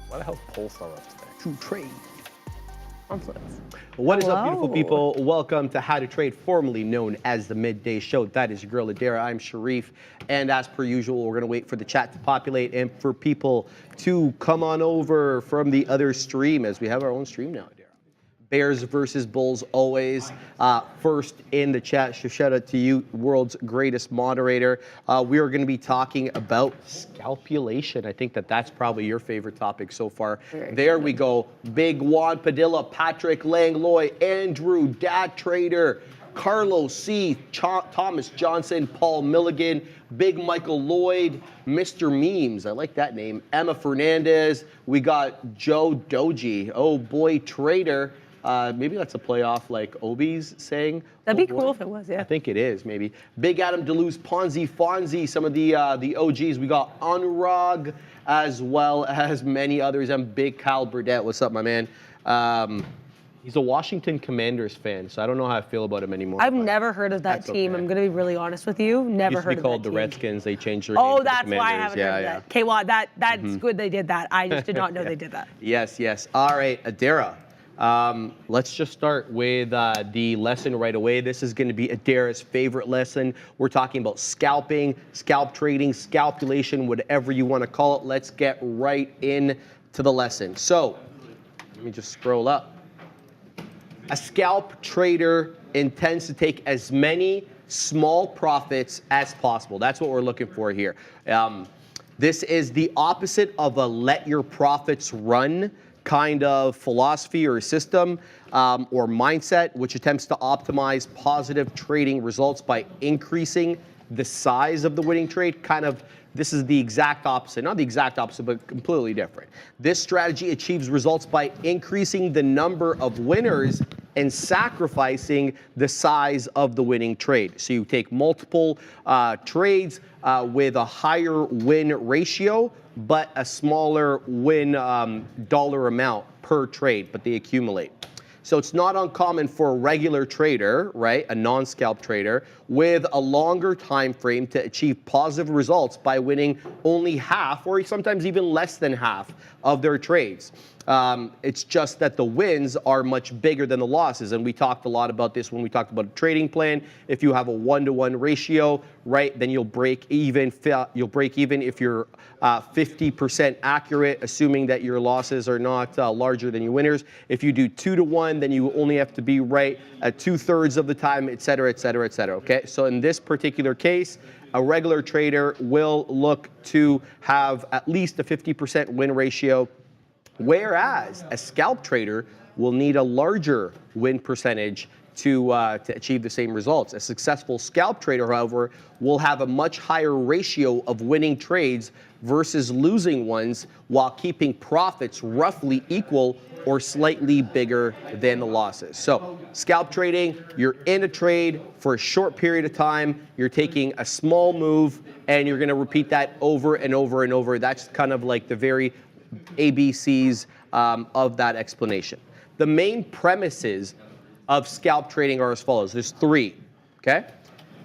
Why the hell Polestar up today? To trade. What is up, beautiful people? Welcome to How to Trade, formerly known as the Midday Show. That is your girl, Adara. I'm Sharif. And as per usual, we're going to wait for the chat to populate and for people to come on over from the other stream, as we have our own stream now, Adara. Bears versus Bulls always. First in the chat, shout out to you, world's greatest moderator. We are going to be talking about scalpulation. I think that's probably your favorite topic so far. There we go. Big Juan Padilla, Patrick Langlois, Andrew, Dad Trader, Carlos C, Thomas Johnson, Paul Milligan, Big Michael Lloyd, Mr. Memes, I like that name, Emma Fernandez. We got Joe Doji, oh boy, Trader. Maybe that's a playoff like Obi's saying. That'd be cool if it was, yeah. I think it is, maybe. Big Adam Deleuze, Ponzi, Fonzie, some of the OGs. We got Anurag as well as many others. And Big Kyle Burdett. What's up, my man? He's a Washington Commanders fan, so I don't know how I feel about him anymore. I've never heard of that team. Okay. I'm going to be really honest with you. Never heard of that team. Used to be called the Redskins. They changed their name to the Commanders. Oh, that's why I haven't heard of that. Okay, well, that's good they did that. I just did not know they did that. Yes, yes. All right, Adara. Let's just start with the lesson right away. This is going to be Adara's favorite lesson. We're talking about scalping, scalp trading, scalpulation, whatever you want to call it. Let's get right into the lesson. So, let me just scroll up. A scalp trader intends to take as many small profits as possible. That's what we're looking for here. This is the opposite of a let your profits run kind of philosophy or system or mindset, which attempts to optimize positive trading results by increasing the size of the winning trade. This is the exact opposite, not the exact opposite, but completely different. This strategy achieves results by increasing the number of winners and sacrificing the size of the winning trade. So you take multiple trades with a higher win ratio, but a smaller win dollar amount per trade, but they accumulate. So it's not uncommon for a regular trader, right, a non-scalp trader, with a longer time frame to achieve positive results by winning only half or sometimes even less than half of their trades. It's just that the wins are much bigger than the losses, and we talked a lot about this when we talked about a trading plan. If you have a 1-to-1 ratio, right, then you'll break even. You'll break even if you're 50% accurate, assuming that your losses are not larger than your winners. If you do 2-to-1, then you only have to be right at 2/3 of the time, et cetera, et cetera, et cetera. Okay, so in this particular case, a regular trader will look to have at least a 50% win ratio, whereas a scalp trader will need a larger win percentage to achieve the same results. A successful scalp trader, however, will have a much higher ratio of winning trades versus losing ones while keeping profits roughly equal or slightly bigger than the losses. So scalp trading, you're in a trade for a short period of time, you're taking a small move, and you're going to repeat that over and over and over. That's kind of like the very ABCs of that explanation. The main premises of scalp trading are as follows. There's three, okay?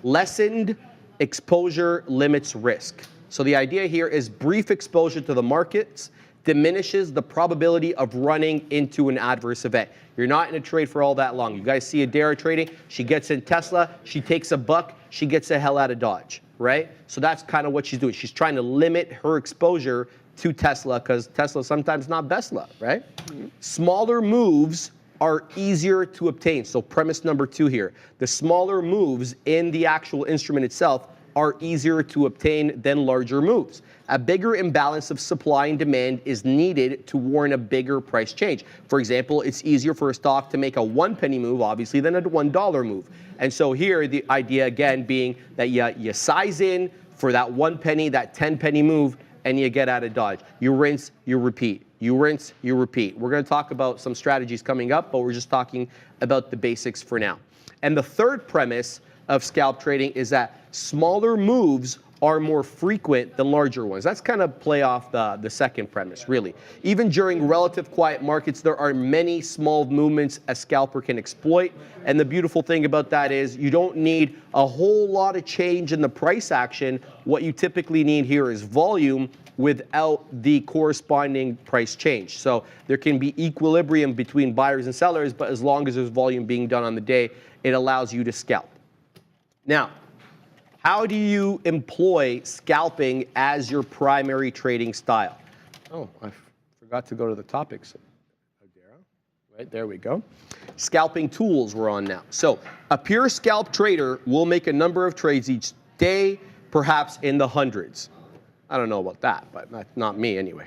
Lessened exposure limits risk. So the idea here is brief exposure to the markets diminishes the probability of running into an adverse event. You're not in a trade for all that long. You guys see Adara trading, she gets in Tesla, she takes a buck, she gets the hell out of Dodge, right? So that's kind of what she's doing. She's trying to limit her exposure to Tesla because Tesla's sometimes not best luck, right? Mm-hmm. Smaller moves are easier to obtain. So premise number 2 here, the smaller moves in the actual instrument itself are easier to obtain than larger moves. A bigger imbalance of supply and demand is needed to warrant a bigger price change. For example, it's easier for a stock to make a 1 penny move, obviously, than a $1 move. And so here, the idea again being that you size in for that 1 penny, that 10 penny move, and you get out of Dodge. You rinse, you repeat. You rinse, you repeat. We're going to talk about some strategies coming up, but we're just talking about the basics for now. And the third premise of scalp trading is that smaller moves are more frequent than larger ones. That's kind of play off the second premise, really. Even during relative quiet markets, there are many small movements a scalper can exploit. And the beautiful thing about that is you don't need a whole lot of change in the price action. What you typically need here is volume without the corresponding price change. So there can be equilibrium between buyers and sellers, but as long as there's volume being done on the day, it allows you to scalp. Now, how do you employ scalping as your primary trading style? Oh, I forgot to go to the topics. Right, there we go. Scalping tools we're on now. So a pure scalp trader will make a number of trades each day, perhaps in the hundreds. I don't know about that, but not me anyway.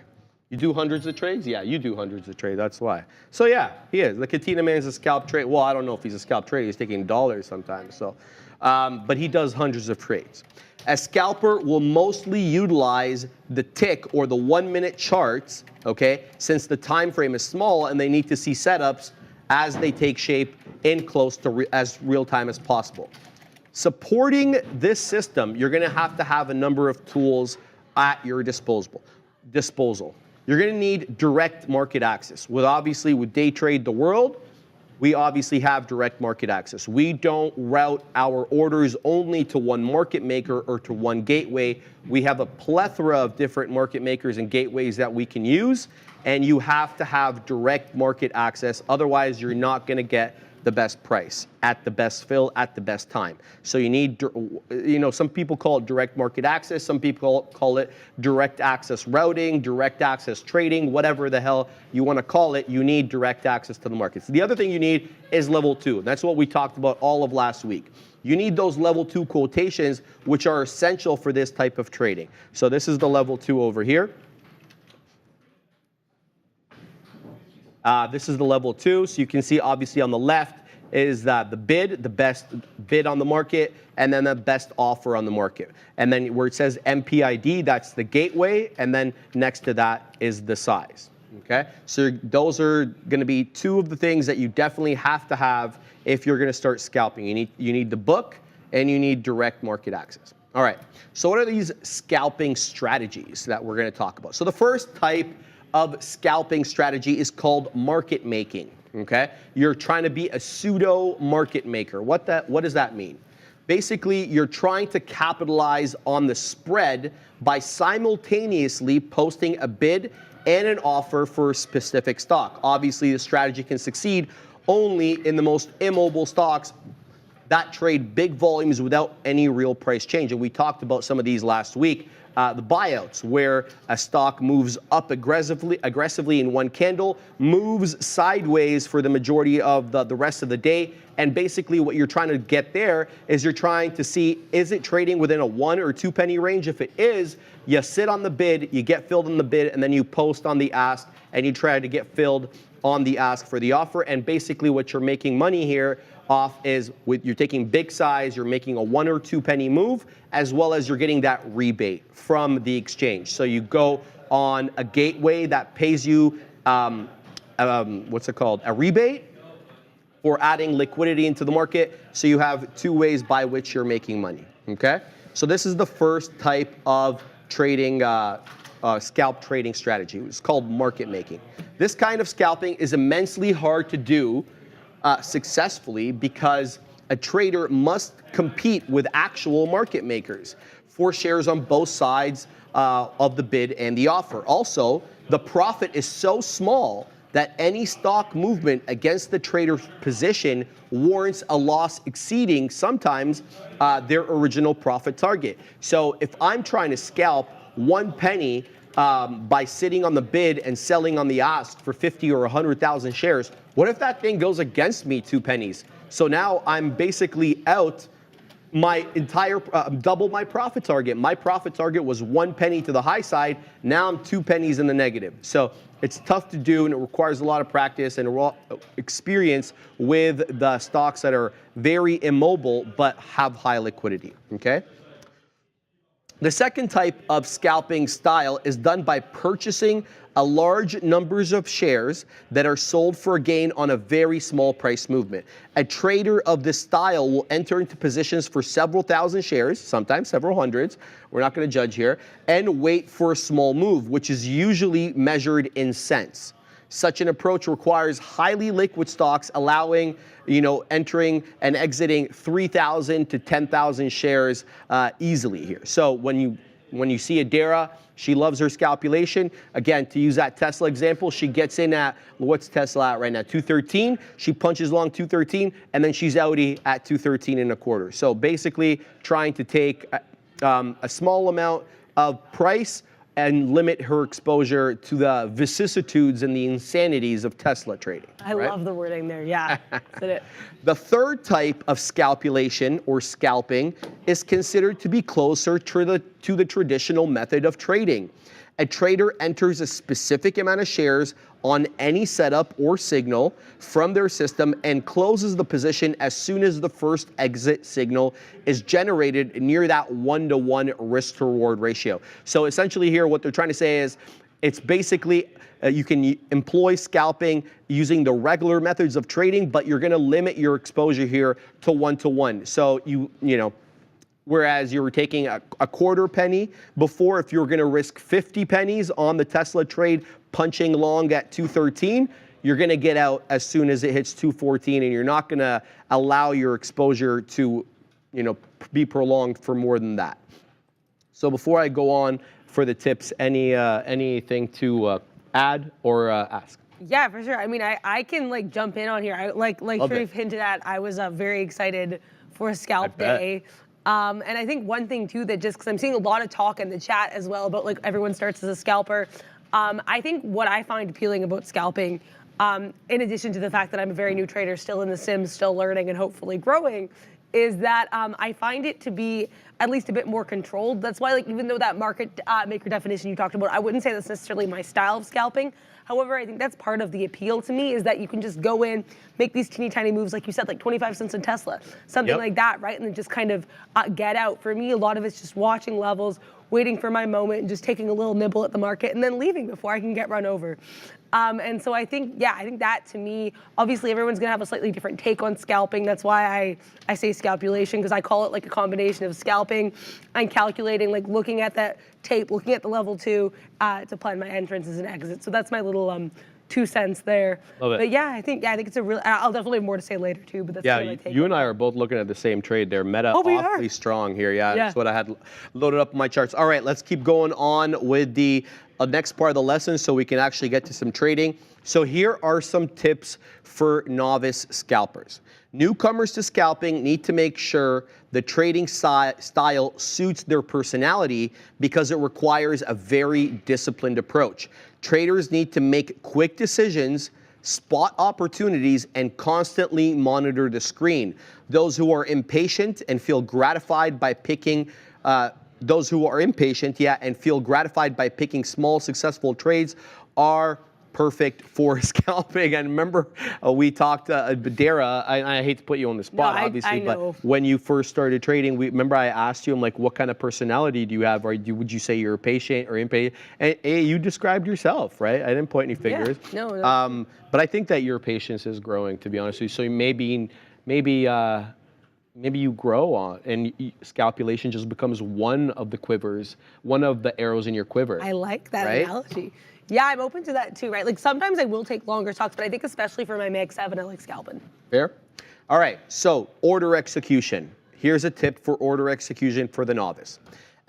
You do hundreds of trades? Yeah, you do hundreds of trades, that's why. So yeah, he is. The Katina man is a scalp trader. Well, I don't know if he's a scalp trader. He's taking dollars sometimes. So, but he does hundreds of trades. A scalper will mostly utilize the tick or the 1 minute charts, okay, since the time frame is small and they need to see setups as they take shape in close to as real time as possible. Supporting this system, you're going to have a number of tools at your disposal. You're going to need direct market access. Obviously, with Day Trade the World, we obviously have direct market access. We don't route our orders only to one market maker or to one gateway. We have a plethora of different market makers and gateways that we can use, and you have to have direct market access. Otherwise, you're not going to get the best price at the best fill at the best time. So you need, some people call it direct market access. Some people call it direct access routing, direct access trading, whatever the hell you want to call it. You need direct access to the markets. The other thing you need is level 2. That's what we talked about all of last week. You need those level 2 quotations, which are essential for this type of trading. So this is the level 2 over here. This is the level 2. So you can see obviously on the left is the bid, the best bid on the market, and then the best offer on the market. And then where it says MPID, that's the gateway, and then next to that is the size. Okay, so those are going to be two of the things that you definitely have to have if you're going to start scalping. You need the book and you need direct market access. All right, so what are these scalping strategies that we're going to talk about? So the first type of scalping strategy is called market making. Okay, you're trying to be a pseudo market maker. What does that mean? Basically, you're trying to capitalize on the spread by simultaneously posting a bid and an offer for a specific stock. Obviously, the strategy can succeed only in the most immobile stocks that trade big volumes without any real price change. And we talked about some of these last week. The buyouts, where a stock moves up aggressively in one candle, moves sideways for the majority of the rest of the day, and basically what you're trying to get there is you're trying to see, is it trading within a 1 or 2 penny range? If it is, you sit on the bid, you get filled on the bid, and then you post on the ask, and you try to get filled on the ask for the offer. And basically what you're making money here off is you're taking big size, you're making a 1 or 2 penny move, as well as you're getting that rebate from the exchange. So you go on a gateway that pays you, what's it called? A rebate for adding liquidity into the market. So you have 2 ways by which you're making money, okay? So this is the first type of trading, scalp trading strategy. It's called market making. This kind of scalping is immensely hard to do successfully because a trader must compete with actual market makers for shares on both sides of the bid and the offer. Also, the profit is so small that any stock movement against the trader's position warrants a loss exceeding sometimes their original profit target. So if I'm trying to scalp 1 penny by sitting on the bid and selling on the ask for 50 or 100,000 shares, what if that thing goes against me 2 pennies? So now I'm basically out my entire, double my profit target. My profit target was 1 penny to the high side. Now I'm 2 pennies in the negative. So it's tough to do, and it requires a lot of practice and experience with the stocks that are very immobile but have high liquidity, okay? The second type of scalping style is done by purchasing a large numbers of shares that are sold for a gain on a very small price movement. A trader of this style will enter into positions for several thousand shares, sometimes several hundreds, we're not going to judge here, and wait for a small move, which is usually measured in cents. Such an approach requires highly liquid stocks, allowing, entering and exiting 3,000 to 10,000 shares easily here. So when you when you see Adara, she loves her scalpulation. Again, to use that Tesla example, she gets in at, what's Tesla at right now? 213. She punches along 213, and then she's outie at 213 and a quarter. So basically trying to take a small amount of price and limit her exposure to the vicissitudes and the insanities of Tesla trading. I love the wording there, yeah. That's it. The third type of scalpulation or scalping is considered to be closer to the traditional method of trading. A trader enters a specific amount of shares on any setup or signal from their system and closes the position as soon as the first exit signal is generated near that 1-to-1 risk to reward ratio. So essentially here what they're trying to say is it's basically you can employ scalping using the regular methods of trading, but you're going to limit your exposure here to 1-to-1. So you know, whereas you were taking a quarter penny before, if you were going to risk 50 pennies on the Tesla trade punching long at 213, you're going to get out as soon as it hits 214, and you're not going to allow your exposure to, you know, be prolonged for more than that. So before I go on for the tips, anything to add or ask? Yeah, for sure. I mean, I can like jump in on here. Like Sharif hinted at, I was very excited for Scalp Day. And I think one thing too that just, because I'm seeing a lot of talk in the chat as well about like everyone starts as a scalper. I think what I find appealing about scalping, in addition to the fact that I'm a very new trader, still in the Sims, still learning and hopefully growing, is that I find it to be at least a bit more controlled. That's why, like, even though that market maker definition you talked about, I wouldn't say that's necessarily my style of scalping. However, I think that's part of the appeal to me, is that you can just go in, make these teeny tiny moves, like you said, like 25 cents in Tesla, something like that, right? And then just kind of get out. For me, a lot of it's just watching levels, waiting for my moment, and just taking a little nibble at the market, and then leaving before I can get run over. And so I think, yeah, I think that to me, obviously everyone's gonna have a slightly different take on scalping. That's why I say scalpulation, because I call it like a combination of scalping and calculating, like looking at that tape, looking at the level 2 to plan my entrances and exits. So that's my little 2 cents there. Love it. But yeah, I think it's a real, I'll definitely have more to say later too, but that's yeah, my take. You and I are both looking at the same trade there. Meta awfully strong here. Yeah, that's what I had loaded up in my charts. All right, let's keep going on with the next part of the lesson so we can actually get to some trading. So here are some tips for novice scalpers. Newcomers to scalping need to make sure the trading style suits their personality, because it requires a very disciplined approach. Traders need to make quick decisions, spot opportunities, and constantly monitor the screen. Those who are impatient and feel gratified by picking small, successful trades are perfect for scalping. And remember, we talked, Dara, I hate to put you on the spot, obviously, but when you first started trading, remember I asked you, I'm like, what kind of personality do you have? Or would you say you're patient or impatient? And you described yourself, right? I didn't point any fingers. Yeah, no. But I think that your patience is growing, to be honest with you. So maybe you grow on, and scalpulation just becomes one of the quivers, one of the arrows in your quiver. I like that analogy. Yeah, I'm open to that too, right? Like sometimes I will take longer stocks, but I think especially for my Mag 7, I like scalping. Fair. All right, so order execution. Here's a tip for order execution for the novice.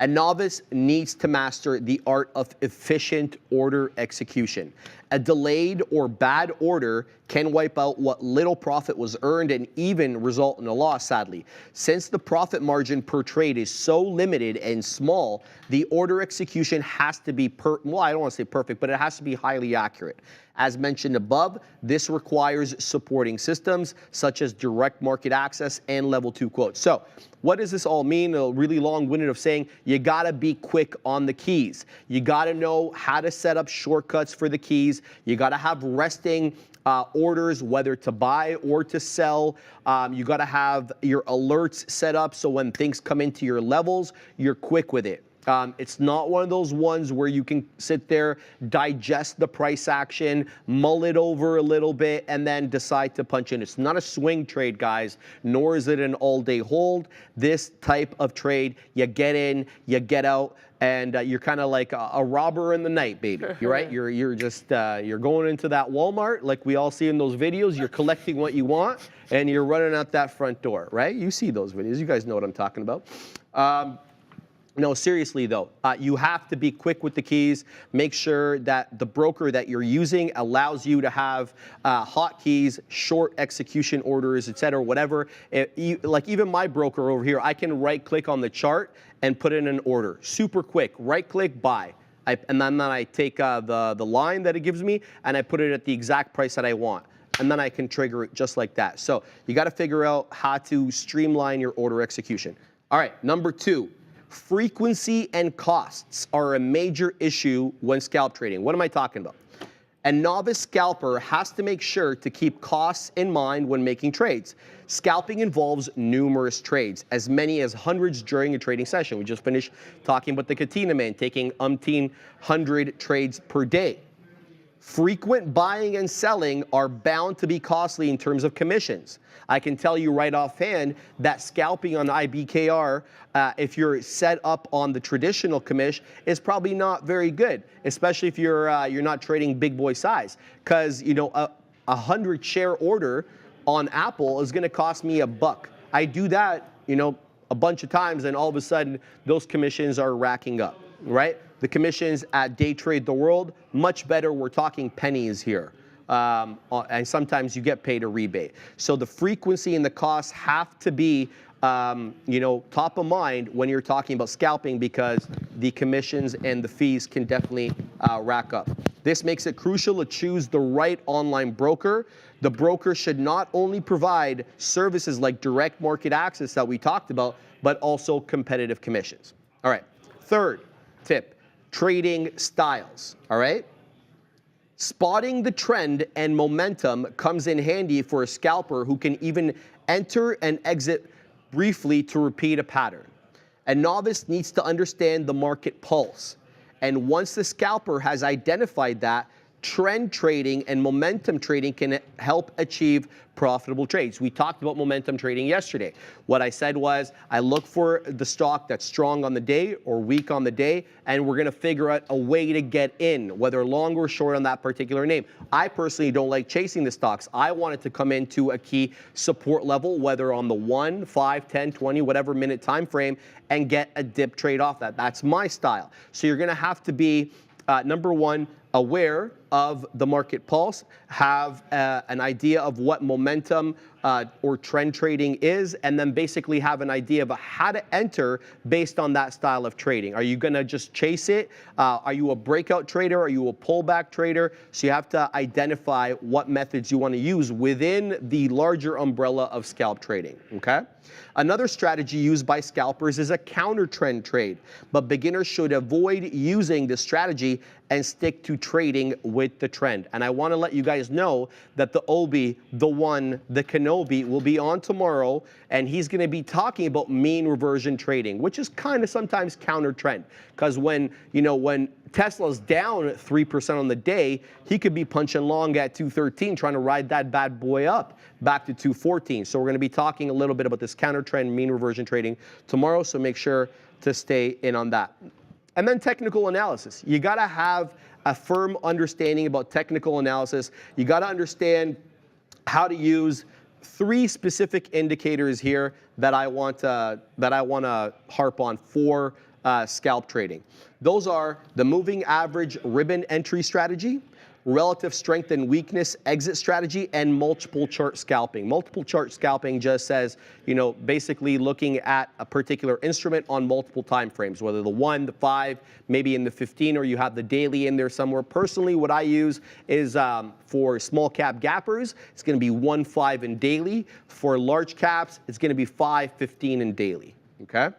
A novice needs to master the art of efficient order execution. A delayed or bad order can wipe out what little profit was earned and even result in a loss, sadly. Since the profit margin per trade is so limited and small, the order execution has to be, well, I don't want to say perfect, but it has to be highly accurate. As mentioned above, this requires supporting systems such as direct market access and level 2 quotes. So what does this all mean? A really long-winded of saying you gotta be quick on the keys. You gotta know how to set up shortcuts for the keys. You gotta have resting orders, whether to buy or to sell. You gotta have your alerts set up so when things come into your levels, you're quick with it. It's not one of those ones where you can sit there, digest the price action, mull it over a little bit, and then decide to punch in. It's not a swing trade, guys, nor is it an all-day hold. This type of trade, you get in, you get out, and you're kind of like a robber in the night, baby. You're right. You're just you're going into that Walmart like we all see in those videos. You're collecting what you want, and you're running out that front door, right? You see those videos. You guys know what I'm talking about. No, seriously though, you have to be quick with the keys. Make sure that the broker that you're using allows you to have hotkeys, short execution orders, etc. Whatever. Like even my broker over here, I can right-click on the chart and put in an order. Super quick. Right-click, buy. And then I take the line that it gives me and I put it at the exact price that I want. And then I can trigger it just like that. So you got to figure out how to streamline your order execution. All right, number 2. Frequency and costs are a major issue when scalp trading. What am I talking about? A novice scalper has to make sure to keep costs in mind when making trades. Scalping involves numerous trades, as many as hundreds during a trading session. We just finished talking about the Katina man taking 100 trades per day. Frequent buying and selling are bound to be costly in terms of commissions. I can tell you right offhand that scalping on IBKR, if you're set up on the traditional commish, is probably not very good, especially if you're not trading big boy size. Because a 100 share order on Apple is going to cost me $1. I do that, a bunch of times, and all of a sudden those commissions are racking up, right? The commissions at Day Trade the World, much better. We're talking pennies here. And sometimes you get paid a rebate. So the frequency and the costs have to be, top of mind when you're talking about scalping, because the commissions and the fees can definitely rack up. This makes it crucial to choose the right online broker. The broker should not only provide services like direct market access that we talked about, but also competitive commissions. All right, third tip. Trading styles, all right? Spotting the trend and momentum comes in handy for a scalper who can even enter and exit briefly to repeat a pattern. A novice needs to understand the market pulse. And once the scalper has identified that, trend trading and momentum trading can help achieve profitable trades. We talked about momentum trading yesterday. What I said was I look for the stock that's strong on the day or weak on the day, and we're going to figure out a way to get in, whether long or short on that particular name. I personally don't like chasing the stocks. I want it to come into a key support level, whether on the 1, 5, 10, 20, whatever minute time frame, and get a dip trade off that. That's my style. So you're going to have to be, number one, aware of the market pulse, have an idea of what momentum or trend trading is, and then basically have an idea of how to enter based on that style of trading. Are you going to just chase it? Are you a breakout trader? Are you a pullback trader? So you have to identify what methods you want to use within the larger umbrella of scalp trading, okay? Another strategy used by scalpers is a counter trend trade, but beginners should avoid using this strategy and stick to trading with the trend. And I want to let you guys know that the Obi, the One, the Kenobi will be on tomorrow, and he's going to be talking about mean reversion trading, which is kind of sometimes counter trend. Because when Tesla's down 3% on the day, he could be punching long at 213, trying to ride that bad boy up back to 214. So we're going to be talking a little bit about this counter trend, mean reversion trading tomorrow. So make sure to stay in on that. And then technical analysis. You got to have a firm understanding about technical analysis. You got to understand how to use 3 specific indicators here that I want to harp on for scalp trading. Those are the moving average ribbon entry strategy, relative strength and weakness exit strategy, and multiple chart scalping. Multiple chart scalping just says, basically looking at a particular instrument on multiple time frames, whether the 1, the 5, maybe in the 15, or you have the daily in there somewhere. Personally, what I use is for small cap gappers, it's going to be 1, 5 in daily. For large caps, it's going to be 5, 15 in daily, okay?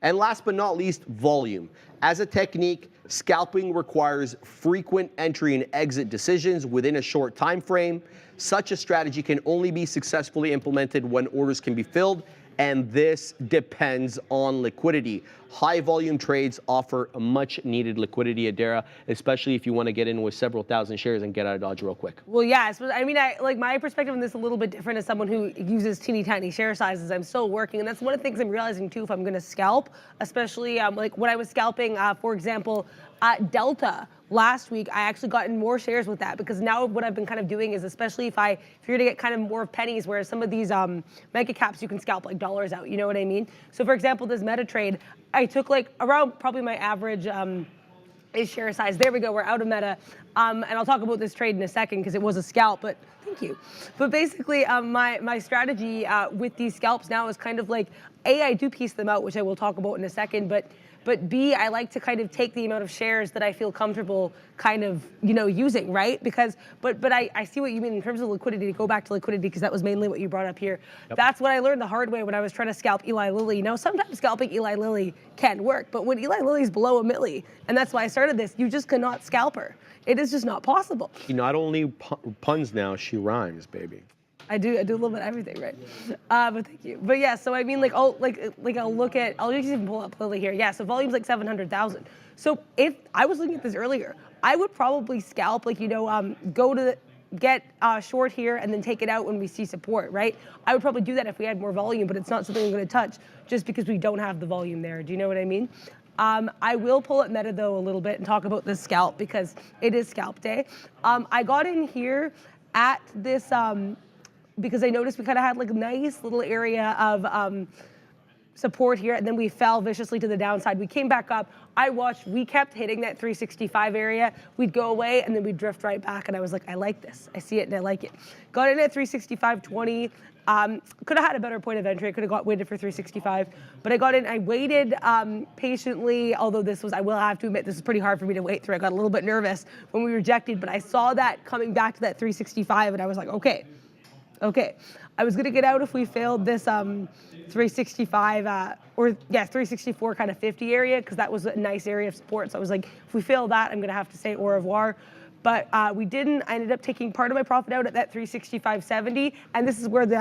And last but not least, volume. As a technique, scalping requires frequent entry and exit decisions within a short time frame. Such a strategy can only be successfully implemented when orders can be filled, and this depends on liquidity. High volume trades offer a much needed liquidity, Adara, especially if you want to get in with several thousand shares and get out of Dodge real quick. Well, yeah, I mean, like my perspective on this is a little bit different as someone who uses teeny tiny share sizes. I'm still working, and that's one of the things I'm realizing too if I'm going to scalp, especially like when I was scalping, for example, Delta last week, I actually got in more shares with that because now what I've been kind of doing is, especially if you're gonna get kind of more pennies, whereas some of these mega caps you can scalp like dollars out, you know what I mean? So for example, this meta trade, I took like around probably my average is share size. There we go, we're out of meta. And I'll talk about this trade in a second because it was a scalp, but thank you. But basically, my strategy with these scalps now is kind of like, A, I do piece them out, which I will talk about in a second, but B, I like to kind of take the amount of shares that I feel comfortable kind of, using, right? Because, but I see what you mean in terms of liquidity, to go back to liquidity, because that was mainly what you brought up here. Yep. That's what I learned the hard way when I was trying to scalp Eli Lilly. Sometimes scalping Eli Lilly can work, but when Eli Lilly's below a milli, and that's why I started this, you just cannot scalp her. It is just not possible. She not only puns now, she rhymes, baby. I do a little bit of everything, right? But thank you. But yeah, so I mean, I'll look at, I'll just even pull up Lily here. Yeah, so volume's like 700,000. So if I was looking at this earlier, I would probably scalp, go to get short here and then take it out when we see support, right? I would probably do that if we had more volume, but it's not something I'm going to touch just because we don't have the volume there. Do you know what I mean? I will pull up meta though a little bit and talk about this scalp because it is scalp day. I got in here at this, because I noticed we kind of had like a nice little area of support here, and then we fell viciously to the downside. We came back up. I watched, we kept hitting that 365 area. We'd go away, and then we'd drift right back, and I was like, I like this. I see it, and I like it. Got in at 365.20. Could have had a better point of entry. I could have waited for 365, but I got in. I waited patiently, although I will have to admit, this is pretty hard for me to wait through. I got a little bit nervous when we rejected, but I saw that coming back to that 365, and I was like, okay. I was gonna get out if we failed this 365 364 kind of 50 area, because that was a nice area of support. So I was like, if we fail that, I'm gonna have to say au revoir. But we didn't. I ended up taking part of my profit out at that 365.70, and this is where this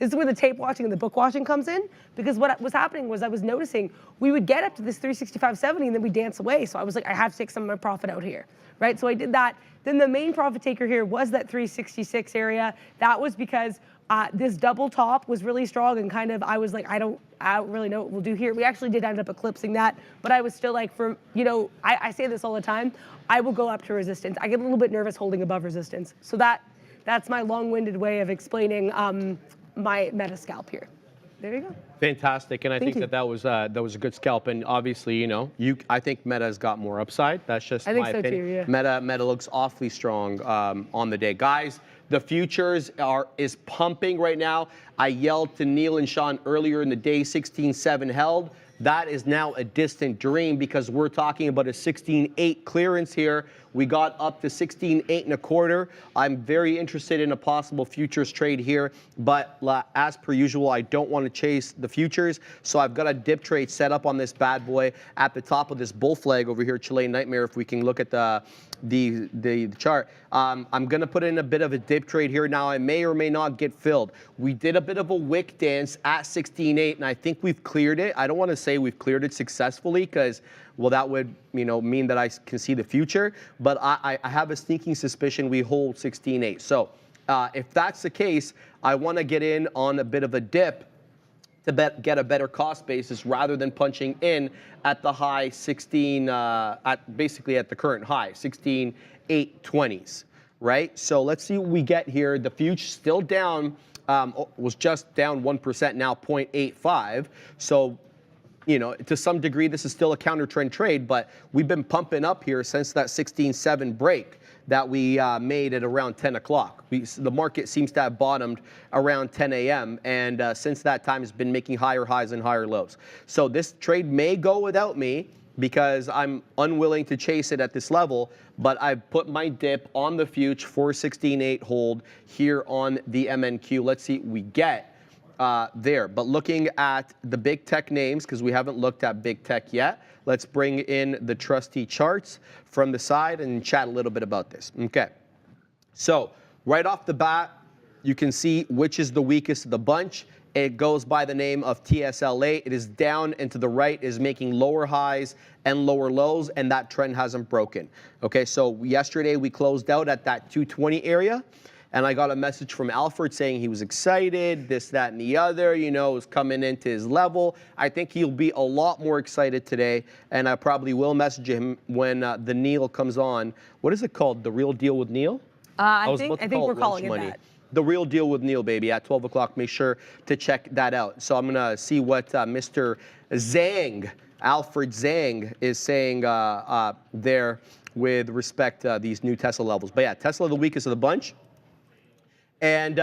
is where the tape watching and the book watching comes in, because what was happening was I was noticing we would get up to this 365.70 and then we dance away. So I was like, I have to take some of my profit out here, right? So I did that. Then the main profit taker here was that 366 area. That was because this double top was really strong, and kind of I was like, I don't really know what we'll do here. We actually did end up eclipsing that, but I was still like, I say this all the time, I will go up to resistance. I get a little bit nervous holding above resistance. So that's my long-winded way of explaining my meta scalp here. There you go. Fantastic, and I think that was a good scalp, and obviously, I think Meta's got more upside. That's just my opinion. Too, yeah. Meta looks awfully strong on the day, guys. The futures is pumping right now. I yelled to Neil and Sean earlier in the day, 16.7 held. That is now a distant dream because we're talking about a 16.8 clearance here. We got up to 16.8 and a quarter. I'm very interested in a possible futures trade here, but as per usual, I don't want to chase the futures. So I've got a dip trade set up on this bad boy at the top of this bull flag over here, Chilean Nightmare. If we can look at the chart, I'm going to put in a bit of a dip trade here. Now I may or may not get filled. We did a bit of a wick dance at 16.8, and I think we've cleared it. I don't want to say we've cleared it successfully because, well, that would mean that I can see the future, but I have a sneaking suspicion we hold 16.8. So if that's the case, I want to get in on a bit of a dip to get a better cost basis rather than punching in at the high 16, basically at the current high, 16.820s, right? So let's see what we get here. The future still down, was just down 1%, now 0.85. So, to some degree, this is still a counter trend trade, but we've been pumping up here since that 16.7 break that we made at around 10 o'clock. The market seems to have bottomed around 10 a.m. and since that time has been making higher highs and higher lows. So this trade may go without me because I'm unwilling to chase it at this level, but I've put my dip on the future for 16.8 hold here on the MNQ. Let's see what we get there. But looking at the big tech names, because we haven't looked at big tech yet, let's bring in the trusty charts from the side and chat a little bit about this. Okay. So right off the bat, you can see which is the weakest of the bunch. It goes by the name of TSLA. It is down and to the right, is making lower highs and lower lows, and that trend hasn't broken. Okay, so yesterday we closed out at that 220 area. and I got a message from Alfred saying he was excited, this, that, and the other, you know, was coming into his level. I think he'll be a lot more excited today, and I probably will message him when the Neil comes on. What is it called? The Real Deal with Neil? I think we're calling it that. The Real Deal with Neil, baby, at 12 o'clock. Make sure to check that out. So I'm going to see what Mr. Zhang, Alfred Zhang, is saying there with respect to these new Tesla levels. But yeah, Tesla of the weakest of the bunch. And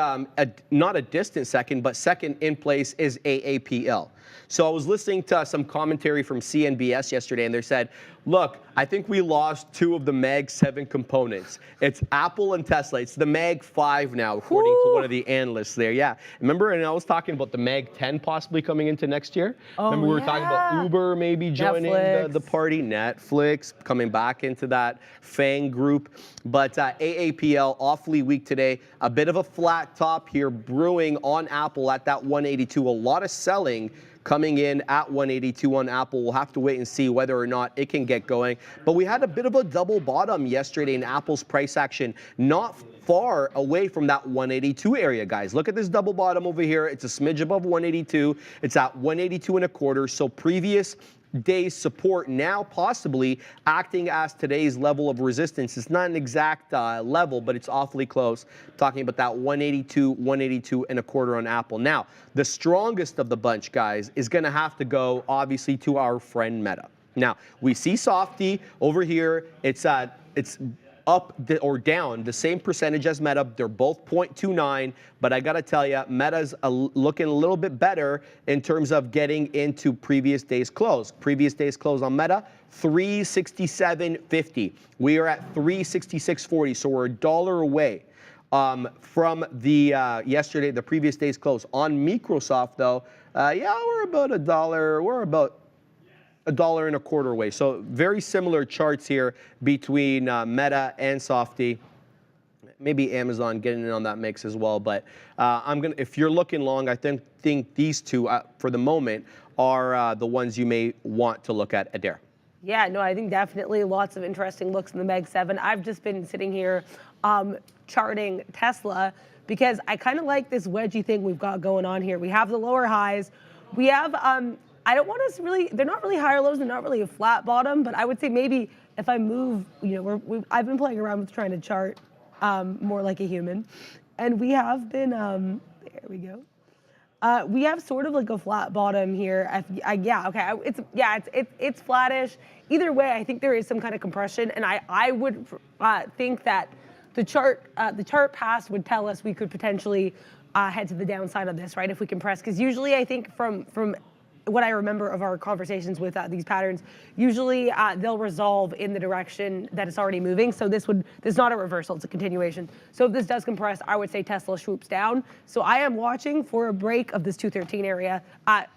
not a distant second, but second in place is AAPL. So I was listening to some commentary from CNBS yesterday, and they said, look, I think we lost 2 of the Mag 7 components. It's Apple and Tesla. It's the Mag 5 now, according to one of the analysts there. Yeah. Remember, and I was talking about the Mag 10 possibly coming into next year? Oh, remember, we were talking about Uber maybe joining the party, Netflix coming back into that FANG group. But AAPL, awfully weak today. A bit of a flat top here brewing on Apple at that 182. A lot of selling coming in at 182 on Apple. We'll have to wait and see whether or not it can get going. But we had a bit of a double bottom yesterday in Apple's price action, not far away from that 182 area, guys. Look at this double bottom over here. It's a smidge above 182. It's at 182 and a quarter. So previous day's support now possibly acting as today's level of resistance. It's not an exact level, but it's awfully close. Talking about that 182 and a quarter on Apple. Now, the strongest of the bunch, guys, is going to have to go, obviously, to our friend Meta. Now, we see Softy over here. It's up or down the same percentage as Meta. They're both 0.29, but I gotta tell you, Meta's looking a little bit better in terms of getting into previous day's close. Previous day's close on Meta, 367.50. We are at 366.40, so we're $1 away from the yesterday, the previous day's close. On Microsoft, though, yeah, we're about $1. We're about $1.25 away. So very similar charts here between Meta and Softy. Maybe Amazon getting in on that mix as well. But if you're looking long, I think these two, for the moment, are the ones you may want to look at, Adair. Yeah, no, I think definitely lots of interesting looks in the Mag 7. I've just been sitting here charting Tesla because I kind of like this wedgie thing we've got going on here. We have the lower highs. We have I don't want us really, they're not really higher lows, they're not really a flat bottom, but I would say maybe if I move, you know, I've been playing around with trying to chart more like a human. And we have been, there we go. We have sort of like a flat bottom here. Yeah, okay, it's flattish. Either way, I think there is some kind of compression, and I would think that the chart past would tell us we could potentially head to the downside of this, right, if we compress. Because usually I think from what I remember of our conversations with these patterns, usually they'll resolve in the direction that it's already moving. So this is not a reversal, it's a continuation. So if this does compress, I would say Tesla swoops down. So I am watching for a break of this 213 area.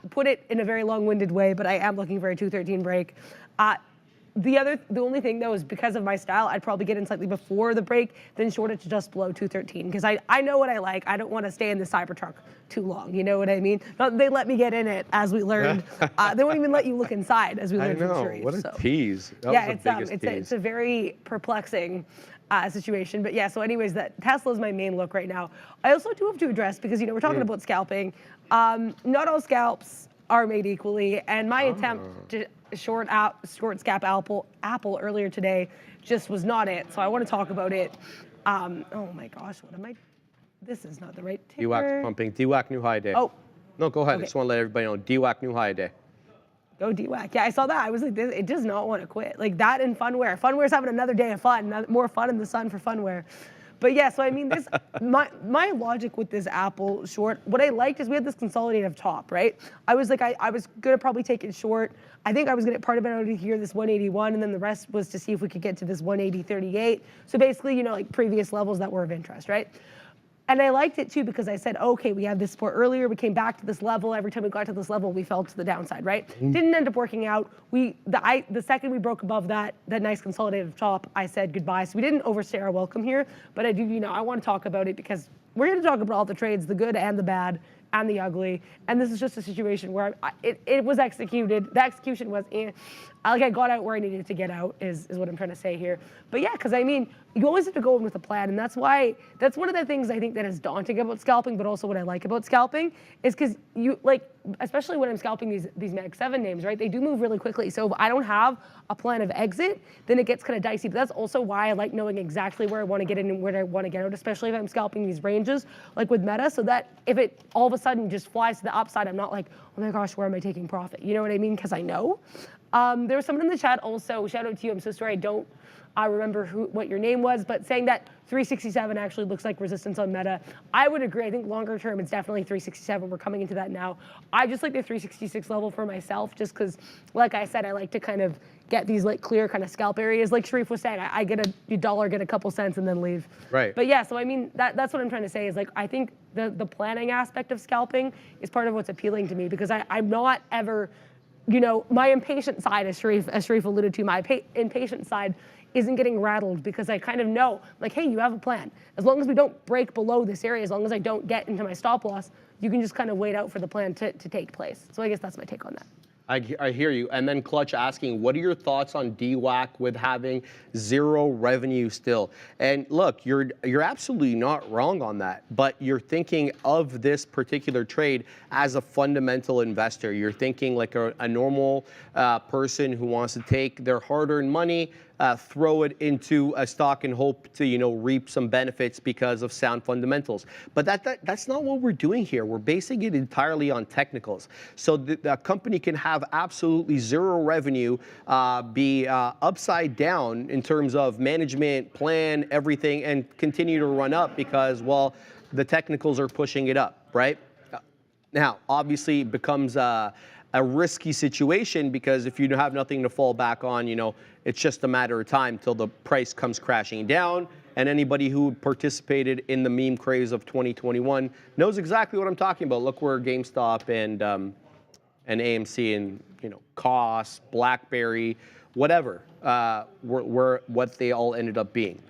Put it in a very long-winded way, but I am looking for a 213 break. The only thing though is because of my style, I'd probably get in slightly before the break, then short it to just below 213. Because I know what I like. I don't want to stay in the Cybertruck too long. You know what I mean? They let me get in it, as we learned. They won't even let you look inside, as we learned from Sharif. What a tease. It's a very perplexing situation. But yeah, so anyways, Tesla is my main look right now. I also do have to address, because we're talking about scalping. Not all scalps are made equally, and my attempt to short scalp Apple earlier today just was not it. So I want to talk about it. Oh my gosh, what am I? This is not the right ticker. DWAC's pumping. DWAC new high day. Oh. No, go ahead. Okay. I just want to let everybody know. DWAC new high day. Go DWAC. Yeah, I saw that. I was like, it does not want to quit. Like that and Funwear. Funwear's having another day of fun. More fun in the sun for Funwear. But yeah, so I mean, this my logic with this Apple short, what I liked is we had this consolidative top, right? I was like, I was gonna probably take it short. I think I was gonna get part of it out of here, this 181, and then the rest was to see if we could get to this 180.38. So basically, like previous levels that were of interest, right? And I liked it too because I said, okay, we had this support earlier, we came back to this level. Every time we got to this level, we fell to the downside, right? Didn't end up working out. The second we broke above that nice consolidative top, I said goodbye. So we didn't overstay our welcome here, but I do, I want to talk about it because we're going to talk about all the trades, the good and the bad, and the ugly. And this is just a situation where it was executed. The execution was, like I got out where I needed to get out is what I'm trying to say here. But yeah, because I mean, you always have to go in with a plan, and that's one of the things I think that is daunting about scalping, but also what I like about scalping is because you, like, especially when I'm scalping these Mag 7 names, right? They do move really quickly. So if I don't have a plan of exit, then it gets kind of dicey. But that's also why I like knowing exactly where I want to get in and where I want to get out, especially if I'm scalping these ranges, like with Meta, so that if it all of a sudden just flies to the upside, I'm not like, oh my gosh, where am I taking profit? You know what I mean? Because I know. There was someone in the chat also, shout out to you, I'm so sorry I don't remember what your name was, but saying that 367 actually looks like resistance on Meta. I would agree. I think longer term, it's definitely 367. We're coming into that now. I just like the 366 level for myself, just because, like I said, I like to kind of get these like clear kind of scalp areas. Like Sharif was saying, I get a dollar, get a couple cents, and then leave. Right. But yeah, so I mean, that's what I'm trying to say is like, I think the planning aspect of scalping is part of what's appealing to me, because I'm not ever, you know, my impatient side, as Sharif alluded to, my impatient side isn't getting rattled because I kind of know, like, hey, you have a plan. As long as we don't break below this area, as long as I don't get into my stop loss, you can just kind of wait out for the plan to take place. So I guess that's my take on that. I hear you. And then Clutch asking, what are your thoughts on DWAC with having zero revenue still? And look, you're absolutely not wrong on that, but you're thinking of this particular trade as a fundamental investor. You're thinking like a normal person who wants to take their hard-earned money, throw it into a stock and hope to, you know, reap some benefits because of sound fundamentals. But that's not what we're doing here. We're basing it entirely on technicals. So the company can have absolutely zero revenue, be upside down in terms of management, plan, everything, and continue to run up because, well, the technicals are pushing it up, right? Now, obviously, it becomes a risky situation because if you have nothing to fall back on, you know, it's just a matter of time till the price comes crashing down. And anybody who participated in the meme craze of 2021 knows exactly what I'm talking about. Look where GameStop and AMC and, you know, Cost, BlackBerry, whatever, were what they all ended up being.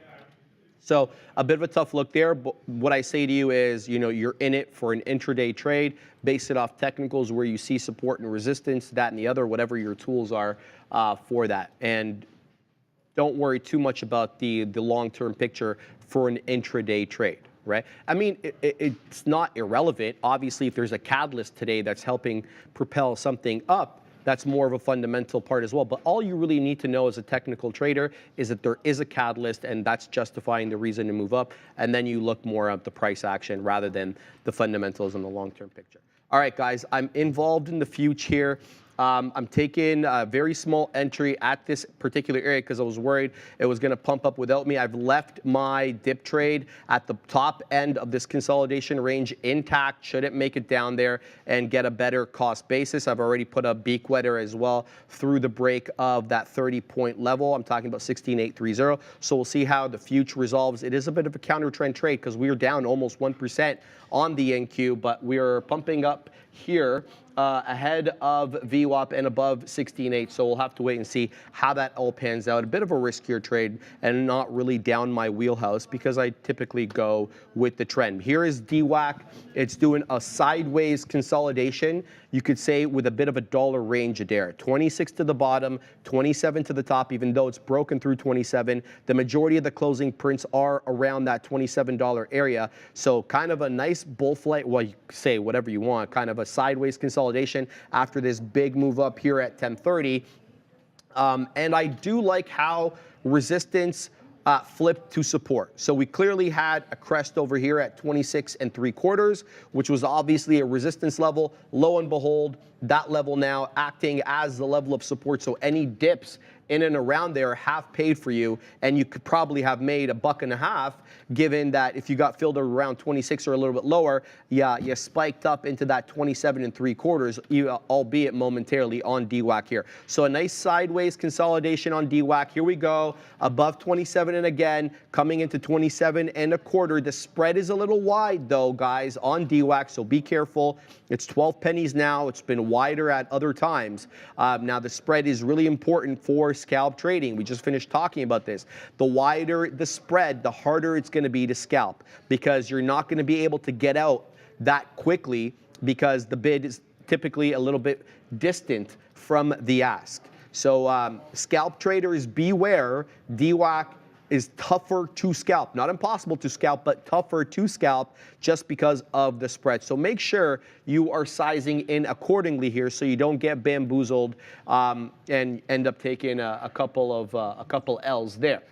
So a bit of a tough look there, but what I say to you is, you know, you're in it for an intraday trade, base it off technicals where you see support and resistance, that and the other, whatever your tools are for that. And don't worry too much about the long-term picture for an intraday trade, right? I mean, it's not irrelevant. Obviously, if there's a catalyst today that's helping propel something up, that's more of a fundamental part as well. But all you really need to know as a technical trader is that there is a catalyst and that's justifying the reason to move up. And then you look more at the price action rather than the fundamentals in the long-term picture. All right, guys, I'm involved in the future. I'm taking a very small entry at this particular area because I was worried it was going to pump up without me. I've left my dip trade at the top end of this consolidation range intact. Shouldn't make it down there and get a better cost basis. I've already put a beak wetter as well through the break of that 30-point level. I'm talking about 16,830. So we'll see how the future resolves. It is a bit of a counter trend trade because we are down almost 1% on the NQ, but we are pumping up here ahead of VWAP and above 16.8. So we'll have to wait and see how that all pans out. A bit of a riskier trade and not really down my wheelhouse because I typically go with the trend. Here is DWAC. It's doing a sideways consolidation, you could say, with a bit of a dollar range there. 26 to the bottom, 27 to the top, even though it's broken through 27. The majority of the closing prints are around that $27 area. So kind of a nice bull flight, well, you say whatever you want, kind of a sideways consolidation after this big move up here at 1030. And I do like how resistance flipped to support. So we clearly had a crest over here at 26 3/4, which was obviously a resistance level. Lo and behold, that level now acting as the level of support. So any dips in and around there have paid for you, and you could probably have made $1.50, given that if you got filled around 26 or a little bit lower, yeah, you spiked up into that 27 3/4, albeit momentarily on DWAC here. So a nice sideways consolidation on DWAC. Here we go, above 27 and again, coming into 27 1/4. The spread is a little wide though, guys, on DWAC, so be careful. It's 12 pennies now. It's been wider at other times. Now the spread is really important for scalp trading. We just finished talking about this. The wider the spread, the harder it's going to be to scalp because you're not going to be able to get out that quickly because the bid is typically a little bit distant from the ask. So scalp traders, beware. DWAC is tougher to scalp. Not impossible to scalp, but tougher to scalp just because of the spread. So make sure you are sizing in accordingly here so you don't get bamboozled and end up taking a couple L's there.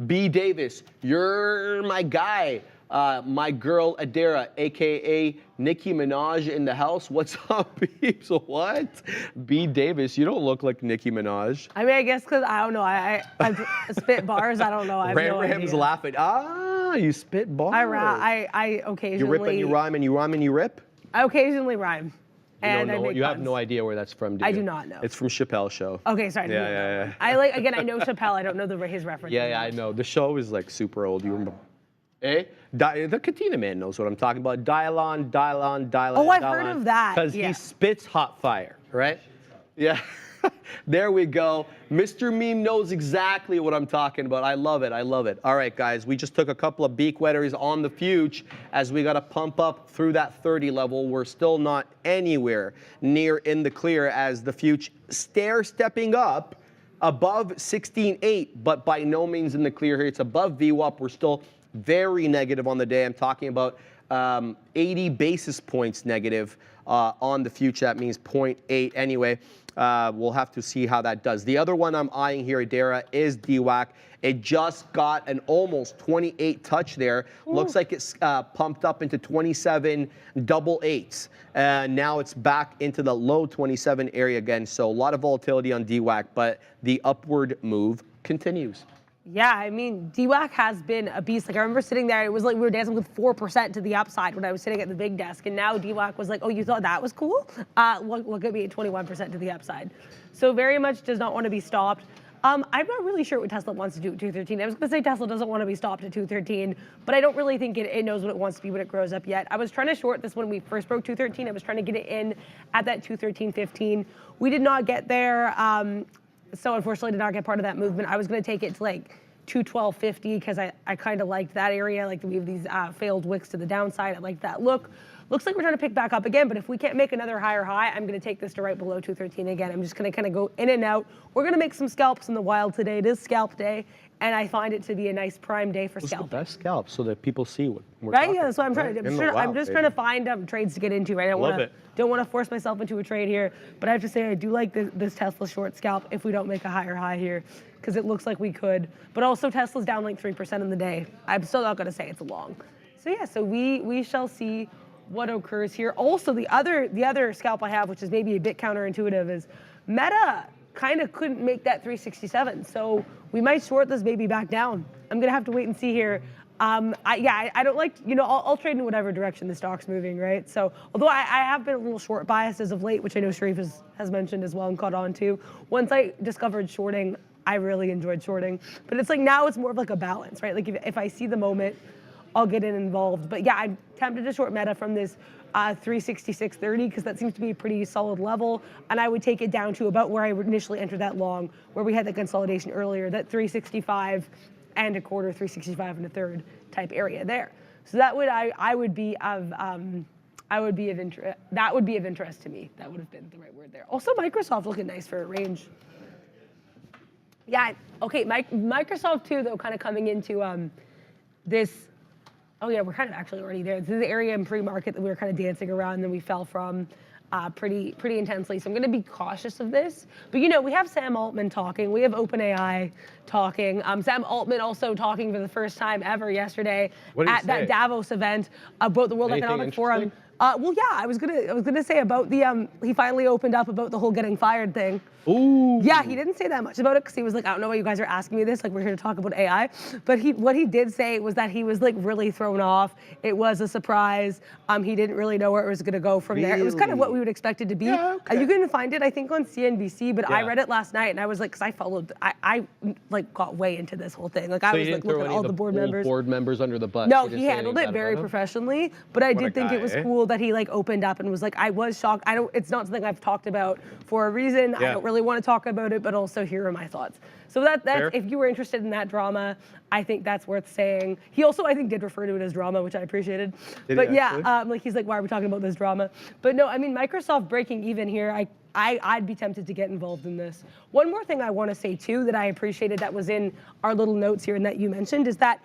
B. Davis, you're my guy. My girl Adara, aka Nicki Minaj in the house. What's up, peeps? What? B. Davis, you don't look like Nicki Minaj. I mean, I guess because I don't know. I spit bars. I don't know. I have no idea. Ram's laughing. Ah, you spit bars. I occasionally. You rip and you rhyme and you rhyme and you rip. I occasionally rhyme. And I make you puns. have no idea where that's from, do you? I do not know. It's from Chappelle's show. Okay, sorry. Yeah. I know Chappelle. I don't know his reference. Yeah, I know. The show is like super old. You remember? Eh? The Katina man knows what I'm talking about. Dial on. Oh, I've heard of that. Because he spits hot fire, right? Yeah. There we go. Mr. Meme knows exactly what I'm talking about. I love it. All right, guys. We just took a couple of beak wetters on the fuge as we got to pump up through that 30 level. We're still not anywhere near in the clear as the fuge stepping up above 16.8, but by no means in the clear here. It's above VWAP. We're still very negative on the day. I'm talking about 80 basis points negative on the future. That means 0.8 anyway. We'll have to see how that does. The other one I'm eyeing here, Adara, is DWAC. It just got an almost 28 touch there. Ooh. Looks like it's pumped up into 27 double eights. Now it's back into the low 27 area again. So a lot of volatility on DWAC, but the upward move continues. Yeah, I mean, DWAC has been a beast. Like, I remember sitting there, it was like we were dancing with 4% to the upside when I was sitting at the big desk, and now DWAC was like, oh, you thought that was cool? Look at me at 21% to the upside. So very much does not want to be stopped. I'm not really sure what Tesla wants to do at 213. I was going to say Tesla doesn't want to be stopped at 213, but I don't really think it knows what it wants to be when it grows up yet. I was trying to short this when we first broke 213. I was trying to get it in at that 213.15. We did not get there. So unfortunately did not get part of that movement. I was going to take it to like 212.50 because I kind of liked that area. Like we have these failed wicks to the downside. I like that look. Looks like we're trying to pick back up again, but if we can't make another higher high, I'm going to take this to right below 213 again. I'm just going to kind of go in and out. We're going to make some scalps in the wild today. It is scalp day, and I find it to be a nice prime day for scalping. What's the best scalp so that people see what we're right? talking Yeah, that's what I'm trying to do. I'm just trying to find trades to get into, right? I don't want to force myself into a trade here, but I have to say I do like this Tesla short scalp if we don't make a higher high here, because it looks like we could. But also Tesla's down like 3% in the day. I'm still not going to say it's a long. So yeah, so we shall see what occurs here. Also, the other scalp I have, which is maybe a bit counterintuitive, is Meta kind of couldn't make that 367. So we might short this baby back down. I'm gonna have to wait and see here. I don't like, I'll trade in whatever direction the stock's moving, right? So although I have been a little short biased as of late, which I know Sharif has mentioned as well and caught on to. Once I discovered shorting, I really enjoyed shorting. But it's like now it's more of like a balance, right? Like if I see the moment, I'll get involved. But yeah, I'm tempted to short Meta from this 366.30 because that seems to be a pretty solid level. And I would take it down to about where I initially entered that long, where we had the consolidation earlier, that 365 and a quarter, 365 and a third type area there. So that would I would be of interest. That would be of interest to me. That would have been the right word there. Also, Microsoft looking nice for a range. Yeah. Okay. Microsoft too, though, kind of coming into this. Oh yeah, we're kind of actually already there. This is the area in pre-market that we were kind of dancing around and then we fell from pretty intensely. So I'm gonna be cautious of this. But we have Sam Altman talking. We have OpenAI talking. Sam Altman also talking for the first time ever yesterday at that Davos event about the World Economic Forum. Well, yeah, I was gonna say about the he finally opened up about the whole getting fired thing. Ooh. Yeah, he didn't say that much about it because he was like, I don't know why you guys are asking me this. Like, we're here to talk about AI. But what he did say was that he was like really thrown off. It was a surprise. He didn't really know where it was gonna go from there. It was kind of what we would expect it to be. Yeah, okay. You can find it, I think, on CNBC. But I read it last night and I was like, because I followed, I like got way into this whole thing. Like I was like looking at all the board members. Board members under the bus. No, he handled it very professionally. But I did think it was cool that he like opened up and was like, I was shocked. It's not something I've talked about for a reason. I don't really want to talk about it, but also here are my thoughts. So that's if you were interested in that drama, I think that's worth saying. He also, I think, did refer to it as drama, which I appreciated. But yeah, like he's like, why are we talking about this drama? But no, I mean, Microsoft breaking even here, I'd be tempted to get involved in this. One more thing I want to say too that I appreciated that was in our little notes here and that you mentioned is that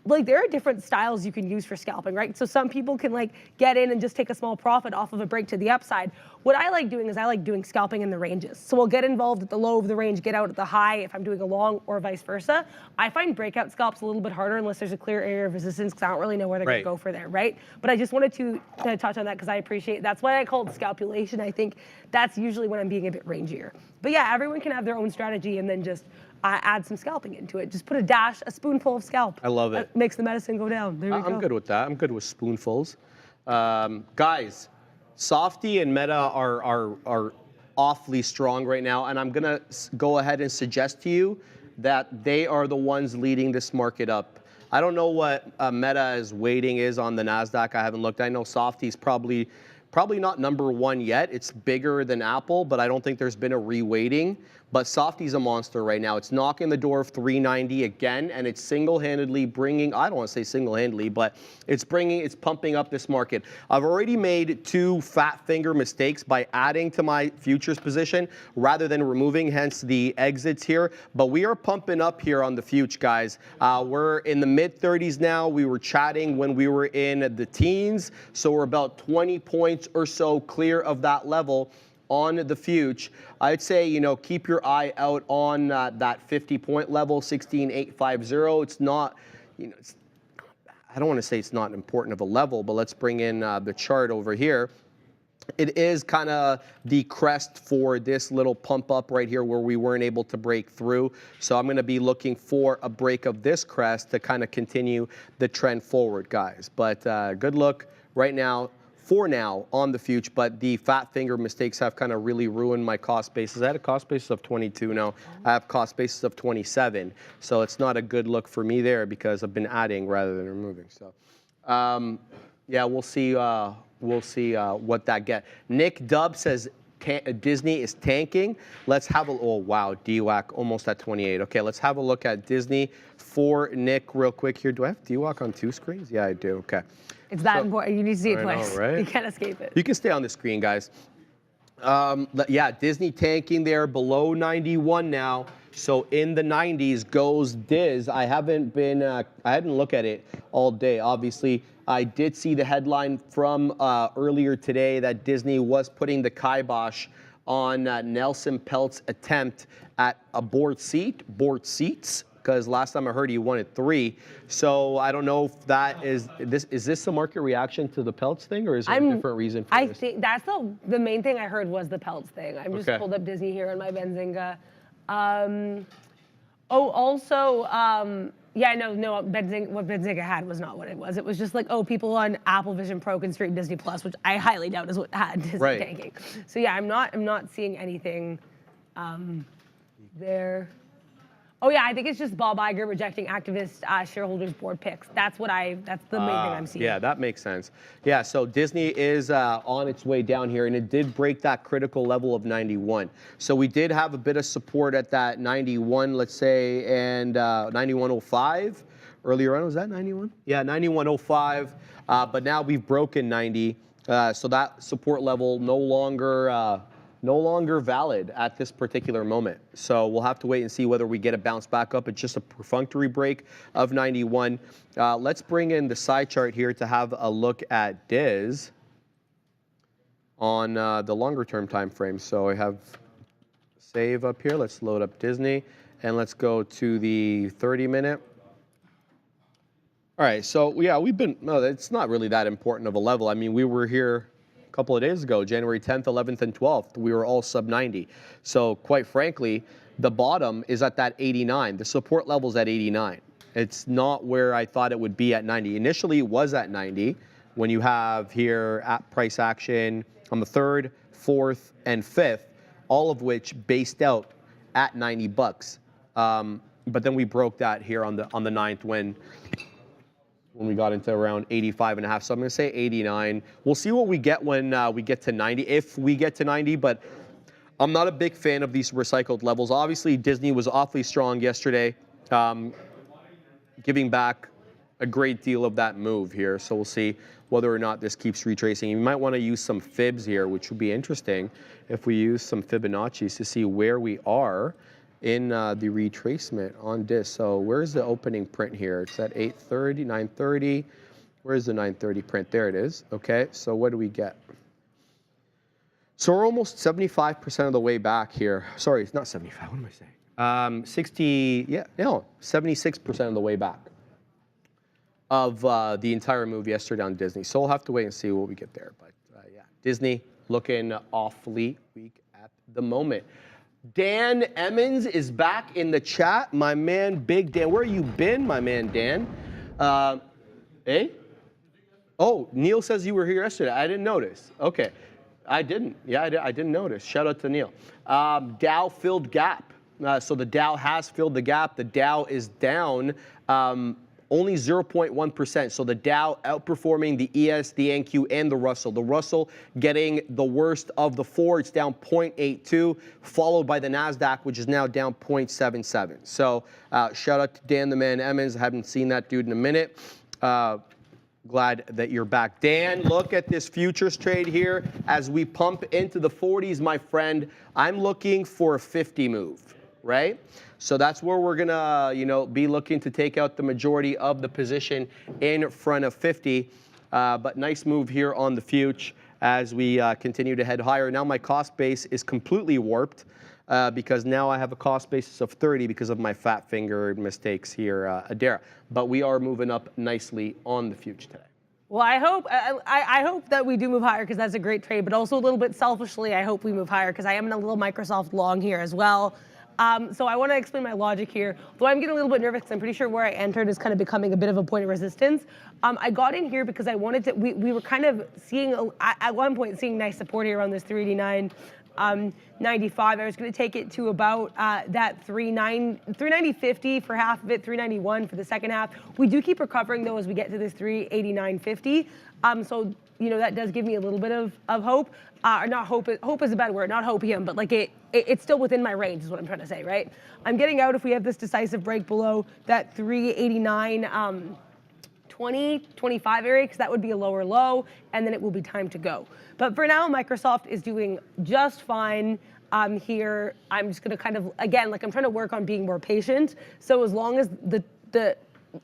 like there are different styles you can use for scalping, right? So some people can like get in and just take a small profit off of a break to the upside. What I like doing is I like doing scalping in the ranges. So we'll get involved at the low of the range, get out at the high if I'm doing a long or vice versa. I find breakout scalps a little bit harder unless there's a clear area of resistance because I don't really know where they're gonna go for there, right? But I just wanted to touch on that because I appreciate, that's why I call it scalpulation. I think that's usually when I'm being a bit rangier. But yeah, everyone can have their own strategy and then just add some scalping into it. Just put a spoonful of scalp. I love it. That makes the medicine go down. There we go. I'm good with that. I'm good with spoonfuls. Guys, Softy and Meta are awfully strong right now, and I'm gonna go ahead and suggest to you that they are the ones leading this market up. I don't know what Meta's weighting is on the NASDAQ. I haven't looked. I know Softy's probably not number one yet. It's bigger than Apple, but I don't think there's been a reweighting. But Softy's a monster right now. It's knocking the door of 390 again, and it's single-handedly bringing, I don't want to say single-handedly, but it's pumping up this market. I've already made 2 fat finger mistakes by adding to my futures position rather than removing, hence the exits here. But we are pumping up here on the future, guys. We're in the mid-30s now. We were chatting when we were in the teens, so we're about 20 points or so clear of that level on the future. I'd say, you know, keep your eye out on that 50-point level, 16,850. It's not, you know, I don't want to say it's not important of a level, but let's bring in the chart over here. It is kind of the crest for this little pump up right here where we weren't able to break through. So I'm going to be looking for a break of this crest to kind of continue the trend forward, guys. But good look right now. For now on the future, but the fat finger mistakes have kind of really ruined my cost basis. I had a cost basis of 22 now. I have cost basis of 27. So it's not a good look for me there because I've been adding rather than removing. So yeah, we'll see what that get. Nick Dubb says Disney is tanking. Let's have a, oh wow, DWAC almost at 28. Okay, let's have a look at Disney for Nick real quick here. Do I have DWAC on 2 screens? Yeah, I do, okay. It's that important. You need to see it twice. Know, right? You can't escape it. You can stay on the screen, guys. Yeah, Disney tanking there below 91 now. So in the 90s goes Diz. I haven't looked at it all day. Obviously, I did see the headline from earlier today that Disney was putting the kibosh on Nelson Peltz's attempt at a board seats. Because last time I heard he wanted 3. So I don't know if that is this the market reaction to the Peltz thing, or is there a different reason for this? I think that's the main thing I heard was the Peltz thing. I'm just pulled up Disney here on my Benzinga. Yeah, no, what Benzinga had was not what it was. It was just like, oh, people on Apple Vision Pro can stream Disney Plus, which I highly doubt is what had Disney tanking. So yeah, I'm not seeing anything there. Oh yeah, I think it's just Bob Iger rejecting activist shareholders board picks. That's the main thing I'm seeing. Yeah, that makes sense. Yeah, so Disney is on its way down here, and it did break that critical level of 91. So we did have a bit of support at that 91, let's say, and 91.05. Earlier on, was that 91? Yeah, 91.05. But now we've broken 90. So that support level no longer valid at this particular moment. So we'll have to wait and see whether we get a bounce back up. It's just a perfunctory break of 91. Let's bring in the side chart here to have a look at Diz on the longer term time frame. So I have save up here. Let's load up Disney and let's go to the 30-minute. All right, so yeah, it's not really that important of a level. I mean, we were here couple of days ago, January 10th, 11th, and 12th, we were all sub 90. So quite frankly, the bottom is at that 89. The support level's at 89. It's not where I thought it would be at 90. Initially, it was at 90 when you have here at price action on the 3rd, 4th, and 5th, all of which based out at 90 bucks. But then we broke that here on the 9th when when we got into around 85.5. So I'm going to say 89. We'll see what we get when we get to 90, if we get to 90. But I'm not a big fan of these recycled levels. Obviously, Disney was awfully strong yesterday, giving back a great deal of that move here. So we'll see whether or not this keeps retracing. You might want to use some fibs here, which would be interesting if we use some Fibonacci's to see where we are in the retracement on this. So where's the opening print here? It's at 8:30, 9:30. Where's the 9:30 print? There it is. Okay, so what do we get? So we're almost 75% of the way back here. Sorry, it's not 75. What am I saying? 76% of the way back of the entire move yesterday on Disney. So we'll have to wait and see what we get there. But yeah, Disney looking awfully weak at the moment. Dan Emmons is back in the chat. My man, Big Dan. Where you been, my man, Dan? Eh? Oh, Neil says you were here yesterday. I didn't notice. Okay. I didn't. Yeah, I didn't notice. Shout out to Neil. Dow filled gap. So the Dow has filled the gap. The Dow is down only 0.1%. So the Dow outperforming the ES, the NQ, and the Russell. The Russell getting the worst of the four. It's down 0.82, followed by the NASDAQ, which is now down 0.77. So shout out to Dan the Man Emmons. I haven't seen that dude in a minute. Glad that you're back. Dan, look at this futures trade here as we pump into the 40s, my friend. I'm looking for a 50 move, right? So that's where we're gonna, be looking to take out the majority of the position in front of 50. But nice move here on the future as we continue to head higher. Now my cost base is completely warped because now I have a cost basis of 30 because of my fat finger mistakes here, Adara. But we are moving up nicely on the future today. Well, I hope that we do move higher because that's a great trade. But also a little bit selfishly, I hope we move higher because I am in a little Microsoft long here as well. So I want to explain my logic here. Though I'm getting a little bit nervous because I'm pretty sure where I entered is kind of becoming a bit of a point of resistance. I got in here because I wanted to, we were kind of seeing, at one point, seeing nice support here around this 389. 95. I was going to take it to about that 390.50 for half of it, 391 for the second half. We do keep recovering though as we get to this 389.50. So that does give me a little bit of hope. Or not hope. Hope is a bad word. Not hopium, but like it's still within my range is what I'm trying to say, right? I'm getting out if we have this decisive break below that 389. 20, 25 area, because that would be a lower low, and then it will be time to go. But for now, Microsoft is doing just fine here. I'm just going to kind of, again, like I'm trying to work on being more patient. So as long as the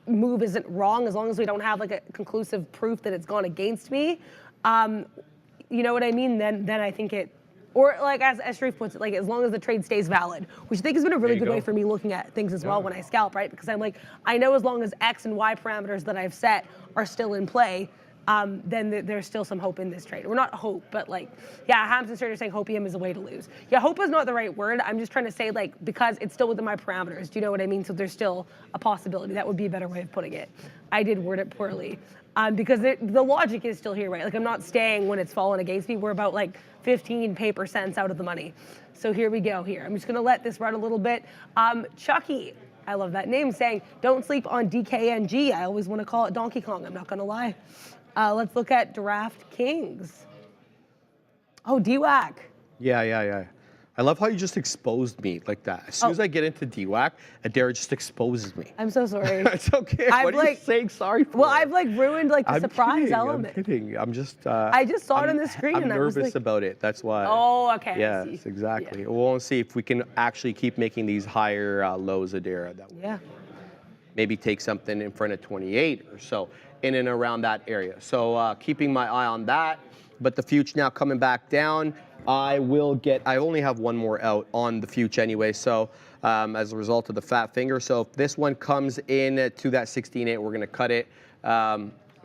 move isn't wrong, as long as we don't have like a conclusive proof that it's gone against me, you know what I mean? Then I think it, or like as Sharif puts it, like as long as the trade stays valid, which I think has been a really good way for me looking at things as well when I scalp, right? Because I'm like, I know as long as X and Y parameters that I've set are still in play, then there's still some hope in this trade. Or not hope, but like, yeah, Ham's started saying hopium is a way to lose. Yeah, hope is not the right word. I'm just trying to say like, because it's still within my parameters. Do you know what I mean? So there's still a possibility. That would be a better way of putting it. I did word it poorly. Because the logic is still here, right? Like I'm not staying when it's fallen against me. We're about like 15 paper cents out of the money. So here we go here. I'm just gonna let this run a little bit. Chucky, I love that name, saying, don't sleep on DKNG. I always wanna call it Donkey Kong, I'm not gonna lie. Let's look at DraftKings. Oh, DWAC. Yeah. I love how you just exposed me like that. As soon as I get into DWAC, Adara just exposes me. I'm so sorry. It's okay. What are you saying sorry for? Well, I've like ruined like the surprise element. I'm kidding. I'm just. I just saw it on the screen I'm and I was nervous like, about it. That's why. Oh, okay. Yes, exactly. Yeah. We'll see if we can actually keep making these higher lows, Adara. That will maybe take something in front of 28 or so, in and around that area. So keeping my eye on that. But the future now coming back down. I only have one more out on the future anyway, so as a result of the fat finger. So if this one comes in to that 16.8, we're gonna cut it.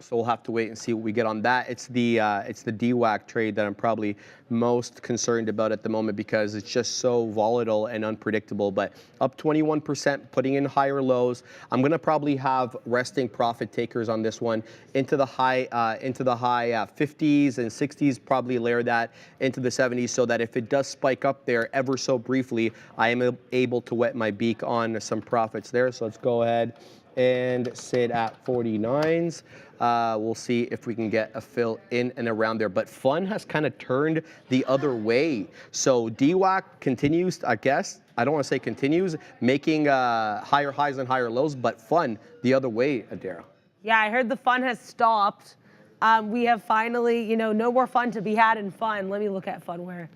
So we'll have to wait and see what we get on that. It's the DWAC trade that I'm probably most concerned about at the moment because it's just so volatile and unpredictable. But up 21%, putting in higher lows. I'm gonna probably have resting profit takers on this one into the high 50s and 60s. Probably layer that into the 70s so that if it does spike up there ever so briefly, I am able to wet my beak on some profits there. So let's go ahead and sit at 49s. We'll see if we can get a fill in and around there. But fun has kind of turned the other way. So DWAC continues, I guess, I don't want to say continues, making higher highs and higher lows, but fun the other way, Adara. Yeah, I heard the fun has stopped. We have finally, you know, no more fun to be had in fun. Let me look at funware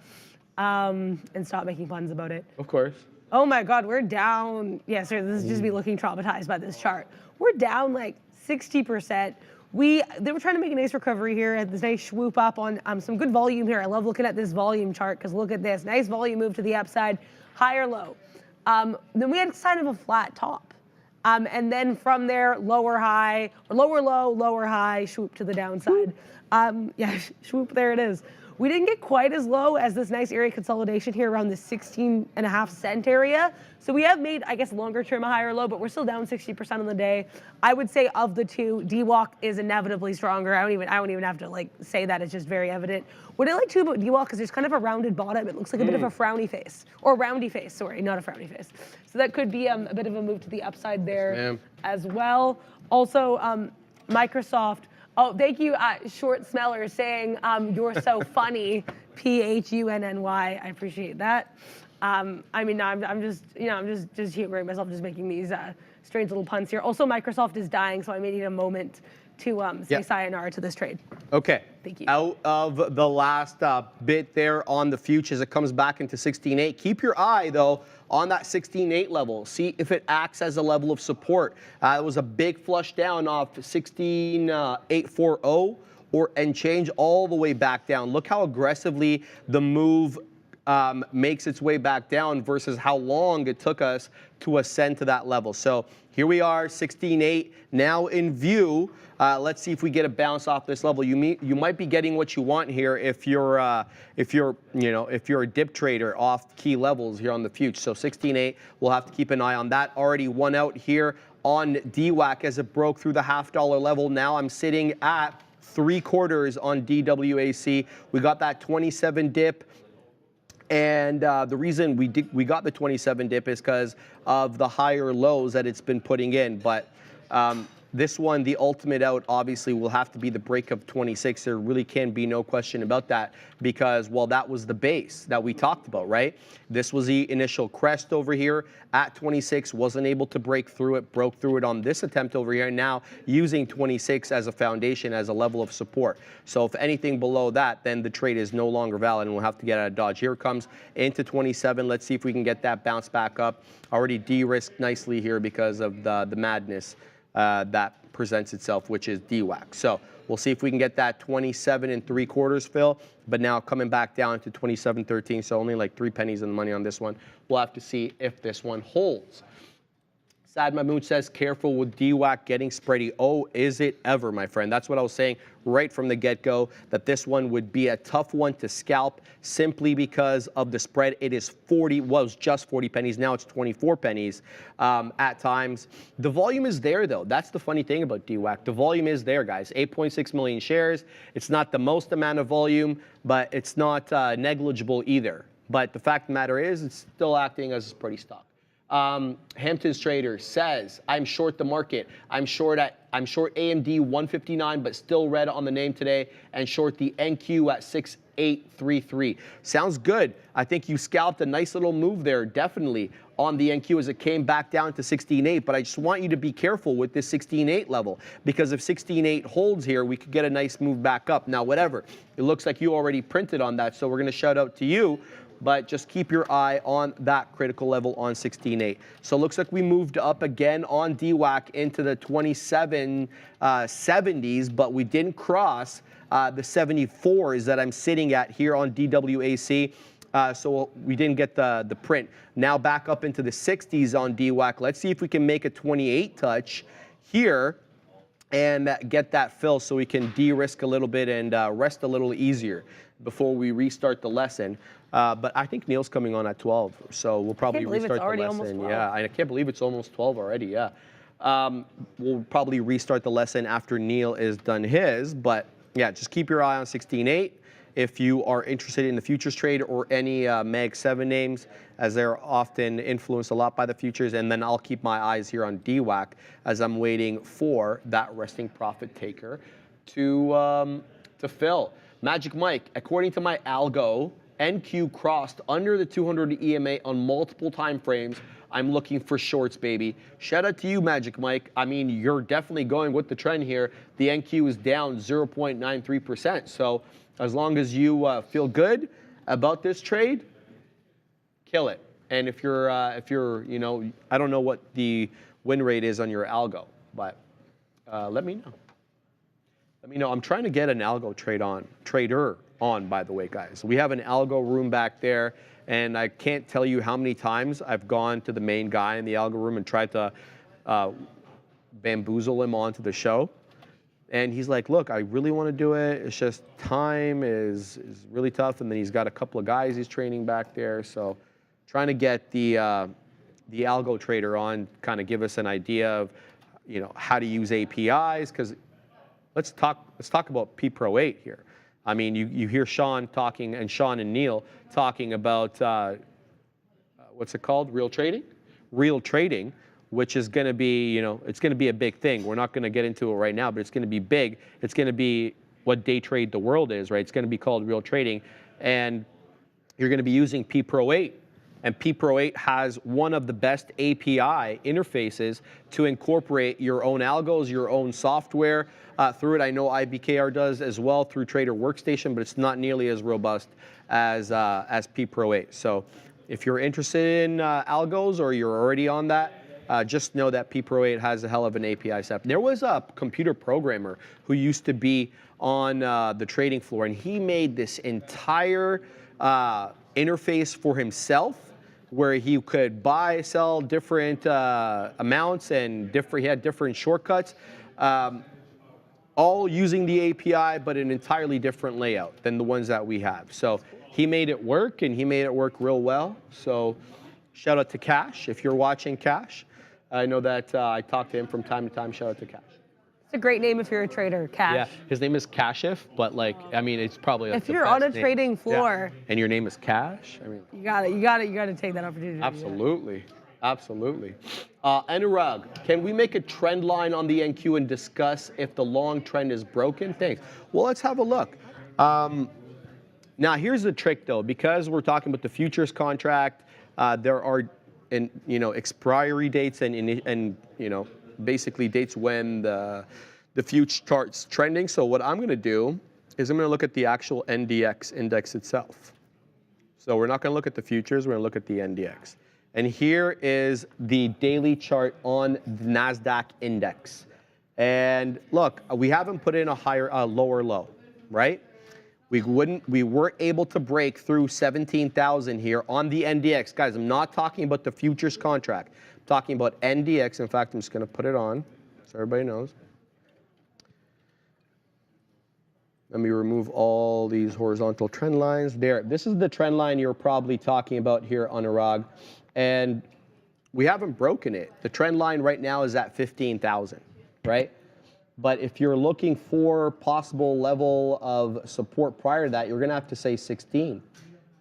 and stop making puns about it. Of course. Oh my God, we're down. Yeah, sorry, this is just me looking traumatized by this chart. We're down like 60%. They were trying to make a nice recovery here, had this nice swoop up on some good volume here. I love looking at this volume chart because look at this, nice volume move to the upside, higher low. Then we had kind of a flat top. And then from there, lower high, or lower low, lower high, swoop to the downside. Yeah, swoop, there it is. We didn't get quite as low as this nice area consolidation here around the 16.5 cent area. So we have made, I guess, longer term a higher low, but we're still down 60% on the day. I would say of the two, DWAC is inevitably stronger. I don't even have to like say that, it's just very evident. What I like too about DWAC is there's kind of a rounded bottom. It looks like a bit of a frowny face, or roundy face, sorry, not a frowny face. So that could be a bit of a move to the upside there as well. Also, Microsoft, oh, thank you, Short Smeller, saying you're so funny, PHUNNY. I appreciate that. I mean, no, I'm just, you know, I'm just humoring myself, just making these strange little puns here. Also, Microsoft is dying, so I may need a moment to say sayonara to this trade. Okay. Thank you. Out of the last bit there on the futures, it comes back into 16.8. Keep your eye, though, on that 16.8 level. See if it acts as a level of support. It was a big flush down off 16.840 and change all the way back down. Look how aggressively the move makes its way back down versus how long it took us to ascend to that level. So here we are, 16.8 now in view. Let's see if we get a bounce off this level. You might be getting what you want here if you're a dip trader off key levels here on the future. So 16.8, we'll have to keep an eye on that. Already one out here on DWAC as it broke through the $0.5 level. Now I'm sitting at 3/4 on DWAC. We got that 27 dip. And the reason we got the 27 dip is because of the higher lows that it's been putting in. But this one, the ultimate out, obviously will have to be the break of 26. There really can be no question about that because, well, that was the base that we talked about, right? This was the initial crest over here at 26, wasn't able to break through it, broke through it on this attempt over here, and now using 26 as a foundation, as a level of support. So if anything below that, then the trade is no longer valid and we'll have to get out of dodge. Here it comes into 27. Let's see if we can get that bounce back up. Already de-risked nicely here because of the madness that presents itself, which is DWAC. So we'll see if we can get that 27 3/4 fill, but now coming back down to 27.13, so only like 3 pennies in the money on this one. We'll have to see if this one holds. Sad Mahmood says, careful with DWAC getting spready. Oh, is it ever, my friend? That's what I was saying right from the get-go, that this one would be a tough one to scalp simply because of the spread. It is 40, was just 40 pennies. Now it's 24 pennies at times. The volume is there, though. That's the funny thing about DWAC. The volume is there, guys. 8.6 million shares. It's not the most amount of volume, but it's not negligible either. But the fact of the matter is, it's still acting as a spready stock. Hampton's Trader says, I'm short the market. I'm short AMD 159, but still red on the name today, and short the NQ at 6833. Sounds good. I think you scalped a nice little move there, definitely, on the NQ as it came back down to 16.8, but I just want you to be careful with this 16.8 level, because if 16.8 holds here, we could get a nice move back up. Now, whatever, it looks like you already printed on that, so we're going to shout out to you. But just keep your eye on that critical level on 16.8. So it looks like we moved up again on DWAC into the 27.70s, but we didn't cross the 74s that I'm sitting at here on DWAC. So we didn't get the print. Now back up into the 60s on DWAC. Let's see if we can make a 28 touch here and get that fill so we can de-risk a little bit and rest a little easier before we restart the lesson. But I think Neil's coming on at 12, so we'll probably restart the lesson. Yeah, I can't believe it's almost 12 already, yeah. We'll probably restart the lesson after Neil is done his, but yeah, just keep your eye on 16.8 if you are interested in the futures trade or any Mag 7 names, as they're often influenced a lot by the futures. And then I'll keep my eyes here on DWAC as I'm waiting for that resting profit taker to fill. Magic Mike, according to my algo, NQ crossed under the 200 EMA on multiple time frames. I'm looking for shorts, baby. Shout out to you, Magic Mike. I mean, you're definitely going with the trend here. The NQ is down 0.93%. So as long as you feel good about this trade, kill it. And if you're, you know, I don't know what the win rate is on your algo, but let me know. Let me know. I'm trying to get an algo trader on, by the way, guys. We have an algo room back there, and I can't tell you how many times I've gone to the main guy in the algo room and tried to bamboozle him onto the show. And he's like, look, I really want to do it. It's just time is really tough. And then he's got a couple of guys he's training back there. So trying to get the algo trader on, kind of give us an idea of, you know, how to use APIs. Because let's talk about P Pro 8 here. I mean, you hear Sean talking, and Sean and Neil talking about, what's it called? Real trading? Real trading, which is going to be, you know, it's going to be a big thing. We're not going to get into it right now, but it's going to be big. It's going to be what day trade the world is, right? It's going to be called real trading. And you're going to be using P Pro 8. And P Pro 8 has one of the best API interfaces to incorporate your own algos, your own software through it. I know IBKR does as well through Trader Workstation, but it's not nearly as robust as P Pro 8. So if you're interested in algos or you're already on that, just know that P Pro 8 has a hell of an API set. There was a computer programmer who used to be on the trading floor, and he made this entire interface for himself, where he could buy, sell different amounts, and he had different shortcuts, all using the API, but an entirely different layout than the ones that we have. So he made it work, and he made it work real well. So shout out to Cash. If you're watching, Cash, I know that I talk to him from time to time. Shout out to Cash. It's a great name if you're a trader, Cash. Yeah, his name is Kashif, but like, I mean, it's probably like if you're on a trading floor, and your name is Cash, I mean, you gotta take that opportunity. Absolutely, absolutely. Anurag, can we make a trend line on the NQ and discuss if the long trend is broken? Thanks. Well, let's have a look. Now, here's the trick, though, because we're talking about the futures contract. There are, expiry dates and basically dates when the future chart's trending. So what I'm going to do is I'm going to look at the actual NDX index itself. So we're not going to look at the futures. We're going to look at the NDX. And here is the daily chart on the NASDAQ index. And look, we haven't put in a lower low, right? We weren't able to break through 17,000 here on the NDX. Guys, I'm not talking about the futures contract. I'm talking about NDX. In fact, I'm just going to put it on so everybody knows. Let me remove all these horizontal trend lines. There, this is the trend line you're probably talking about here, Anurag. And we haven't broken it. The trend line right now is at 15,000, right? But if you're looking for possible level of support prior to that, you're going to have to say 16,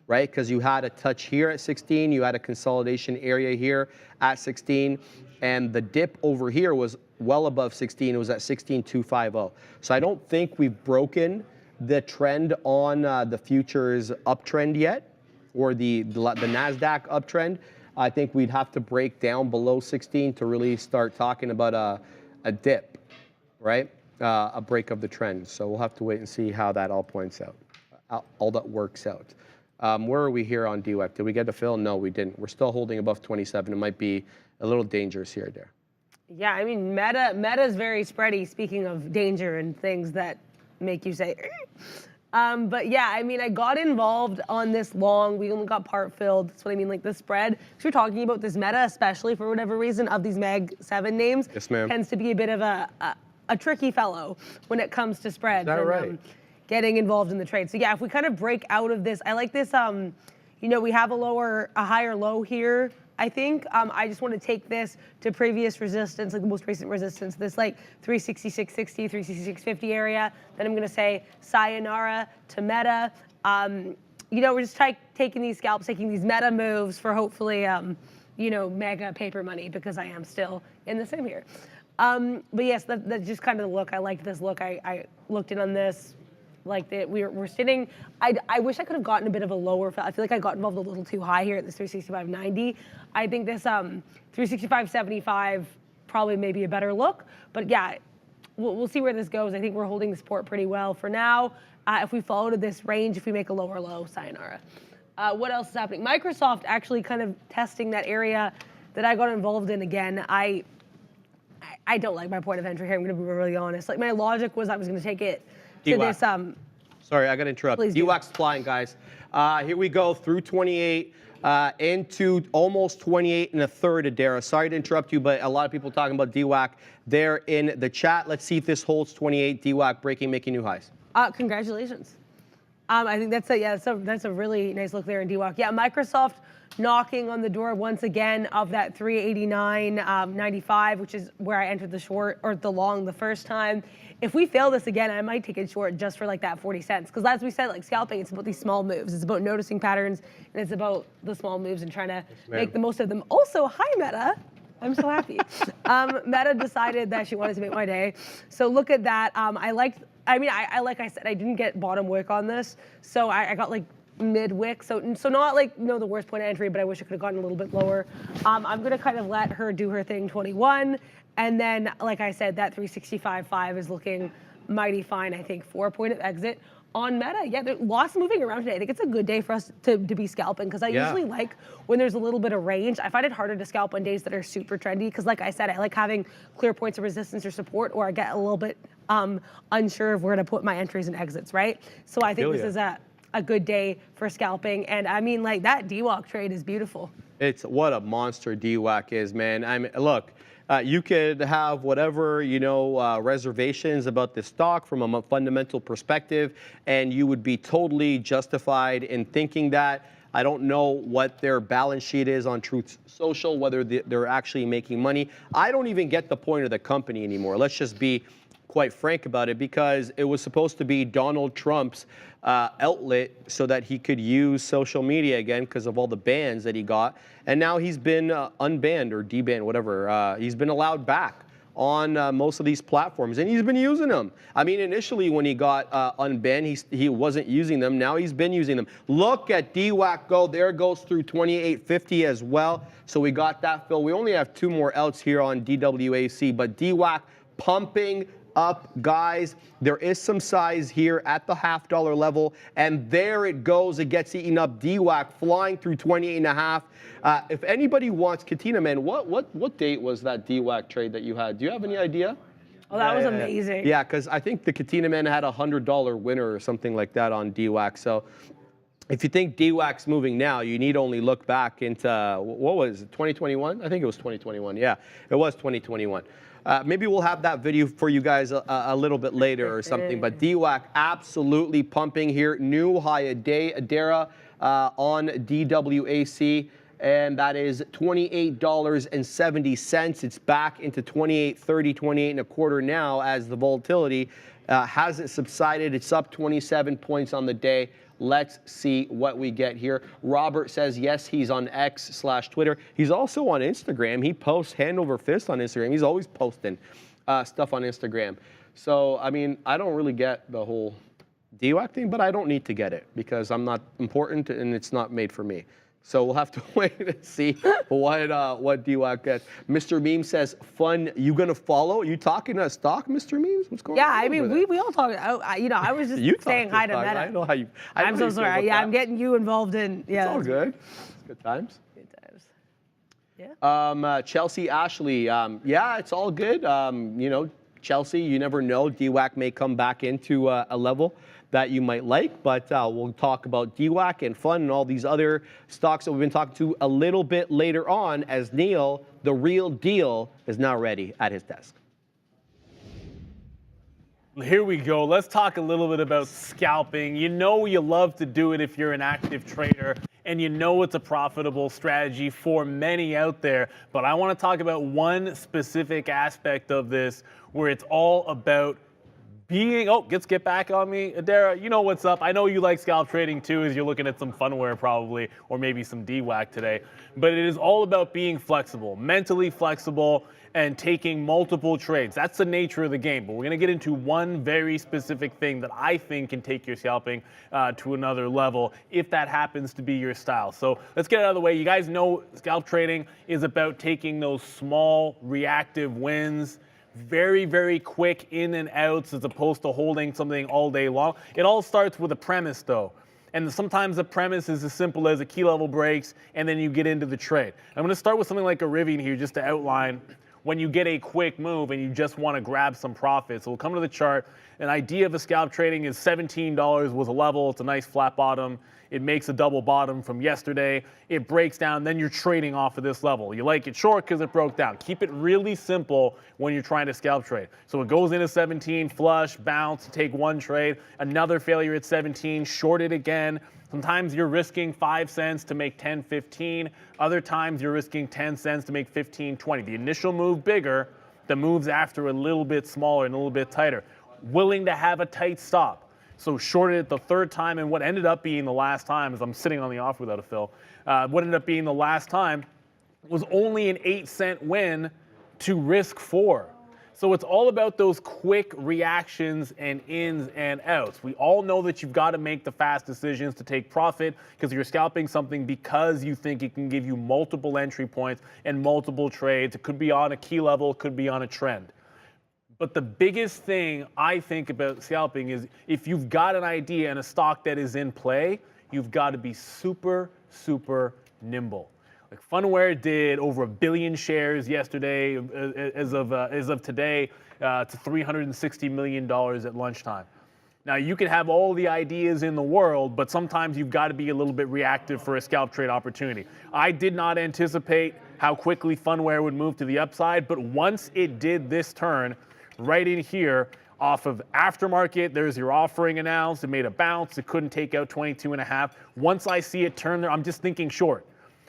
right? Because you had a touch here at 16, you had a consolidation area here at 16, and the dip over here was well above 16. It was at 16,250. So I don't think we've broken the trend on the futures uptrend yet, or the NASDAQ uptrend. I think we'd have to break down below 16 to really start talking about a dip, right? A break of the trend. So we'll have to wait and see how that all points out, all that works out. Where are we here on DWAC? Did we get a fill? No, we didn't. We're still holding above 27. It might be a little dangerous here or there. Yeah, I mean, Meta's very spready, speaking of danger and things that make you say, but yeah, I mean, I got involved on this long. We only got part filled. That's what I mean, like the spread. So we're talking about this Meta, especially for whatever reason, of these Mag 7 names. Yes, ma'am. Tends to be a bit of a tricky fellow when it comes to spreads. Is that right? Getting involved in the trade. So yeah, if we kind of break out of this, I like this, we have a higher low here I think I just want to take this to previous resistance, like the most recent resistance, this like 366.60, 366.50 area. Then I'm going to say sayonara to meta. We're just taking these scalps, taking these meta moves for hopefully, mega paper money, because I am still in the sim here. But yes, that's just kind of the look. I liked this look. I looked in on this. Like that, we're sitting. I wish I could have gotten a bit of a lower. I feel like I got involved a little too high here at this 365.90. I think this 365.75 probably maybe a better look. But yeah, we'll see where this goes. I think we're holding the support pretty well for now. If we follow to this range, if we make a lower low, sayonara. What else is happening? Microsoft actually kind of testing that area that I got involved in again. I don't like my point of entry here. I'm going to be really honest. Like my logic was I was going to take it to this. Sorry, I got to interrupt. DWAC's flying, guys. Here we go through 28 into almost 28 and a third, Adara. Sorry to interrupt you, but a lot of people talking about DWAC there in the chat. Let's see if this holds 28. DWAC breaking, making new highs. Congratulations. I think that's a really nice look there in DWAC. Yeah, Microsoft knocking on the door once again of that 389.95, which is where I entered the short or the long the first time. If we fail this again, I might take it short just for like that 40 cents. Because as we said, like scalping, it's about these small moves. It's about noticing patterns, and it's about the small moves and trying to make the most of them. Also, hi Meta. I'm so happy. Meta decided that she wanted to make my day. So look at that. Like I said, I didn't get bottom wick on this. So I got like mid wick. So not like the worst point of entry, but I wish I could have gotten a little bit lower. I'm gonna kind of let her do her thing, 21. And then, like I said, that 365.5 is looking mighty fine, I think, for a point of exit. On Meta, yeah, there's lots moving around today. I think it's a good day for us to be scalping, because I usually like when there's a little bit of range. I find it harder to scalp on days that are super trendy, because like I said, I like having clear points of resistance or support, or I get a little bit unsure of where to put my entries and exits, right? So I think this is a good day for scalping. And I mean, like that DWAC trade is beautiful. It's what a monster DWAC is, man. I mean, look. You could have whatever, reservations about this stock from a fundamental perspective, and you would be totally justified in thinking that. I don't know what their balance sheet is on Truth Social, whether they're actually making money. I don't even get the point of the company anymore. Let's just be quite frank about it, because it was supposed to be Donald Trump's outlet so that he could use social media again because of all the bans that he got. And now he's been unbanned or debanned, whatever. He's been allowed back on most of these platforms, and he's been using them. I mean, initially when he got unbanned, he wasn't using them. Now he's been using them. Look at DWAC go. There it goes through 28.50 as well. So we got that fill. We only have two more outs here on DWAC, but DWAC pumping up, guys. There is some size here at the $0.50 level, and there it goes. It gets eaten up. DWAC flying through 28.5. If anybody wants, Katina, man, what date was that DWAC trade that you had? Do you have any idea? Oh, that was amazing. Yeah, because I think the Katina man had a $100 winner or something like that on DWAC. So if you think DWAC's moving now, you need only look back into, what was it, 2021? I think it was 2021. Yeah, it was 2021. Maybe we'll have that video for you guys a little bit later or something. But DWAC absolutely pumping here. New high a day, Adara on DWAC. And that is $28.70. It's back into 28.30, 28.25 now as the volatility hasn't subsided. It's up 27 points on the day. Let's see what we get here. Robert says, yes, he's on X/Twitter. He's also on Instagram. He posts hand over fist on Instagram. He's always posting stuff on Instagram. So, I mean, I don't really get the whole DWAC thing, but I don't need to get it because I'm not important and it's not made for me. So we'll have to wait and see what DWAC gets. Mr. Meme says, fun, you gonna follow? You talking to stock, Mr. Memes? What's going on? Yeah, I mean, we all talk. I was just saying hi to Meta. I know how you. I'm so sorry. Yeah, I'm getting you involved in. Yeah, it's all good. It's good times. Good times. Yeah. Chelsea Ashley. Yeah, it's all good. Chelsea, you never know. DWAC may come back into a level that you might like, but we'll talk about DWAC and fun and all these other stocks that we've been talking to a little bit later on as Neil, the real deal, is now ready at his desk. Here we go. Let's talk a little bit about scalping. You know you love to do it if you're an active trader. and you know it's a profitable strategy for many out there. But I want to talk about one specific aspect of this where it's all about being, let's get back on me. Adara, you know what's up. I know you like scalp trading too, as you're looking at some funware probably, or maybe some DWAC today. But it is all about being flexible, mentally flexible, and taking multiple trades. That's the nature of the game. But we're going to get into one very specific thing that I think can take your scalping to another level, if that happens to be your style. So let's get it out of the way. You guys know scalp trading is about taking those small reactive wins, very, very quick in and outs, as opposed to holding something all day long. It all starts with a premise though. And sometimes the premise is as simple as a key level breaks and then you get into the trade. I'm going to start with something like a Rivian here just to outline when you get a quick move and you just want to grab some profit. So we'll come to the chart. An idea of a scalp trading is $17 was a level. It's a nice flat bottom. It makes a double bottom from yesterday. It breaks down, then you're trading off of this level. You like it short because it broke down. Keep it really simple when you're trying to scalp trade. So it goes into 17, flush, bounce, take one trade, another failure at 17, short it again. Sometimes you're risking 5 cents to make 10, 15. Other times you're risking 10 cents to make 15, 20. The initial move bigger, the moves after a little bit smaller and a little bit tighter. Willing to have a tight stop. So shorted it the third time, and what ended up being the last time, as I'm sitting on the off without a fill, what ended up being the last time was only an 8-cent win to risk 4. So it's all about those quick reactions and ins and outs. We all know that you've got to make the fast decisions to take profit because you're scalping something because you think it can give you multiple entry points and multiple trades. It could be on a key level, it could be on a trend. But the biggest thing I think about scalping is if you've got an idea and a stock that is in play, you've got to be super, super nimble. Like Funware did over 1 billion shares yesterday, as of today, to $360 million at lunchtime. Now you can have all the ideas in the world, but sometimes you've got to be a little bit reactive for a scalp trade opportunity. I did not anticipate how quickly Funware would move to the upside, but once it did this turn, right in here, off of aftermarket, there's your offering announced, it made a bounce, it couldn't take out 22.5. Once I see it turn there, I'm just thinking short.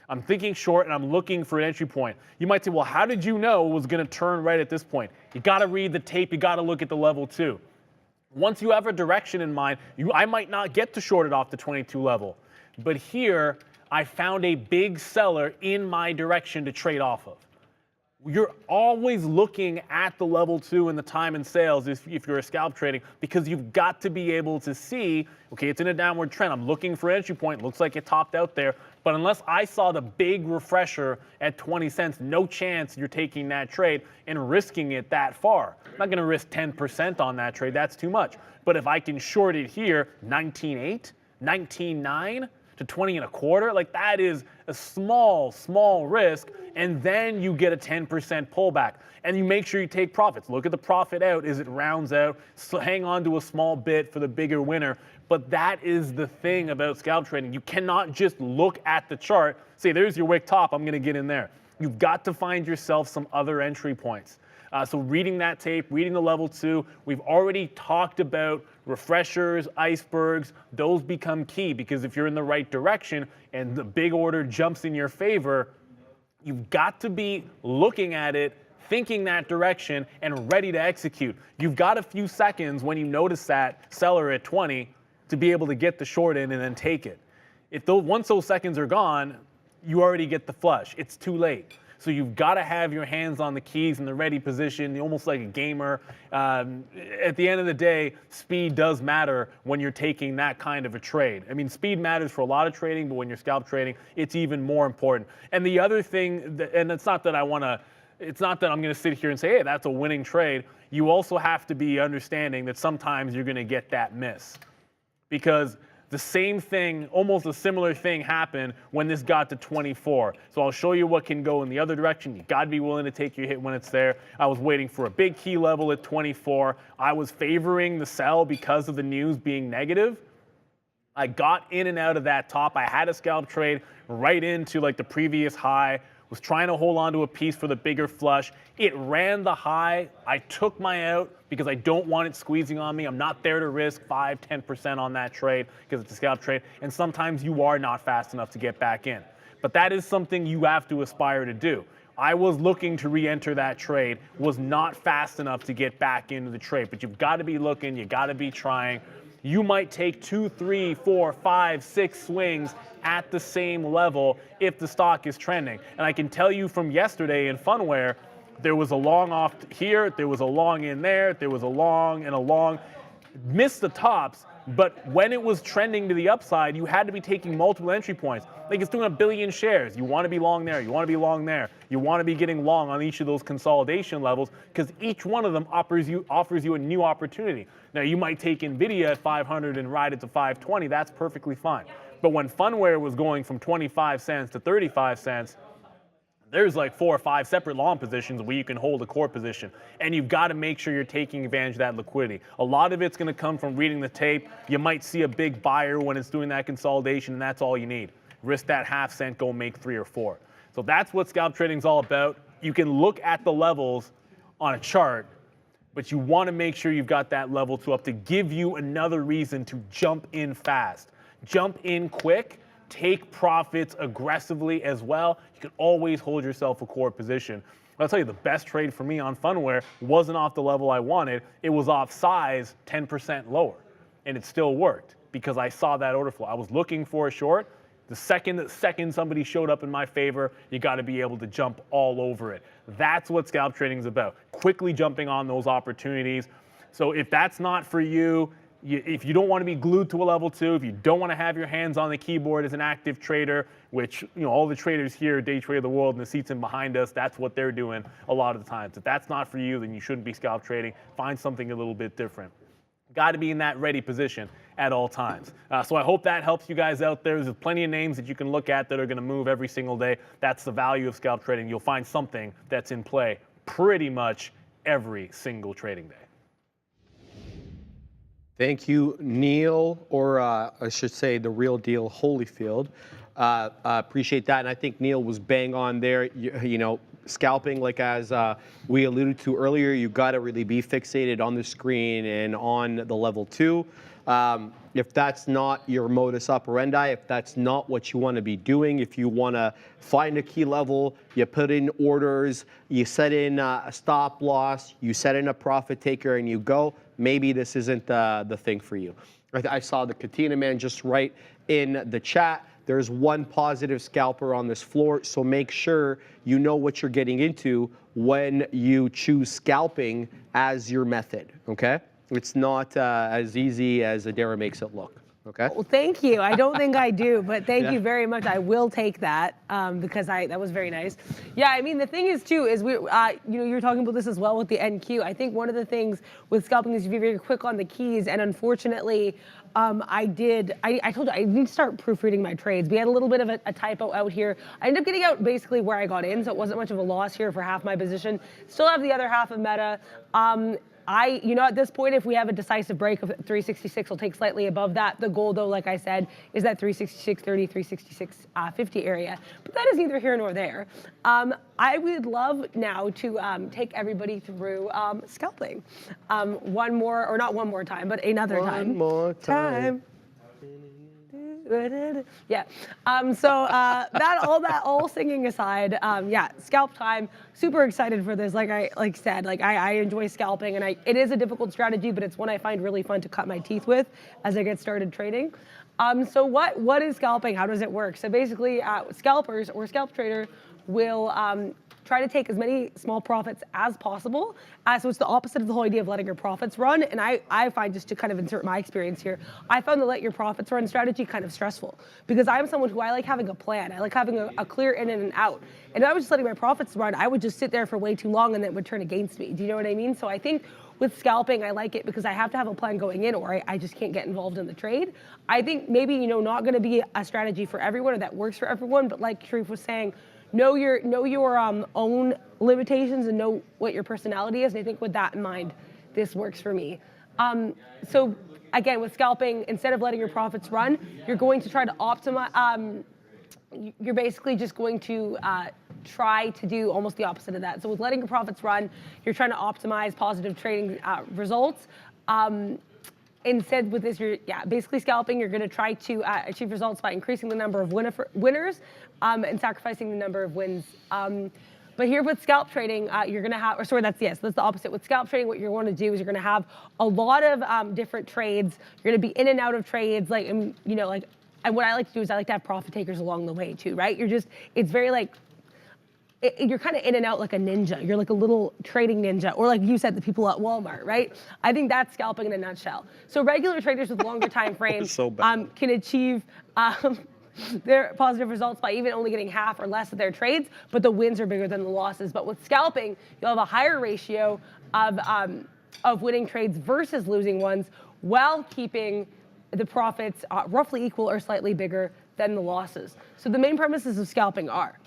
I'm thinking short and I'm looking for an entry point. You might say, well, how did you know it was going to turn right at this point? You got to read the tape, you got to look at the level too. Once you have a direction in mind, I might not get to short it off the 22 level, but here I found a big seller in my direction to trade off of. You're always looking at the level 2 and the time and sales if you're a scalp trading, because you've got to be able to see, okay, it's in a downward trend. I'm looking for an entry point. Looks like it topped out there. But unless I saw the big refresher at 20 cents, no chance you're taking that trade and risking it that far. I'm not going to risk 10% on that trade. That's too much. But if I can short it here, 19.8, 19.9, to 20.25, like that is a small risk, and then you get a 10% pullback, and you make sure you take profits. Look at the profit out as it rounds out, so hang on to a small bit for the bigger winner. But that is the thing about scalp trading. You cannot just look at the chart, say there's your wick top, I'm going to get in there. You've got to find yourself some other entry points. So reading that tape, reading the level 2, we've already talked about refreshers, icebergs. Those become key because if you're in the right direction and the big order jumps in your favor, you've got to be looking at it, thinking that direction, and ready to execute. You've got a few seconds when you notice that seller at 20 to be able to get the short in and then take it. Once those seconds are gone, you already get the flush. It's too late. So you've got to have your hands on the keys in the ready position, almost like a gamer. At the end of the day, speed does matter when you're taking that kind of a trade. I mean, speed matters for a lot of trading, but when you're scalp trading, it's even more important. And the other thing, and it's not that I'm going to sit here and say, hey, that's a winning trade. You also have to be understanding that sometimes you're going to get that miss. Because the same thing, almost a similar thing happened when this got to 24. So I'll show you what can go in the other direction. You got to be willing to take your hit when it's there. I was waiting for a big key level at 24. I was favoring the sell because of the news being negative. I got in and out of that top. I had a scalp trade right into like the previous high, was trying to hold on to a piece for the bigger flush. It ran the high. I took my out because I don't want it squeezing on me. I'm not there to risk 5, 10% on that trade because it's a scalp trade. And sometimes you are not fast enough to get back in. But that is something you have to aspire to do. I was looking to re-enter that trade, was not fast enough to get back into the trade. But you've got to be looking, you got to be trying. You might take 2, 3, 4, 5, 6 swings at the same level if the stock is trending. And I can tell you from yesterday in Funware, there was a long off here, there was a long in there, there was a long and a long. Missed the tops, but when it was trending to the upside, you had to be taking multiple entry points. Like it's doing 1 billion shares. You want to be long there, you want to be long there, you want to be getting long on each of those consolidation levels because each one of them offers you a new opportunity. Now you might take NVIDIA at 500 and ride it to 520, that's perfectly fine. But when Funware was going from 25 cents to 35 cents, there's like 4 or 5 separate long positions where you can hold a core position. And you've got to make sure you're taking advantage of that liquidity. A lot of it's going to come from reading the tape. You might see a big buyer when it's doing that consolidation, and that's all you need. Risk that half cent, go make 3 or 4. So that's what scalp trading is all about. You can look at the levels on a chart, but you want to make sure you've got that level 2 up to give you another reason to jump in fast. Jump in quick. Take profits aggressively as well. You can always hold yourself a core position. I'll tell you, the best trade for me on Funware wasn't off the level I wanted. It was off size 10% lower, and it still worked because I saw that order flow. I was looking for a short. The second somebody showed up in my favor, you got to be able to jump all over it. That's what scalp trading is about, quickly jumping on those opportunities. So if that's not for you, if you don't want to be glued to a level 2, if you don't want to have your hands on the keyboard as an active trader, which all the traders here, day trade of the world, and the seats in behind us, that's what they're doing a lot of the times. If that's not for you, then you shouldn't be scalp trading. Find something a little bit different. Got to be in that ready position at all times. So I hope that helps you guys out there. There's plenty of names that you can look at that are going to move every single day. That's the value of scalp trading. You'll find something that's in play pretty much every single trading day. Thank you, Neil, or I should say the real deal, Holyfield. Appreciate that, and I think Neil was bang on there. You know, scalping, like as we alluded to earlier, you got to really be fixated on the screen and on the level 2. If that's not your modus operandi, if that's not what you want to be doing, if you want to find a key level, you put in orders, you set in a stop loss, you set in a profit taker, and you go, maybe this isn't the thing for you. I saw the Katina man just right in the chat. There's one positive scalper on this floor, so make sure you know what you're getting into when you choose scalping as your method, okay? It's not as easy as Adara makes it look, okay? Well, thank you. I don't think I do, but thank you very much. I will take that because that was very nice. Yeah, I mean, the thing is too, is you were talking about this as well with the NQ. I think one of the things with scalping is to be very quick on the keys, and unfortunately, I told you, I need to start proofreading my trades. We had a little bit of a typo out here. I ended up getting out basically where I got in, so it wasn't much of a loss here for half my position. Still have the other half of meta. At this point, if we have a decisive break of 366, we'll take slightly above that. The goal, though, like I said, is that 366.30, 366.50 area. But that is neither here nor there. I would love now to take everybody through scalping. One more time, but another time. One more time. Yeah. All singing aside, yeah, scalp time. Super excited for this. Like I said, I enjoy scalping, and it is a difficult strategy, but it's one I find really fun to cut my teeth with as I get started trading. So what is scalping? How does it work? So basically, scalpers or scalp trader will try to take as many small profits as possible. So it's the opposite of the whole idea of letting your profits run. And I find, just to kind of insert my experience here, I found the let your profits run strategy kind of stressful because I'm someone who I like having a plan. I like having a clear in and out. And if I was just letting my profits run, I would just sit there for way too long and then it would turn against me. Do you know what I mean? So I think with scalping, I like it because I have to have a plan going in or I just can't get involved in the trade. I think maybe, not going to be a strategy for everyone or that works for everyone, but like Sharif was saying, know your own limitations and know what your personality is. And I think with that in mind, this works for me. So again, with scalping, instead of letting your profits run, you're going to try to optimize. You're basically just going to try to do almost the opposite of that. So with letting your profits run, you're trying to optimize positive trading results. Instead, with this, you're basically scalping. You're going to try to achieve results by increasing the number of winners and sacrificing the number of wins. But here with scalp trading, you're going to have, that's the opposite. With scalp trading, what you're going to do is you're going to have a lot of different trades. You're going to be in and out of trades, and what I like to do is I like to have profit takers along the way too, right? It's very you're kind of in and out like a ninja. You're like a little trading ninja, or like you said, the people at Walmart, right? I think that's scalping in a nutshell. So regular traders with longer time frames can achieve their positive results by even only getting half or less of their trades, but the wins are bigger than the losses. But with scalping, you'll have a higher ratio of winning trades versus losing ones, while keeping the profits roughly equal or slightly bigger than the losses. So the main premises of scalping are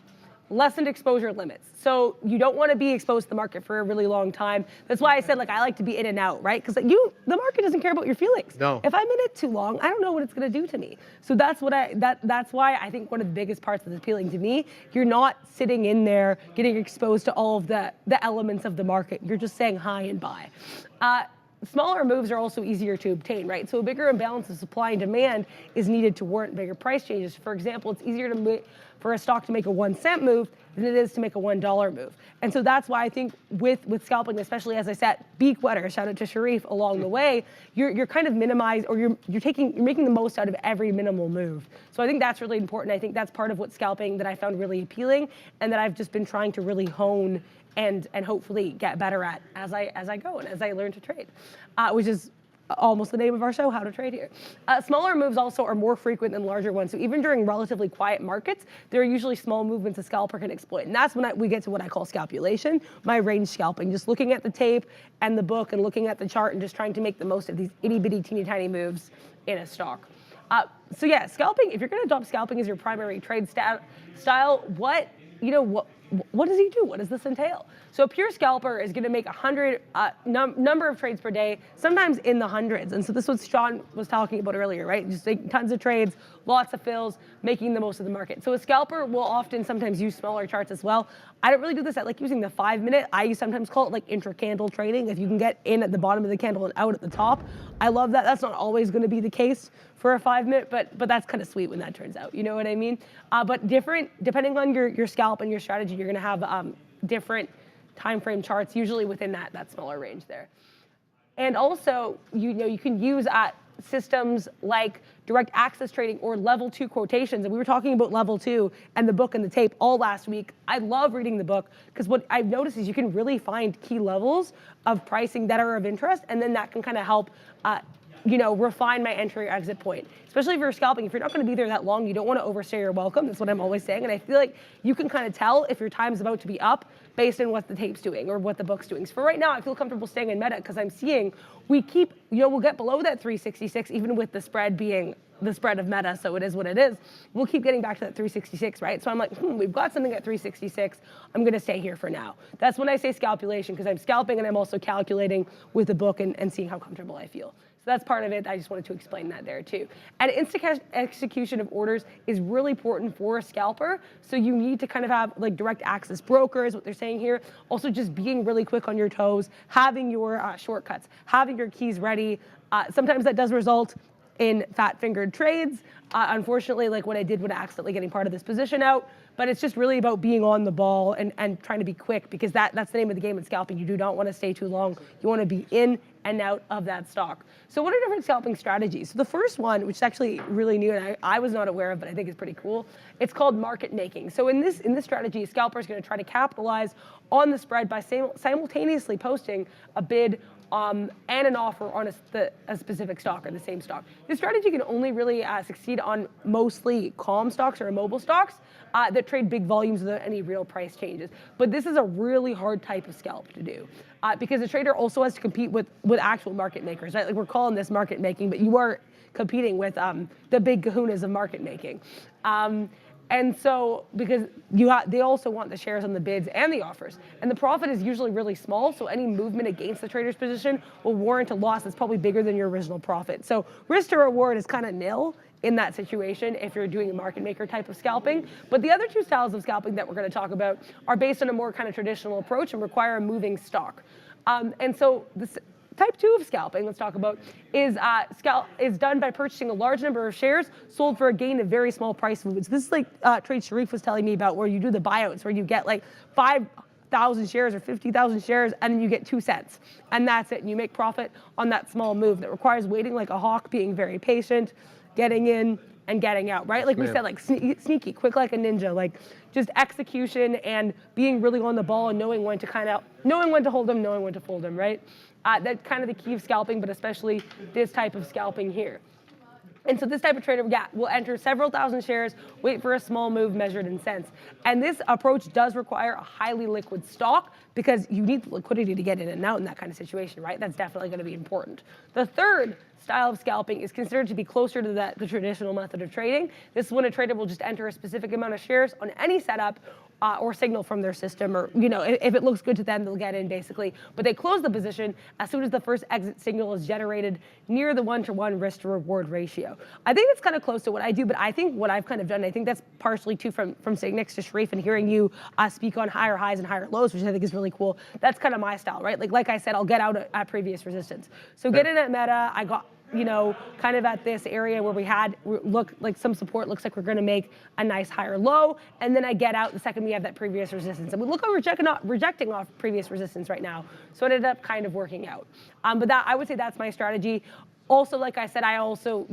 lessened exposure limits. So you don't want to be exposed to the market for a really long time. That's why I said I like to be in and out, right? Because the market doesn't care about your feelings. No. If I'm in it too long, I don't know what it's going to do to me. So that's why I think one of the biggest parts that's appealing to me, you're not sitting in there getting exposed to all of the elements of the market. You're just saying hi and bye. Smaller moves are also easier to obtain, right? So a bigger imbalance of supply and demand is needed to warrant bigger price changes. For example, it's easier for a stock to make a 1 cent move than it is to make a $1 move. And so that's why I think with scalping, especially as I said, beak wetter, shout out to Sharif along the way, you're kind of minimized, or you're making the most out of every minimal move. So I think that's really important. I think that's part of what scalping that I found really appealing, and that I've just been trying to really hone and hopefully get better at as I go and as I learn to trade, which is almost the name of our show, How to Trade Here. Smaller moves also are more frequent than larger ones. So even during relatively quiet markets, there are usually small movements a scalper can exploit. And that's when we get to what I call scalpulation, my range scalping, just looking at the tape and the book and looking at the chart and just trying to make the most of these itty bitty teeny tiny moves in a stock. So yeah, scalping, if you're going to adopt scalping as your primary trade style, what does he do? What does this entail? So a pure scalper is going to make 100 number of trades per day, sometimes in the hundreds. And so this is what Sean was talking about earlier, right? Just making tons of trades, lots of fills, making the most of the market. So a scalper will often sometimes use smaller charts as well. I don't really do this. I like using the 5-minute. I sometimes call it like intra-candle trading. If you can get in at the bottom of the candle and out at the top, I love that. That's not always going to be the case for a 5-minute, but that's kind of sweet when that turns out. You know what I mean? But depending on your scalp and your strategy, you're going to have different time frame charts, usually within that smaller range there. And also, you can use systems like direct access trading or level 2 quotations. And we were talking about level 2 and the book and the tape all last week. I love reading the book because what I've noticed is you can really find key levels of pricing that are of interest, and then that can kind of help refine my entry or exit point. Especially if you're scalping, if you're not going to be there that long, you don't want to overstay your welcome. That's what I'm always saying. And I feel like you can kind of tell if your time's about to be up based on what the tape's doing or what the book's doing. So for right now, I feel comfortable staying in meta because I'm seeing we'll get below that 366 even with the spread being the spread of meta, so it is what it is. We'll keep getting back to that 366, right? So I'm like, we've got something at 366. I'm going to stay here for now. That's when I say scalpulation, because I'm scalping and I'm also calculating with the book and seeing how comfortable I feel. So that's part of it. I just wanted to explain that there too. And instant execution of orders is really important for a scalper. So you need to kind of have like direct access brokers, what they're saying here. Also just being really quick on your toes, having your shortcuts, having your keys ready. Sometimes that does result in fat-fingered trades. Unfortunately, like what I did when accidentally getting part of this position out. But it's just really about being on the ball and trying to be quick, because that's the name of the game in scalping. You do not want to stay too long. You want to be in and out of that stock. So what are different scalping strategies? So the first one, which is actually really new and I was not aware of, but I think is pretty cool, it's called market making. So in this strategy, a scalper is going to try to capitalize on the spread by simultaneously posting a bid and an offer on a specific stock or the same stock. This strategy can only really succeed on mostly calm stocks or immobile stocks that trade big volumes without any real price changes. But this is a really hard type of scalp to do because the trader also has to compete with actual market makers, right? Like we're calling this market making, but you are competing with the big kahunas of market making. And so, because they also want the shares on the bids and the offers. And the profit is usually really small, so any movement against the trader's position will warrant a loss that's probably bigger than your original profit. So risk to reward is kind of nil in that situation if you're doing a market maker type of scalping. But the other two styles of scalping that we're going to talk about are based on a more kind of traditional approach and require a moving stock. And so this type 2 of scalping, let's talk about, is done by purchasing a large number of shares sold for a gain of very small price movements. This is like trade Sharif was telling me about, where you do the buyouts, where you get like 5,000 shares or 50,000 shares, and then you get 2 cents. And that's it. And you make profit on that small move that requires waiting like a hawk, being very patient, getting in and getting out, right? Like we said, like sneaky, quick like a ninja, like just execution and being really on the ball and knowing when to knowing when to hold them, knowing when to fold them, right? That's kind of the key of scalping, but especially this type of scalping here. And so this type of trader, will enter several thousand shares, wait for a small move measured in cents. And this approach does require a highly liquid stock, because you need the liquidity to get in and out in that kind of situation, right? That's definitely going to be important. The third style of scalping is considered to be closer to the traditional method of trading. This is when a trader will just enter a specific amount of shares on any setup or signal from their system, or if it looks good to them, they'll get in basically. But they close the position as soon as the first exit signal is generated near the 1-to-1 risk to reward ratio. I think it's kind of close to what I do, but I think what I've kind of done, I think that's partially too from sitting next to Sharif and hearing you speak on higher highs and higher lows, which I think is really cool. That's kind of my style, right? Like I said, I'll get out at previous resistance. So get in at meta, I got kind of at this area where we had look like some support, looks like we're going to make a nice higher low, and then I get out the second we have that previous resistance. And we look like rejecting off previous resistance right now. So it ended up kind of working out. But I would say that's my strategy. Also, like I said, I also,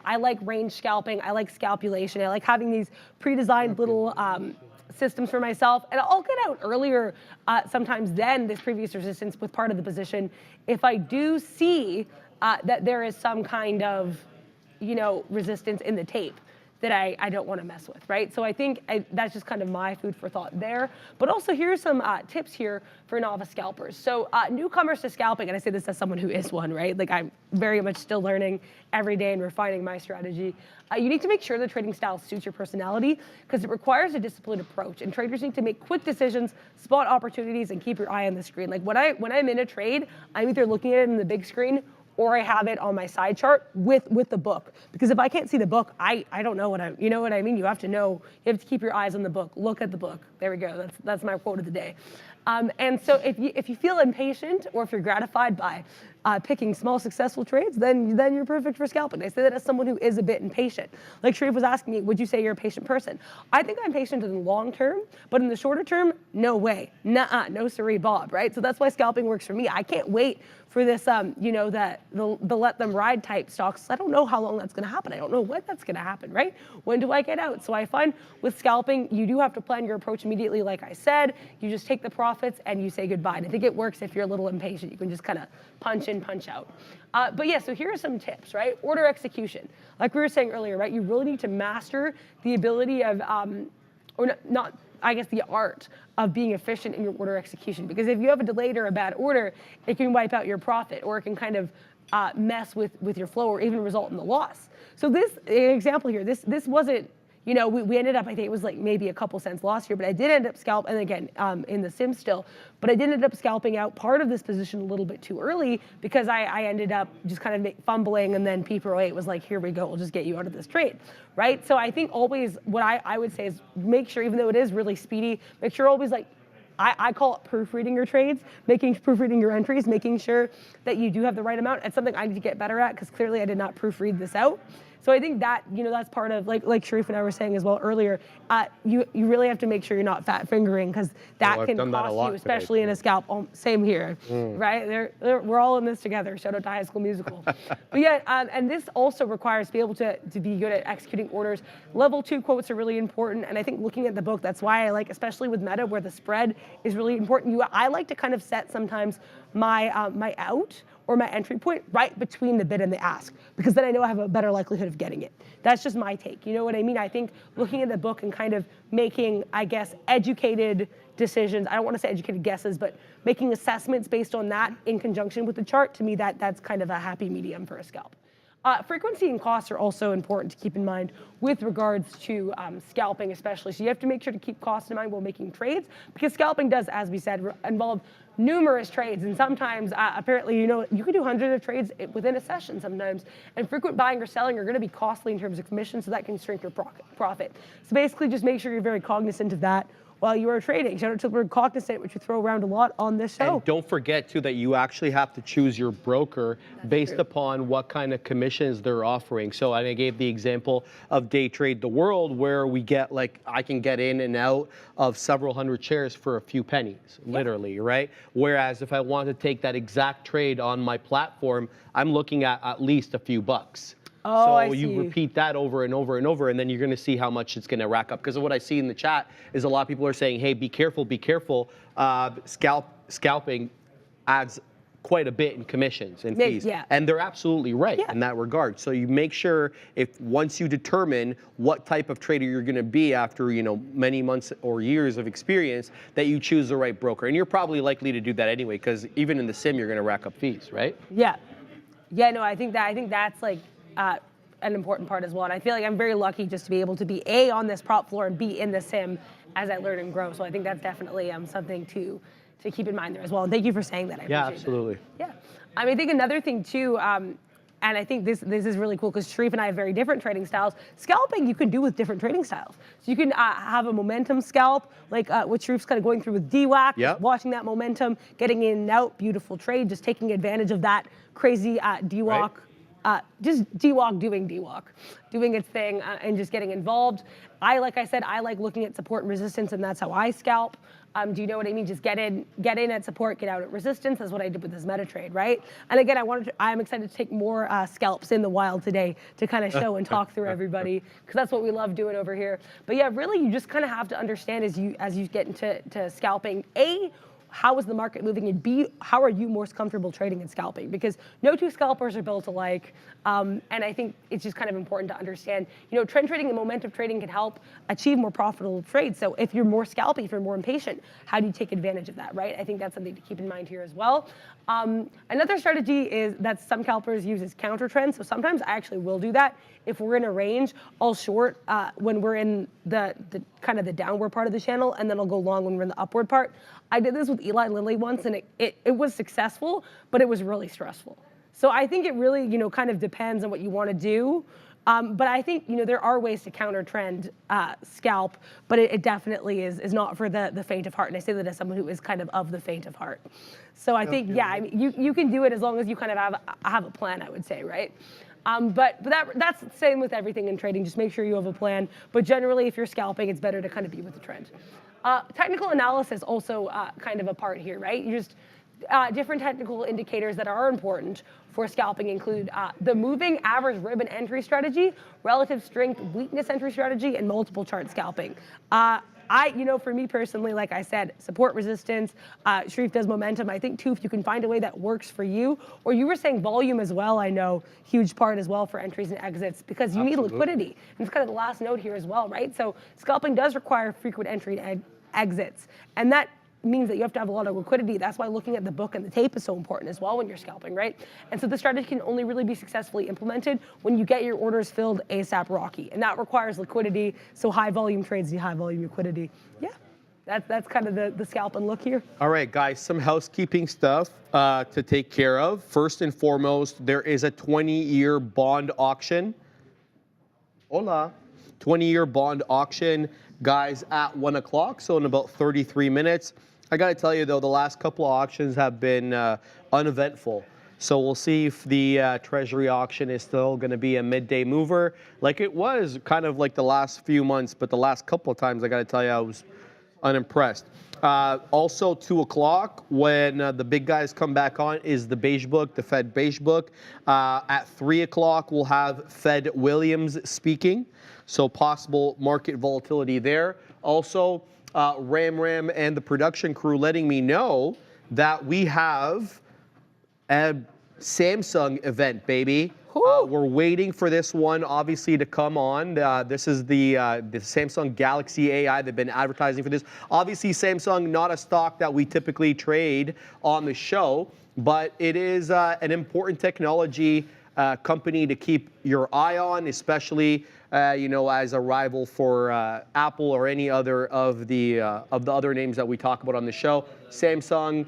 I like range scalping. I like scalpulation. I like having these pre-designed little systems for myself, and I'll get out earlier sometimes than this previous resistance with part of the position if I do see that there is some kind of, resistance in the tape that I don't want to mess with, right? So I think that's just kind of my food for thought there. But also here's some tips here for novice scalpers. So newcomers to scalping, and I say this as someone who is one, right? Like I'm very much still learning every day and refining my strategy. You need to make sure the trading style suits your personality, because it requires a disciplined approach, and traders need to make quick decisions, spot opportunities, and keep your eye on the screen. Like when I'm in a trade, I'm either looking at it in the big screen or I have it on my side chart with the book. Because if I can't see the book, I don't know you know what I mean? You have to know, you have to keep your eyes on the book. Look at the book. There we go. That's my quote of the day. And so if you feel impatient, or if you're gratified by picking small successful trades, then you're perfect for scalping. I say that as someone who is a bit impatient. Like Sharif was asking me, would you say you're a patient person? I think I'm patient in the long term, but in the shorter term, no way. Nuh-uh, no siree Bob, right? So that's why scalping works for me. I can't wait for this, the let them ride type stocks. I don't know how long that's going to happen. I don't know when that's going to happen, right? When do I get out? So I find with scalping, you do have to plan your approach immediately. Like I said, you just take the profits and you say goodbye. And I think it works if you're a little impatient. You can just kind of punch in, punch out. But yeah, so here are some tips, right? Order execution. Like we were saying earlier, right? You really need to master the ability of, the art of being efficient in your order execution. Because if you have a delayed or a bad order, it can wipe out your profit, or it can kind of mess with your flow, or even result in the loss. So this example here, this wasn't, we ended up, I think it was like maybe a couple cents loss here, but I did end up and again, in the sim still, but I did end up scalping out part of this position a little bit too early, because I ended up just kind of fumbling, and then P08 was like, here we go, we'll just get you out of this trade, right? So I think always what I would say is make sure, even though it is really speedy, make sure always like, I call it proofreading your trades, proofreading your entries, making sure that you do have the right amount. It's something I need to get better at, because clearly I did not proofread this out. So I think that, that's part of, like Sharif and I were saying as well earlier, you really have to make sure you're not fat fingering, because that can cost you, especially in a scalp. Same here, right? We're all in this together. Shout out to High School Musical. But yeah, and this also requires to be able to be good at executing orders. Level 2 quotes are really important, and I think looking at the book, that's why I like, especially with meta, where the spread is really important. I like to kind of set sometimes my my out or my entry point right between the bid and the ask, because then I know I have a better likelihood of getting it. That's just my take. You know what I mean? I think looking at the book and kind of making, I guess, educated decisions, I don't want to say educated guesses, but making assessments based on that in conjunction with the chart, to me, that's kind of a happy medium for a scalp. Frequency and costs are also important to keep in mind with regards to scalping especially. So you have to make sure to keep costs in mind while making trades, because scalping does, as we said, involve numerous trades. And sometimes, apparently, you can do hundreds of trades within a session sometimes. And frequent buying or selling are going to be costly in terms of commission, so that can shrink your profit. So basically, just make sure you're very cognizant of that while you are trading. Shout out to the word cognizant, which we throw around a lot on this show. And don't forget, too, that you actually have to choose your broker based upon what kind of commissions they're offering. So I gave the example of Day Trade the World, where we get, like, I can get in and out of several hundred shares for a few pennies, literally, right? Whereas if I want to take that exact trade on my platform, I'm looking at least a few bucks. Oh, so I see. you repeat that over and over and over, and then you're going to see how much it's going to rack up. Because what I see in the chat is a lot of people are saying, hey, be careful, be careful. Scalping adds quite a bit in commissions and fees. Yeah. And they're absolutely right in that regard. So you make sure, if once you determine what type of trader you're going to be after many months or years of experience, that you choose the right broker. And you're probably likely to do that anyway, because even in the sim, you're going to rack up fees, right? Yeah. No, I think that's like an important part as well. And I feel like I'm very lucky just to be able to be A, on this prop floor, and B, in the sim as I learn and grow. So I think that's definitely something to keep in mind there as well. And thank you for saying that. I appreciate absolutely. That. Yeah. I mean, I think another thing too, and I think this is really cool because Sharif and I have very different trading styles. Scalping you can do with different trading styles. So you can have a momentum scalp, like what Sharif's kind of going through with DWAC, watching that momentum, getting in and out, beautiful trade, just taking advantage of that crazy DWAC. Right. Just DWAC doing its thing and just getting involved. Like I said, I like looking at support and resistance, and that's how I scalp. Do you know what I mean? Just get in at support, get out at resistance. That's what I did with this meta trade, right? And again, I'm excited to take more scalps in the wild today to kind of show and talk through everybody, because that's what we love doing over here. But yeah, really, you just kind of have to understand as you get into scalping, A, how is the market moving, and B, how are you most comfortable trading and scalping? Because no two scalpers are built alike, and I think it's just kind of important to understand, trend trading and momentum trading can help achieve more profitable trades. So if you're more scalpy, if you're more impatient, how do you take advantage of that, right? I think that's something to keep in mind here as well. Another strategy is that some scalpers use is counter trends. So sometimes I actually will do that. If we're in a range, I'll short when we're in the kind of the downward part of the channel, and then I'll go long when we're in the upward part. I did this with Eli Lilly once, and it was successful, but it was really stressful. So I think it really, kind of depends on what you want to do. But I think, there are ways to counter trend scalp, but it definitely is not for the faint of heart. And I say that as someone who is kind of the faint of heart. So I think, I mean, you can do it as long as you kind of have a plan, I would say, right? But that's the same with everything in trading. Just make sure you have a plan. But generally, if you're scalping, it's better to kind of be with the trend. Technical analysis also kind of a part here, right? You just different technical indicators that are important for scalping include the moving average ribbon entry strategy, relative strength weakness entry strategy, and multiple chart scalping. For me personally, like I said, support resistance, Sharif does momentum. I think too, if you can find a way that works for you, or you were saying volume as well, I know, huge part as well for entries and exits, because you need liquidity. And it's kind of the last note here as well, right? So scalping does require frequent entry and exits. And that means that you have to have a lot of liquidity. That's why looking at the book and the tape is so important as well when you're scalping, right? And so the strategy can only really be successfully implemented when you get your orders filled ASAP Rocky. And that requires liquidity. So high volume trades need high volume liquidity. Yeah, that's kind of the scalp and look here. All right, guys, some housekeeping stuff to take care of. First and foremost, there is a 20-year bond auction. Hola. 20-year bond auction, guys, at 1 o'clock, so in about 33 minutes. I got to tell you, though, the last couple of auctions have been uneventful. So we'll see if the Treasury auction is still going to be a midday mover like it was kind of like the last few months, but the last couple of times, I got to tell you, I was unimpressed. Also, 2 o'clock, when the big guys come back on, is the beige book, the Fed beige book. At 3 o'clock, we'll have Fed Williams speaking, so possible market volatility there. Also, Ram and the production crew letting me know that we have a Samsung event, baby. We're waiting for this one, obviously, to come on. This is the Samsung Galaxy AI. They've been advertising for this. Obviously, Samsung, not a stock that we typically trade on the show, but it is an important technology company to keep your eye on, especially you know, as a rival for Apple or any other of the other names that we talk about on the show. Samsung.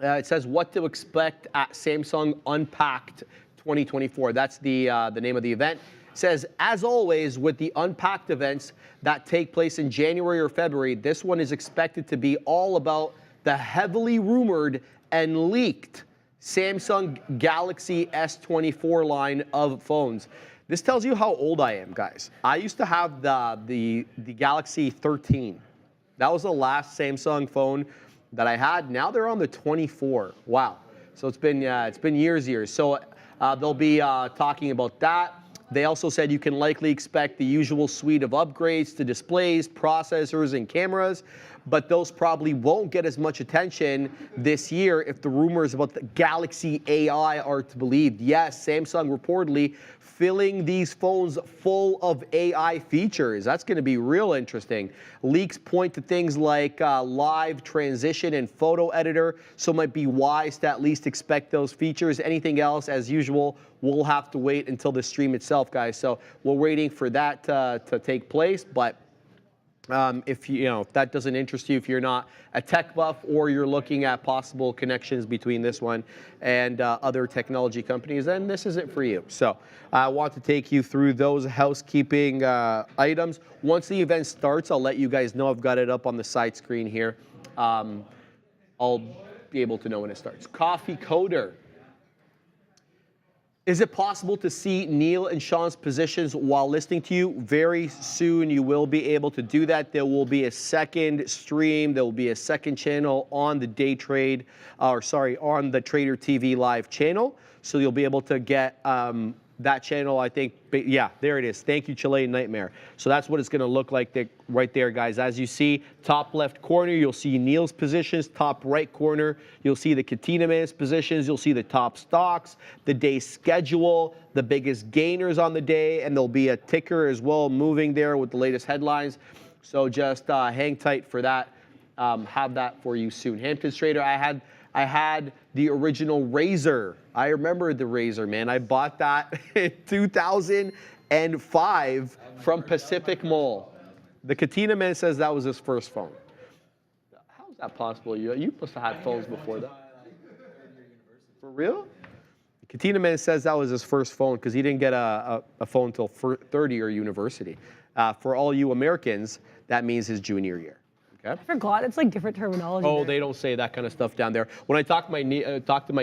It says what to expect at Samsung Unpacked 2024. That's the name of the event. It says, as always, with the Unpacked events that take place in January or February, this one is expected to be all about the heavily rumored and leaked Samsung Galaxy S24 line of phones. This tells you how old I am, guys. I used to have the Galaxy 13. That was the last Samsung phone that I had. Now they're on the 24. Wow. So it's been years. So they'll be talking about that. They also said you can likely expect the usual suite of upgrades to displays, processors, and cameras, but those probably won't get as much attention this year if the rumors about the Galaxy AI are to believed. Yes, Samsung reportedly filling these phones full of AI features. That's going to be real interesting. Leaks point to things like live transition and photo editor, so it might be wise to at least expect those features. Anything else, as usual, we'll have to wait until the stream itself, guys. So we're waiting for that to take place, but if if that doesn't interest you, if you're not a tech buff or you're looking at possible connections between this one and other technology companies, then this isn't for you. So I want to take you through those housekeeping items. Once the event starts, I'll let you guys know. I've got it up on the side screen here. I'll be able to know when it starts. Coffee Coder. Is it possible to see Neil and Sean's positions while listening to you? Very soon you will be able to do that. There will be a second stream. There will be a second channel on the on the Trader TV Live channel. So you'll be able to get that channel, I think. Yeah, there it is. Thank you, Chilean Nightmare. So that's what it's going to look like right there, guys. As you see, top left corner, you'll see Neil's positions. Top right corner, you'll see the Katina Man's positions. You'll see the top stocks, the day schedule, the biggest gainers on the day, and there'll be a ticker as well moving there with the latest headlines. So just hang tight for that. Have that for you soon. Hamptons Trader, I had the original Razor. I remember the Razor, man. I bought that in 2005 from Pacific Mall. The Katina Man says that was his first phone. How is that possible? You must have had phones before that. For real? Katina Man says that was his first phone because he didn't get a phone until third year university. For all you Americans, that means his junior year. Okay. I forgot. It's like different terminology. Oh, there. they don't say that kind of stuff down there. When I talk to my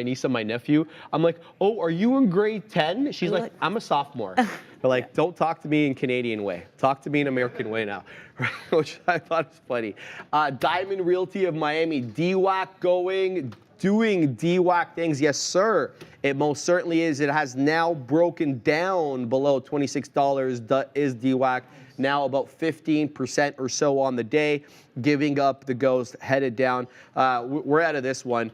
niece and my nephew, I'm like, oh, are you in grade 10? She's like, I'm a sophomore. They're like, don't talk to me in Canadian way. Talk to me in American way now. Which I thought was funny. Diamond Realty of Miami, DWAC doing DWAC things. Yes, sir. It most certainly is. It has now broken down below $26 is DWAC. Now about 15% or so on the day, giving up the ghost, headed down. We're out of this one.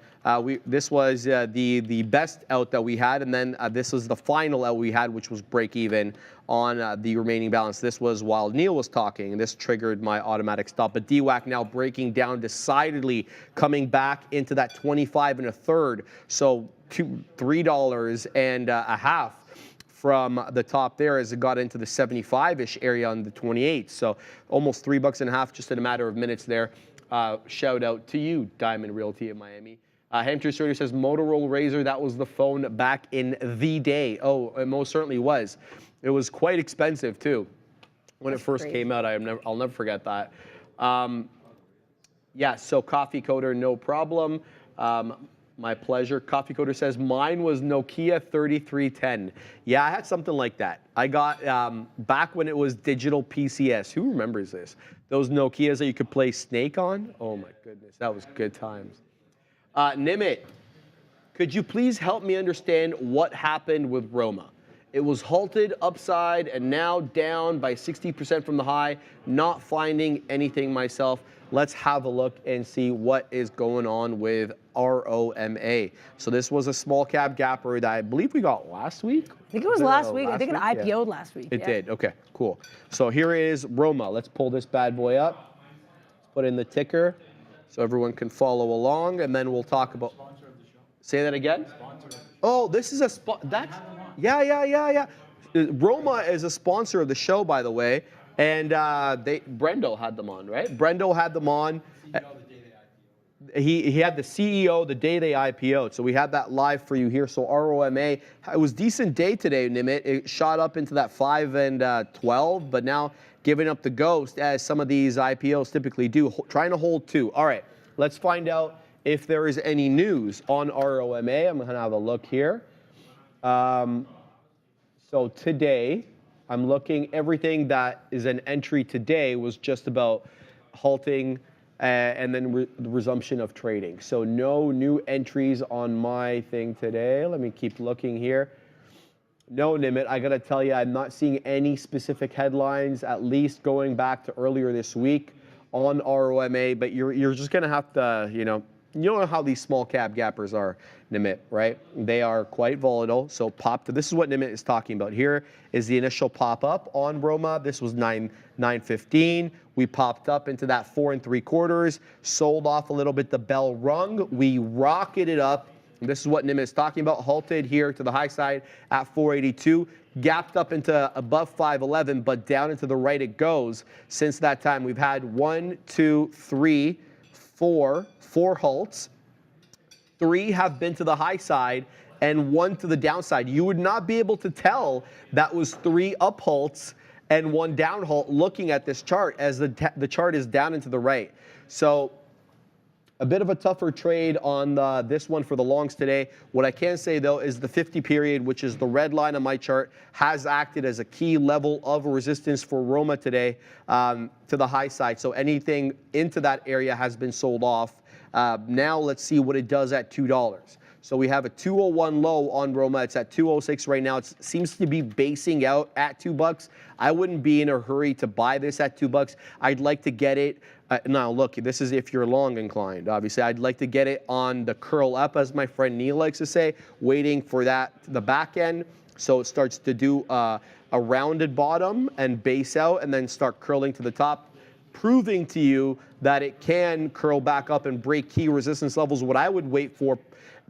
This was the best out that we had, and then this was the final out we had, which was break even on the remaining balance. This was while Neil was talking, and this triggered my automatic stop. But DWAC now breaking down decidedly, coming back into that 25 1/3, so $3 and a half. From the top there as it got into the 75-ish area on the 28. So almost $3.50 just in a matter of minutes there. Shout out to you, Diamond Realty in Miami. Hampshire Trader says Motorola Razr, that was the phone back in the day. Oh, it most certainly was. It was quite expensive too. When it first came out, I'll never forget that. Yeah, so Coffee Coder, no problem. My pleasure. Coffee Coder says, mine was Nokia 3310. Yeah, I had something like that. I got, back when it was digital PCS. Who remembers this? Those Nokias that you could play Snake on? Oh my goodness, that was good times. Nimit, could you please help me understand what happened with Roma? It was halted upside and now down by 60% from the high. Not finding anything myself. Let's have a look and see what is going on with ROMA. So this was a small cap gapper that I believe we got last week. I think it was last week. I think it IPO'd last week. It did. Okay, cool. So here is Roma. Let's pull this bad boy up. Put in the ticker so everyone can follow along, and then we'll talk about. Say that again. Oh, this is a spot. Yeah. Roma is a sponsor of the show, by the way, and Brendo had them on, right? Brendo had them on. He had the CEO the day they IPO'd, so we had that live for you here. So ROMA, it was decent day today, Nimit. It shot up into that 5 and 12, but now giving up the ghost as some of these IPOs typically do, trying to hold 2. All right, let's find out if there is any news on ROMA. I'm gonna have a look here. So today, I'm looking, everything that is an entry today was just about halting and then the resumption of trading. So no new entries on my thing today. Let me keep looking here. No, Nimit, I gotta tell you, I'm not seeing any specific headlines, at least going back to earlier this week on ROMA, but you're just gonna have to, you know how these small cap gappers are, Nimit, right? They are quite volatile. So this is what Nimit is talking about. Here is the initial pop up on Roma. This was 9.15. We popped up into that 4 3/4, sold off a little bit. The bell rung. We rocketed up. This is what Nimit is talking about. Halted here to the high side at 482. Gapped up into above 511, but down into the right it goes. Since that time, we've had 1, 2, 3, 4 halts. 3 have been to the high side and 1 to the downside. You would not be able to tell that was 3 up halts and 1 down halt looking at this chart, as the chart is down and to the right. So a bit of a tougher trade on this one for the longs today. What I can say, though, is the 50 period, which is the red line on my chart, has acted as a key level of resistance for Roma today to the high side. So anything into that area has been sold off. Now let's see what it does at $2. So we have a 201 low on Roma. It's at 206 right now. It seems to be basing out at $2. I wouldn't be in a hurry to buy this at $2. I'd like to get it. Now, look, this is if you're long inclined. Obviously, I'd like to get it on the curl up, as my friend Neil likes to say, waiting for the back end. So it starts to do a rounded bottom and base out and then start curling to the top, proving to you that it can curl back up and break key resistance levels. What I would wait for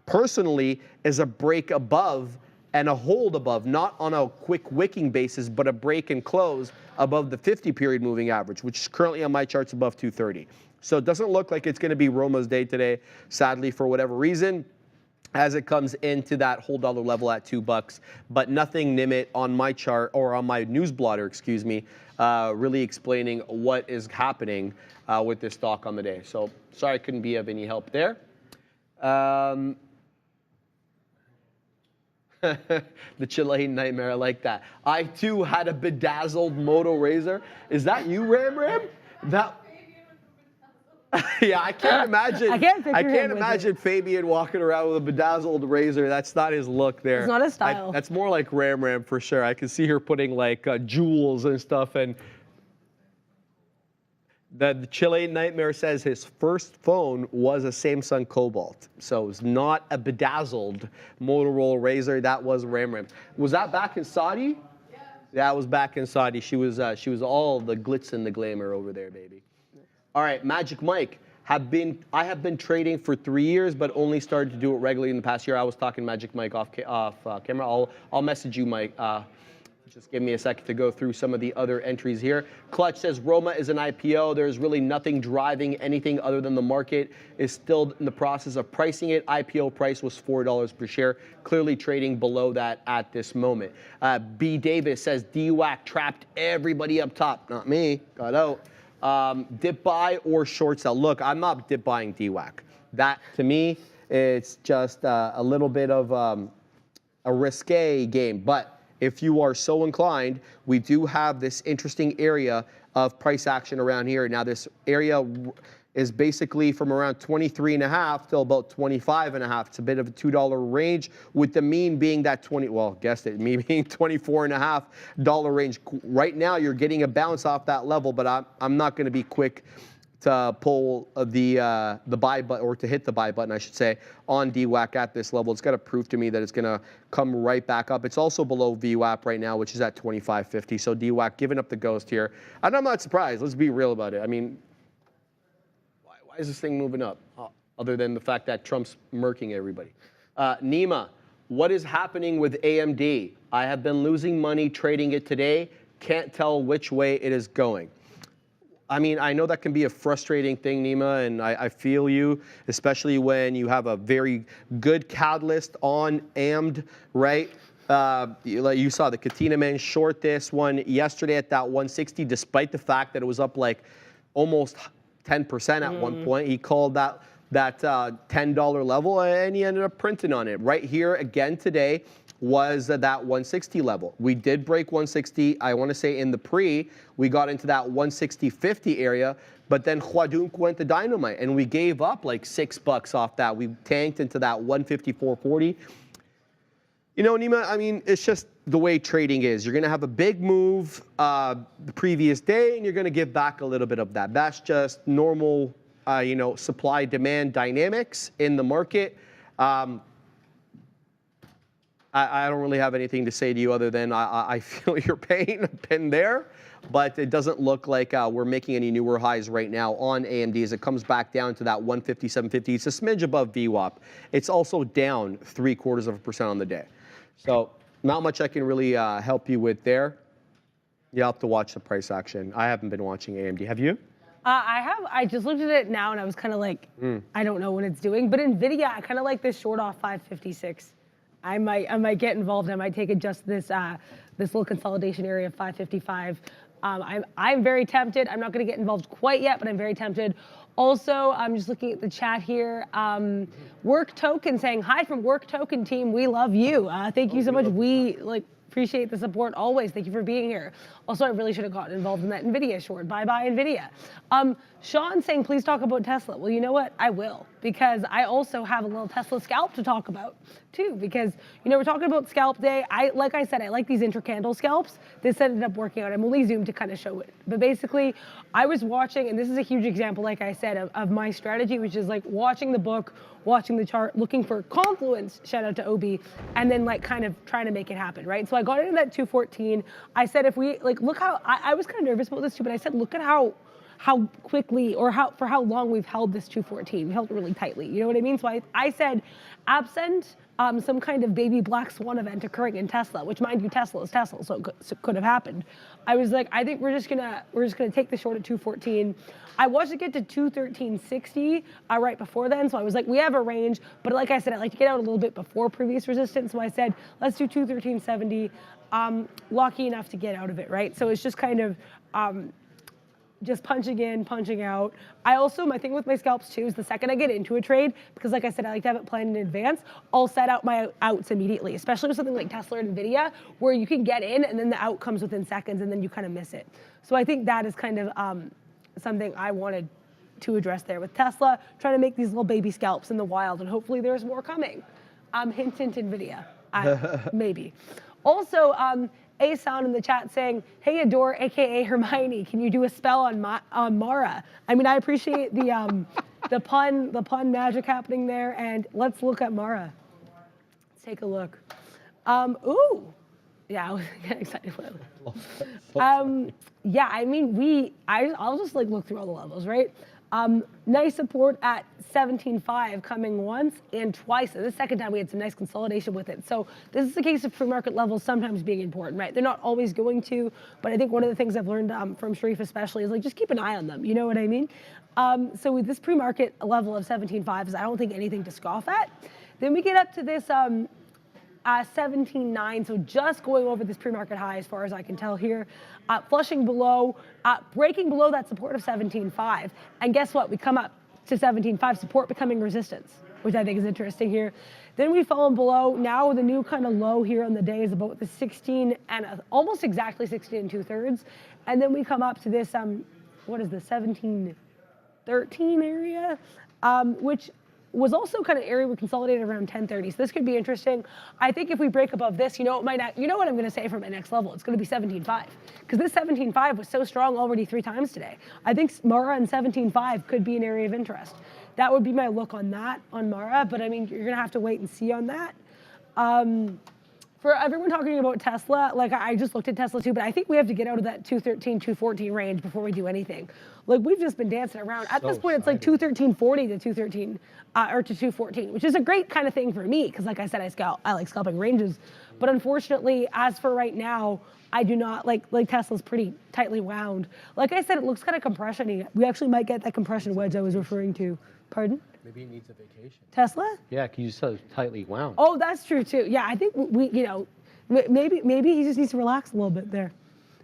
personally is a break above and a hold above, not on a quick wicking basis, but a break and close above the 50 period moving average, which is currently on my charts above 230. So it doesn't look like it's going to be Roma's day today, sadly, for whatever reason, as it comes into that whole dollar level at $2. But nothing, Nimit, on my chart or on my news blotter, excuse me, really explaining what is happening with this stock on the day. So sorry I couldn't be of any help there. The Chilean nightmare, I like that. I too had a bedazzled Moto Razor. Is that you, Ram? That. Yeah, I can't imagine. I can't imagine Fabian walking around with a bedazzled razor. That's not his look there. It's not his style. That's more like Ram for sure. I can see her putting like jewels and stuff. And the Chilean Nightmare says his first phone was a Samsung Cobalt. So it's not a bedazzled Motorola Razr. That was Ram. Was that back in Saudi? Yeah. That was back in Saudi. She was all the glitz and the glamour over there, baby. All right, Magic Mike. I have been trading for 3 years, but only started to do it regularly in the past year. I was talking Magic Mike off camera. I'll message you, Mike. Just give me a second to go through some of the other entries here. Clutch says Roma is an IPO. There's really nothing driving anything other than the market is still in the process of pricing it. IPO price was $4 per share, clearly trading below that at this moment. B. Davis says DWAC trapped everybody up top. Not me. Got out. Dip buy or short sell. Look, I'm not dip buying DWAC. That, to me, it's just a little bit of a risque game. But if you are so inclined, we do have this interesting area of price action around here. Now, this area is basically from around 23.5 till about 25.5. It's a bit of a $2 range, with the mean being that guessed it, me being $24.5 range. Right now, you're getting a bounce off that level, but I'm not going to be quick to pull the buy button, or to hit the buy button, I should say, on DWAC at this level. It's got to prove to me that it's going to come right back up. It's also below VWAP right now, which is at 25.50. So DWAC giving up the ghost here. And I'm not surprised. Let's be real about it. I mean, why is this thing moving up? Other than the fact that Trump's murking everybody. Nima, what is happening with AMD? I have been losing money trading it today. Can't tell which way it is going. I mean, I know that can be a frustrating thing, Nima, and I feel you, especially when you have a very good catalyst on AMD, right? You saw the Katina man short this one yesterday at that 160, despite the fact that it was up like almost 10% at one point. He called that $10 level, and he ended up printing on it. Right here again today was that 160 level. We did break 160. I want to say in the pre, we got into that 160.50 area, but then Huadunk went to dynamite, and we gave up like $6 off that. We tanked into that 154.40. You know, Nima, I mean, it's just the way trading is. You're going to have a big move the previous day, and you're going to give back a little bit of that. That's just normal, you know, supply-demand dynamics in the market. I don't really have anything to say to you other than I feel your pain been there, but it doesn't look like we're making any newer highs right now on AMD as it comes back down to that 157.50. It's a smidge above VWAP. It's also down 0.75% on the day. So not much I can really help you with there. You'll have to watch the price action. I haven't been watching AMD. Have you? I have. I just looked at it now and I was kind of like, I don't know what it's doing. But NVIDIA, I kind of like this short off 556. I might get involved. I might take it just this little consolidation area of 555. I'm very tempted. I'm not going to get involved quite yet, but I'm very tempted. Also, I'm just looking at the chat here. Work Token saying, hi from Work Token team. We love you. Thank you so much. We appreciate the support always. Thank you for being here. Also, I really should have gotten involved in that NVIDIA short. Bye-bye, NVIDIA. Sean saying, please talk about Tesla. Well, you know what? I will, because I also have a little Tesla scalp to talk about, too, because, you know, we're talking about scalp day. Like I said, I like these inter-candle scalps. This ended up working out. I'm only zoomed to kind of show it. But basically, I was watching, and this is a huge example, like I said, of my strategy, which is like watching the book, watching the chart, looking for confluence, shout out to OB, and then like kind of trying to make it happen, right? So I got into that 214. I said, if we, like, look how, I was kind of nervous about this too, but I said, look at how quickly or for how long we've held this 214. We held it really tightly, you know what I mean? So I said, absent some kind of baby black swan event occurring in Tesla, which mind you, Tesla is Tesla, so it could have happened. I was like, I think we're just gonna take the short at 214. I watched it get to 213.60 right before then, so I was like, we have a range, but like I said, I like to get out a little bit before previous resistance, so I said, let's do 213.70. Lucky enough to get out of it, right? So it's just kind of just punching in, punching out. My thing with my scalps too is the second I get into a trade, because like I said, I like to have it planned in advance, I'll set out my outs immediately, especially with something like Tesla or NVIDIA, where you can get in and then the out comes within seconds and then you kind of miss it. So I think that is kind of something I wanted to address there with Tesla, trying to make these little baby scalps in the wild, and hopefully there's more coming. Hint, hint, NVIDIA, maybe. Also, A Sound in the chat saying, hey Adore, AKA Hermione, can you do a spell on Mara? I mean, I appreciate the pun magic happening there, and let's look at Mara. Let's take a look. Ooh, yeah, I was getting excited when I looked. Yeah, I mean, I'll just like look through all the levels, right? Nice support at 17.5 coming once and twice. And the second time we had some nice consolidation with it. So this is a case of pre-market levels sometimes being important, right? They're not always going to, but I think one of the things I've learned from Sharif especially is like, just keep an eye on them. You know what I mean? So with this pre-market level of 17.5, I don't think anything to scoff at. Then we get up to this 17.9, so just going over this pre-market high as far as I can tell here. Flushing below, breaking below that support of 17.5. And guess what? We come up to 17.5, support becoming resistance, which I think is interesting here. Then we've fallen below. Now the new kind of low here on the day is about the 16 and almost exactly 16 2/3. And then we come up to this, what is the 17.13 area, which was also kind of area we consolidated around 10.30. So this could be interesting. I think if we break above this, you know what I'm going to say for my next level? It's going to be 17.5, because this 17.5 was so strong already 3 times today. I think Mara and 17.5 could be an area of interest. That would be my look on that, on Mara, but I mean, you're going to have to wait and see on that. for everyone talking about Tesla, like I just looked at Tesla too, but I think we have to get out of that 213, 214 range before we do anything. Like we've just been dancing around. At this point, it's like 213.40 to 213 or to 214, which is a great kind of thing for me because, like I said, I like scalping ranges. But unfortunately, as for right now, I do not like Tesla's pretty tightly wound. Like I said, it looks kind of compression-y. We actually might get that compression wedge I was referring to. Pardon? Maybe he needs a vacation. Tesla? Yeah, because you said tightly wound. Oh, that's true too. Yeah, I think we, you know, maybe he just needs to relax a little bit there.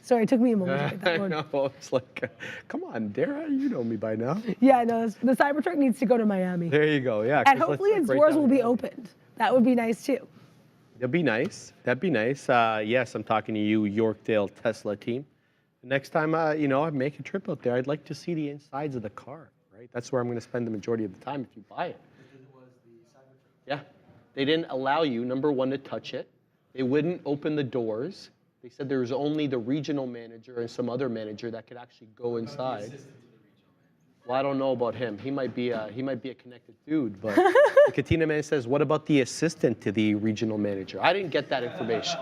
Sorry, it took me a moment to get that one. I know, it's like, come on, Dara, you know me by now. Yeah, no, the Cybertruck needs to go to Miami. There you go, yeah. And hopefully its doors will be opened. That would be nice too. That'd be nice. That'd be nice. Yes, I'm talking to you, Yorkdale Tesla team. Next time, you know, I make a trip out there, I'd like to see the insides of the car, right? That's where I'm going to spend the majority of the time if you buy it. Yeah. They didn't allow you, number one, to touch it. They wouldn't open the doors. They said there was only the regional manager and some other manager that could actually go inside. Well, I don't know about him. He might be a connected dude, but the Katina man says, what about the assistant to the regional manager? I didn't get that information.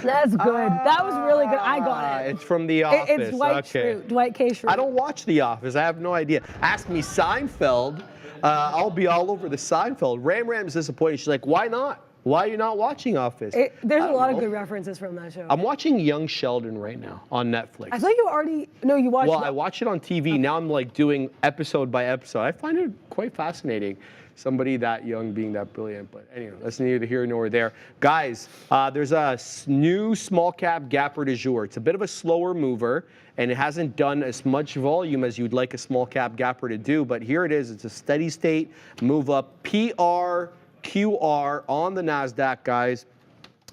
That's good. That was really good. I got it. It's from The Office. It's Dwight Schrute, Dwight K. Schrute. I don't watch The Office. I have no idea. Ask me Seinfeld. I'll be all over the Seinfeld. Ram's disappointed. She's like, why not? Why are you not watching Office? There's a lot of good references from that show. I'm watching Young Sheldon right now on Netflix. I thought you already, no, you watched Well, I watch it on TV. Okay. Now I'm like doing episode by episode. I find it quite fascinating. Somebody that young being that brilliant. But anyway, that's neither here nor there. Guys, there's a new small cap gapper du jour. It's a bit of a slower mover, and it hasn't done as much volume as you'd like a small cap gapper to do. But here it is. It's a steady state move up. PRQR on the NASDAQ, guys.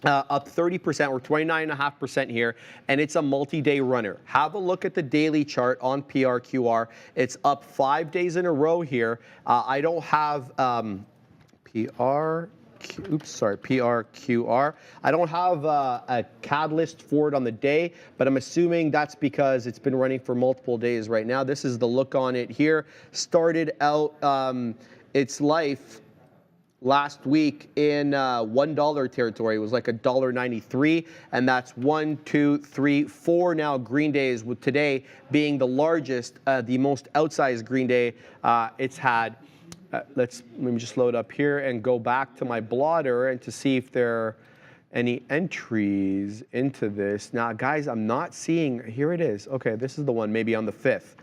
Up 30%, we're 29.5% here, and it's a multi-day runner. Have a look at the daily chart on PRQR. It's up 5 days in a row here. I don't have PRQR. I don't have a catalyst for it on the day, but I'm assuming that's because it's been running for multiple days right now. This is the look on it here. Started out its life last week in $1 territory. It was like $1.93, and that's 1, 2, 3, 4 now green days, with today being the largest, the most outsized green day it's had. Let me just load up here and go back to my blotter and to see if there are any entries into this. Now, guys, I'm not seeing, here it is. Okay, this is the one, maybe on the 5th.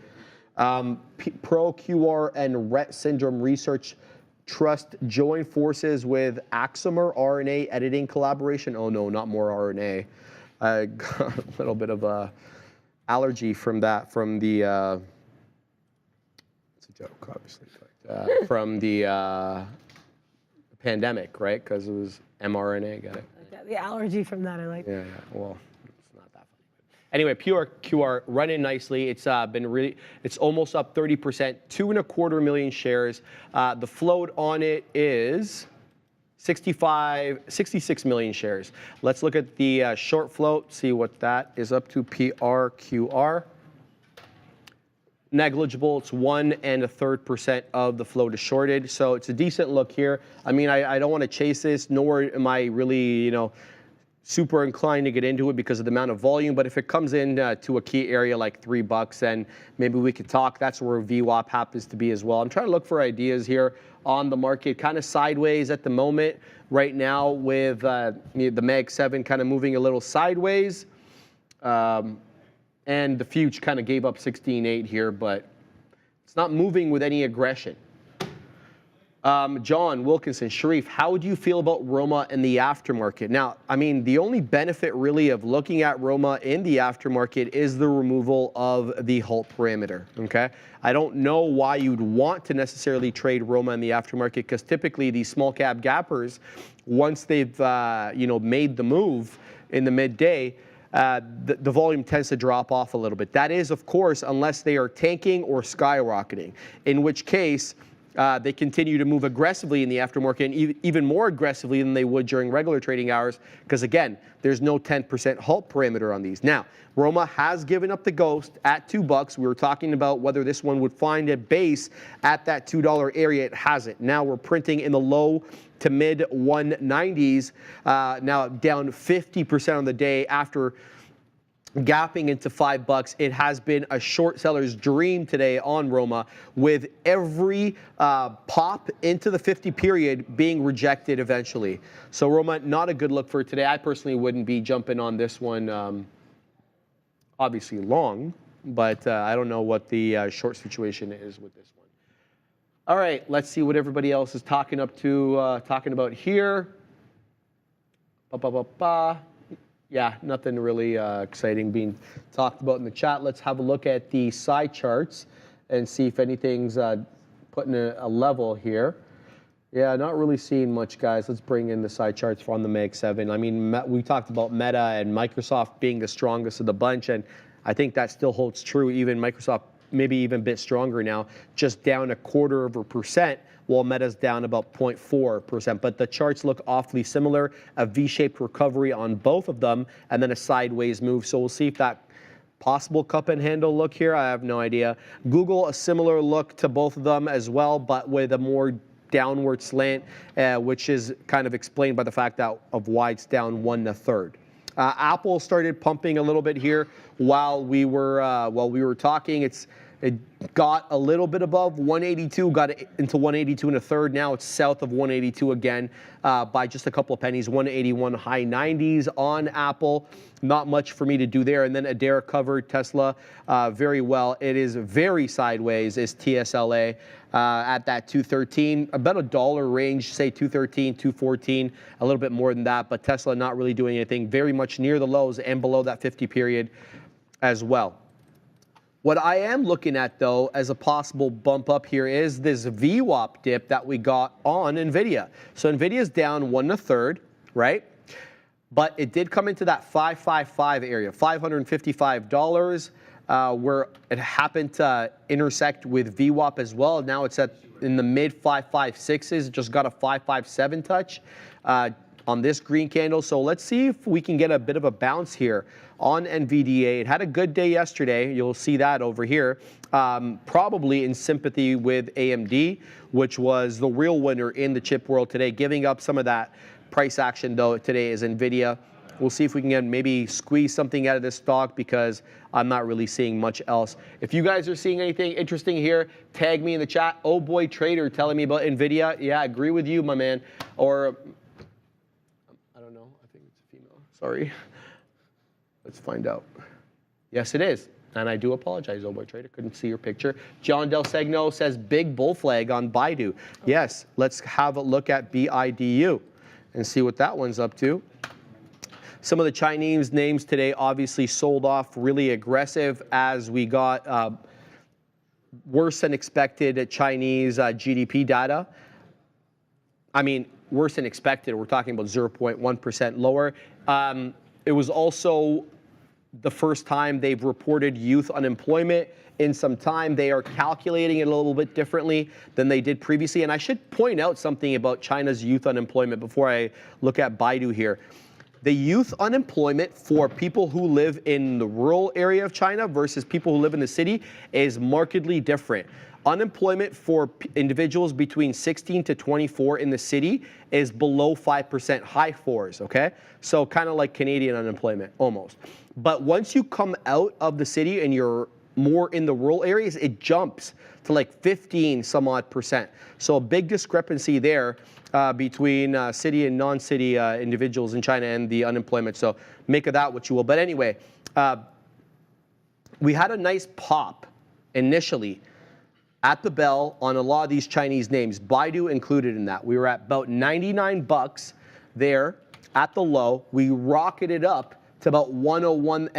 ProQR and Rett syndrome research Trust join forces with Axomer RNA editing collaboration. Oh no, not more RNA. I got a little bit of a allergy from that, from the, it's a joke, obviously, but, from the pandemic, right? Because it was mRNA, got it? The allergy from that, I like. Yeah, well. Anyway, PRQR running nicely. It's been really, it's almost up 30%, 2.25 million shares. The float on it is 66 million shares. Let's look at the short float, see what that is up to. PRQR. Negligible. It's 1 1/3% of the float is shorted. So it's a decent look here. I mean, I don't want to chase this, nor am I really, you know, super inclined to get into it because of the amount of volume, but if it comes in to a key area like $3, then maybe we could talk. That's where VWAP happens to be as well. I'm trying to look for ideas here on the market, kind of sideways at the moment right now with the Mag 7 kind of moving a little sideways. And the Fuge kind of gave up 16.8 here, but it's not moving with any aggression. John Wilkinson, Sharif, how do you feel about Roma in the aftermarket? Now, I mean, the only benefit really of looking at Roma in the aftermarket is the removal of the halt parameter, okay? I don't know why you'd want to necessarily trade Roma in the aftermarket, because typically these small cap gappers, once they've made the move in the midday, the volume tends to drop off a little bit. That is, of course, unless they are tanking or skyrocketing, in which case, They continue to move aggressively in the aftermarket, and even more aggressively than they would during regular trading hours, because again, there's no 10% halt parameter on these. Now, Roma has given up the ghost at $2. We were talking about whether this one would find a base at that $2 area. It hasn't. Now we're printing in the low to mid 190s, now down 50% on the day after gapping into $5. It has been a short seller's dream today on Roma, with every pop into the 50 period being rejected eventually. So Roma, not a good look for today. I personally wouldn't be jumping on this one, obviously long, but I don't know what the short situation is with this one. All right, let's see what everybody else is talking about here. Yeah, nothing really exciting being talked about in the chat. Let's have a look at the side charts and see if anything's putting a level here. Yeah, not really seeing much, guys. Let's bring in the side charts from the Mag 7. I mean, we talked about Meta and Microsoft being the strongest of the bunch, and I think that still holds true. Even Microsoft, maybe even a bit stronger now, just down 0.25%, while Meta's down about 0.4%. But the charts look awfully similar, a V-shaped recovery on both of them, and then a sideways move. So we'll see if that possible cup and handle look here, I have no idea. Google, a similar look to both of them as well, but with a more downward slant, which is kind of explained by the fact that of why it's down 1 1/3. Apple started pumping a little bit here while we were talking. It got a little bit above 182, got into 182 1/3. Now it's south of 182 again by just a couple of pennies. 181 high 90s on Apple. Not much for me to do there. And then Adara covered Tesla very well. It is very sideways. Is TSLA at that 213, about $1 range, say 213, 214, a little bit more than that. But Tesla not really doing anything. Very much near the lows and below that 50 period as well. What I am looking at, though, as a possible bump up here is this VWAP dip that we got on NVIDIA. So NVIDIA's down 1 1/3, right? But it did come into that 555 area, $555, where it happened to intersect with VWAP as well. Now it's in the mid 556s, just got a 557 touch on this green candle. So let's see if we can get a bit of a bounce here on NVDA. It had a good day yesterday. You'll see that over here, probably in sympathy with AMD, which was the real winner in the chip world today. Giving up some of that price action, though, today is NVIDIA. We'll see if we can maybe squeeze something out of this stock, because I'm not really seeing much else. If you guys are seeing anything interesting here, tag me in the chat. Oh boy, trader telling me about NVIDIA. Yeah, I agree with you, my man. Or I don't know. I think it's a female. Sorry. Let's find out. Yes, it is. And I do apologize, oh boy, trader. Couldn't see your picture. John Del Segno says big bull flag on Baidu. Yes, let's have a look at BIDU and see what that one's up to. Some of the Chinese names today obviously sold off really aggressive as we got worse than expected Chinese GDP data. I mean, worse than expected. We're talking about 0.1% lower. It was also the first time they've reported youth unemployment in some time. They are calculating it a little bit differently than they did previously. And I should point out something about China's youth unemployment before I look at Baidu here. The youth unemployment for people who live in the rural area of China versus people who live in the city is markedly different. Unemployment for individuals between 16 to 24 in the city is below 5%, high 4s, okay? So kind of like Canadian unemployment, almost. But once you come out of the city and you're more in the rural areas, it jumps to like 15 some odd %. So a big discrepancy there between city and non-city individuals in China and the unemployment. So make of that what you will. But anyway, we had a nice pop initially at the bell on a lot of these Chinese names, Baidu included in that. We were at about $99 there at the low. We rocketed up to about 101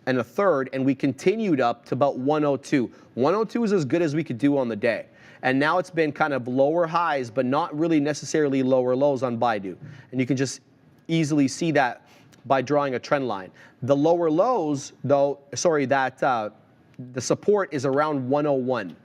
and a third, and we continued up to about 102. 102 is as good as we could do on the day. And now it's been kind of lower highs, but not really necessarily lower lows on Baidu. And you can just easily see that by drawing a trend line. The lower lows, though, sorry, that the support is around 101.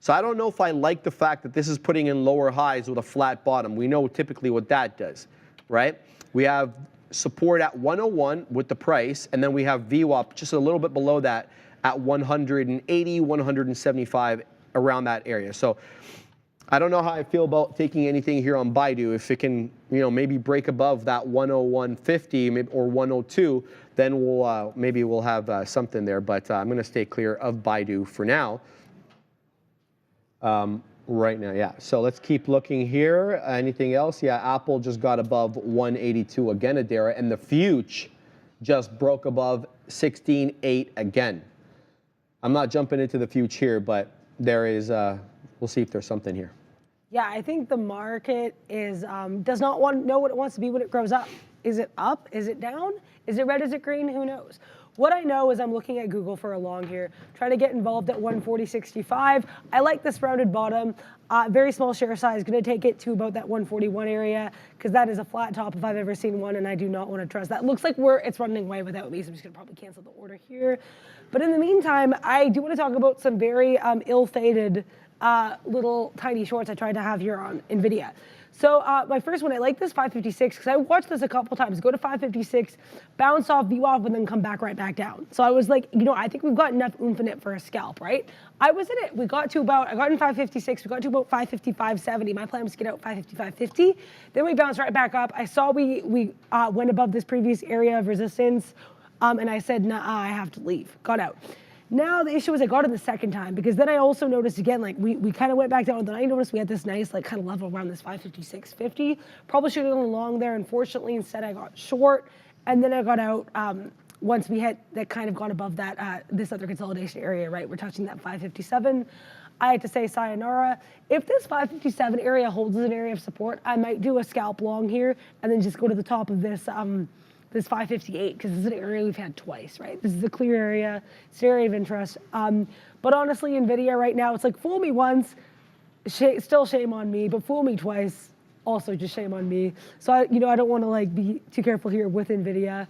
So I don't know if I like the fact that this is putting in lower highs with a flat bottom. We know typically what that does, right? We have support at 101 with the price, and then we have VWAP just a little bit below that at 180, 175, around that area. So I don't know how I feel about taking anything here on Baidu. If it can, maybe break above that 101.50 or 102, then maybe we'll have something there. But I'm going to stay clear of Baidu for now. Right now, yeah. So let's keep looking here. Anything else? Yeah, Apple just got above 182 again, Adara, and the future just broke above 16.8 again. I'm not jumping into the future here, but there is. We'll see if there's something here. Yeah, I think the market is does not know what it wants to be when it grows up. Is it up? Is it down? Is it red? Is it green? Who knows? What I know is I'm looking at Google for a long here, trying to get involved at 140.65. I like this rounded bottom. Very small share size, going to take it to about that 141 area, because that is a flat top if I've ever seen one, and I do not want to trust that. Looks like it's running away without me, so I'm just going to probably cancel the order here. But in the meantime, I do want to talk about some very ill-fated little tiny shorts I tried to have here on NVIDIA. So my first one, I like this 556 because I watched this a couple times. Go to 556, bounce off, VWAP, and then come back right back down. So I was like, I think we've got enough oomph in it for a scalp, right? I was in it. I got in 556. We got to about 555.70. My plan was to get out 555.50. Then we bounced right back up. I saw we went above this previous area of resistance, and I said, nah, I have to leave. Got out. Now the issue is I got it the second time, because then I also noticed again, like we kind of went back down, and then I noticed we had this nice like kind of level around this 556.50. Probably should have gone long there. Unfortunately, instead I got short, and then I got out once we hit that kind of got above that this other consolidation area, right? We're touching that 557. I had to say sayonara. If this 557 area holds as an area of support, I might do a scalp long here and then just go to the top of this this 558, because this is an area we've had twice, right? This is a clear area. It's an area of interest. But honestly, NVIDIA right now, it's like fool me once, still shame on me, but fool me twice, also just shame on me. So I don't want to like be too careful here with NVIDIA.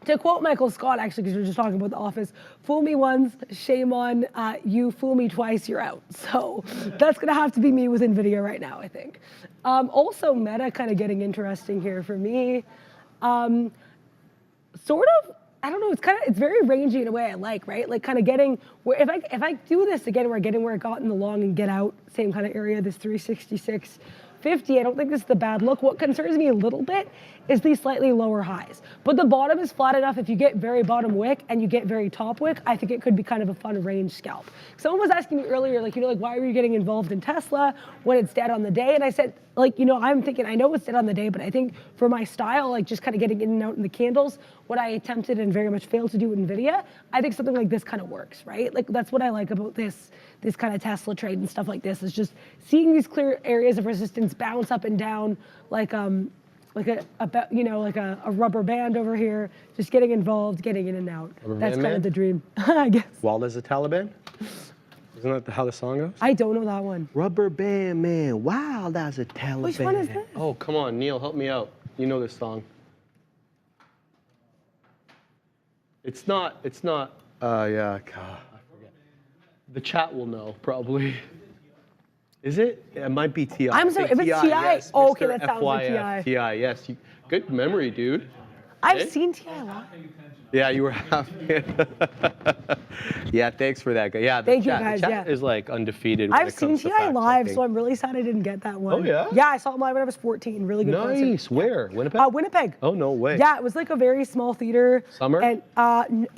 To quote Michael Scott, actually, because we were just talking about The Office, fool me once, shame on you, fool me twice, you're out. So that's going to have to be me with NVIDIA right now, I think. Also, Meta kind of getting interesting here for me. Sort of, I don't know, it's very rangy in a way I like, right? Like kind of getting, where if I do this again, where I get in where it got in the long and get out, same kind of area, this 366.50, I don't think this is the bad look. What concerns me a little bit is these slightly lower highs. But the bottom is flat enough. If you get very bottom wick and you get very top wick, I think it could be kind of a fun range scalp. Someone was asking me earlier, like, why are you getting involved in Tesla when it's dead on the day? And I said, I'm thinking, I know it's dead on the day, but I think for my style, like just kind of getting in and out in the candles, what I attempted and very much failed to do with NVIDIA, I think something like this kind of works, right? Like that's what I like about this kind of Tesla trade and stuff like this, is just seeing these clear areas of resistance bounce up and down like a rubber band over here, just getting involved, getting in and out. That's kind of the dream, I guess. Wild as a Taliban? Isn't that how the song goes? I don't know that one. Rubber band man, wild as a Taliban. Which one is this? Oh, come on, Neil, help me out. You know this song. It's not, yeah, God, I forget. The chat will know, probably. Is it? It might be T.I. I'm sorry, if it's T.I., yes, oh, okay, Mr. that sounds like T.I. T.I., yes. Good memory, dude. I've seen T.I. live. Yeah, you were happy. Yeah, thanks for that. Yeah, Thank you guys. The chat is like undefeated. I've seen T.I. live, so I'm really sad I didn't get that one. Oh yeah? Yeah, I saw him live when I was 14. Really good concert. Nice. Where? Winnipeg? Winnipeg. Oh no way. Yeah, it was like a very small theater. Summer? And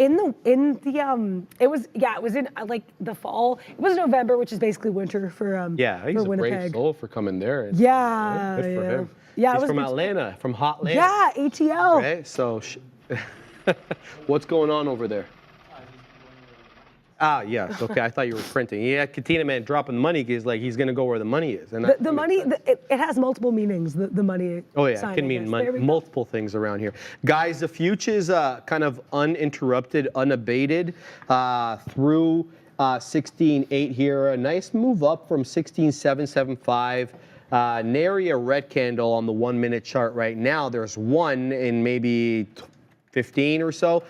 it was in like the fall. It was November, which is basically winter for yeah, he's for a Winnipeg. brave soul for coming there. Yeah, Good for him. Yeah, he's from Atlanta, from Hot Atlanta. Yeah, ATL. Right. So, what's going on over there? Ah, yes. Okay, I thought you were printing. Yeah, Katina man dropping the money because like he's gonna go where the money is. And the money, it has multiple meanings. The money. Oh yeah, sign, it can mean multiple things around here, guys. The future is kind of uninterrupted, unabated through 16.8 here. A nice move up from 16.775. Nary a red candle on the 1 minute chart right now. There's one in maybe 15 or so.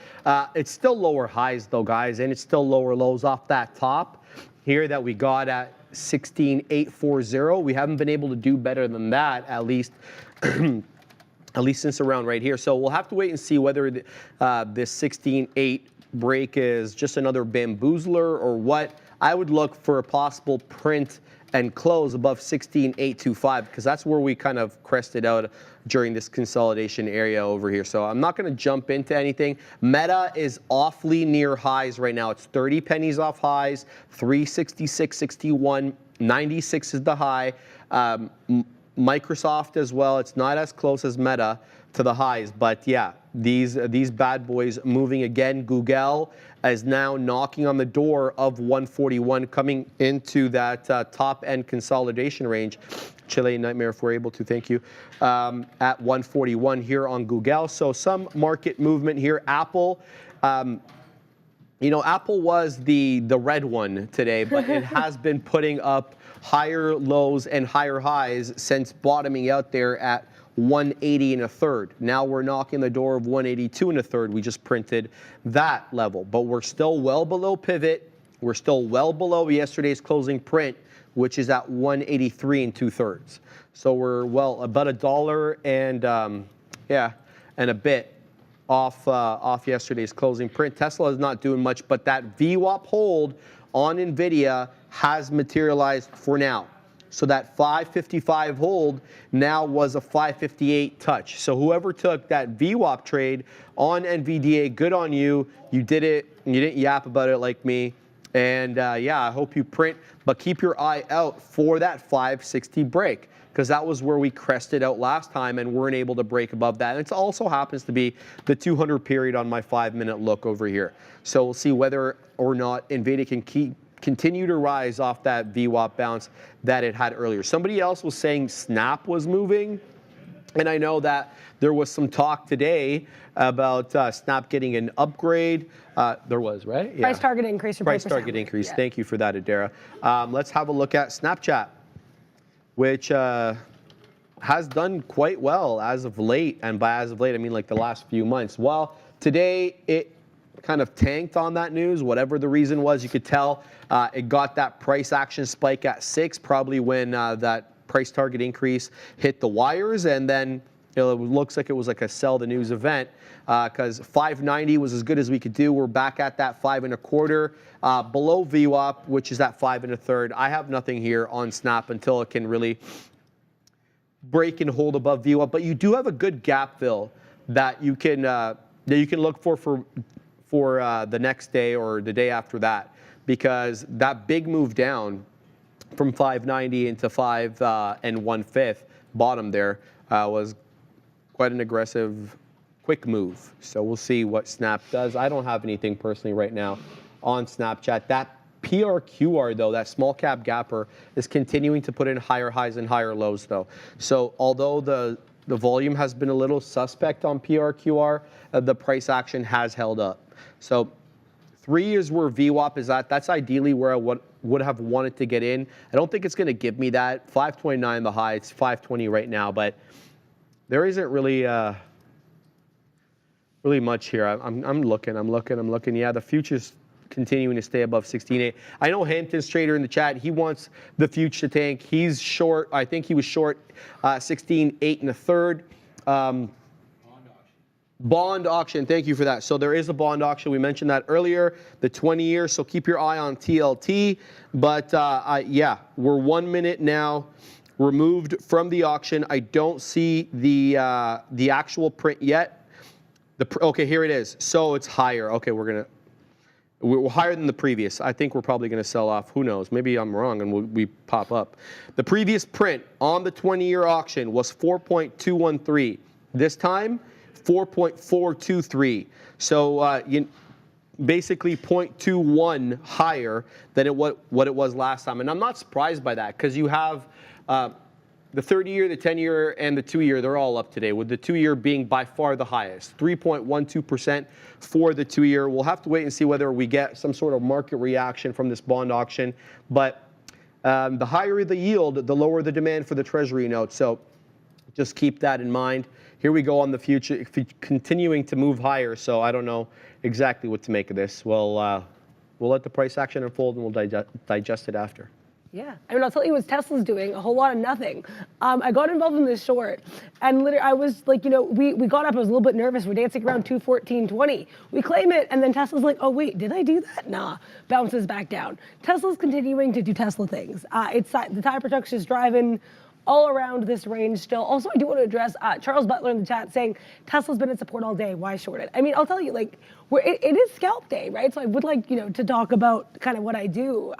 It's still lower highs though, guys, and it's still lower lows off that top. here that we got at 16,840. We haven't been able to do better than that, at least at least since around right here. So we'll have to wait and see whether this 16.8 break is just another bamboozler or what. I would look for a possible print and close above 16.825 because that's where we kind of crested out during this consolidation area over here. So I'm not going to jump into anything. Meta is awfully near highs right now. It's 30 pennies off highs, 366.61, 96 is the high. Microsoft as well. It's not as close as Meta to the highs, but yeah, these bad boys moving again. Google is now knocking on the door of 141, coming into that top end consolidation range. Chilean Nightmare, if we're able to, thank you, at 141 here on Google. So some market movement here. Apple, Apple was the red one today, but it has been putting up higher lows and higher highs since bottoming out there at 180 1/3. Now we're knocking the door of 182 1/3. We just printed that level, but we're still well below pivot. We're still well below yesterday's closing print, which is at 183 2/3. So we're about $1 and and a bit off yesterday's closing print. Tesla is not doing much, but that VWAP hold on NVIDIA has materialized for now. So that 555 hold now was a 558 touch. So whoever took that VWAP trade on NVDA, good on you. You did it. You didn't yap about it like me. And yeah, I hope you print, but keep your eye out for that 560 break because that was where we crested out last time and weren't able to break above that. And it also happens to be the 200 period on my 5-minute look over here. So we'll see whether or not NVIDIA can continue to rise off that VWAP bounce that it had earlier. Somebody else was saying Snap was moving, and I know that there was some talk today about Snap getting an upgrade. There was, right? Yeah. Price target increase. Price target increase. Yeah. Thank you for that, Adara. Let's have a look at Snapchat, which has done quite well as of late, and by as of late, I mean like the last few months. Well, today it kind of tanked on that news, whatever the reason was. You could tell it got that price action spike at 6, probably when that price target increase hit the wires, and then it looks like it was like a sell the news event because 590 was as good as we could do. We're back at that 5 1/4, below VWAP, which is at 5 1/3. I have nothing here on Snap until it can really break and hold above VWAP, but you do have a good gap fill that you can look for the next day or the day after that, because that big move down from 590 into 5 1/5 bottom there was quite an aggressive, quick move. So we'll see what Snap does. I don't have anything personally right now on Snapchat. That PRQR though, that small cap gapper, is continuing to put in higher highs and higher lows though. So although the volume has been a little suspect on PRQR, the price action has held up. So 3 is where VWAP is at. That's ideally where I would have wanted to get in. I don't think it's going to give me that. 529 the high. It's 520 right now, but there isn't really much here. I'm looking. Yeah, the future's continuing to stay above 16.8. I know Hampton's trader in the chat. He wants the future to tank. He's short. I think he was short 16.8 1/3. Bond auction, thank you for that. So there is a bond auction. We mentioned that earlier, the 20-year. So keep your eye on TLT. But yeah, we're 1 minute now removed from the auction. I don't see the actual print yet. Okay, here it is. So it's higher. Okay, we're higher than the previous. I think we're probably going to sell off. Who knows? Maybe I'm wrong and we pop up. The previous print on the 20-year auction was 4.213. This time, 4.423. So basically 0.21 higher than what it was last time. And I'm not surprised by that because you have the 30-year, the 10-year, and the 2-year. They're all up today, with the 2-year being by far the highest, 3.12% for the 2-year. We'll have to wait and see whether we get some sort of market reaction from this bond auction. But the higher the yield, the lower the demand for the Treasury note. So just keep that in mind. Here we go on the future, continuing to move higher. So I don't know exactly what to make of this. Well, We'll let the price action unfold and we'll digest it after. Yeah, I mean, I'll tell you what Tesla's doing, a whole lot of nothing. I got involved in this short, and literally I was like, you know, we got up, I was a little bit nervous, we're dancing around 214.20. We claim it, and then Tesla's like, oh wait, did I do that? Nah, bounces back down. Tesla's continuing to do Tesla things. The tire production is driving all around this range still. Also, I do want to address Charles Butler in the chat saying, Tesla's been in support all day, why short it? I mean, I'll tell you, like, it is scalp day, right? So I would like, you know, to talk about kind of what I do,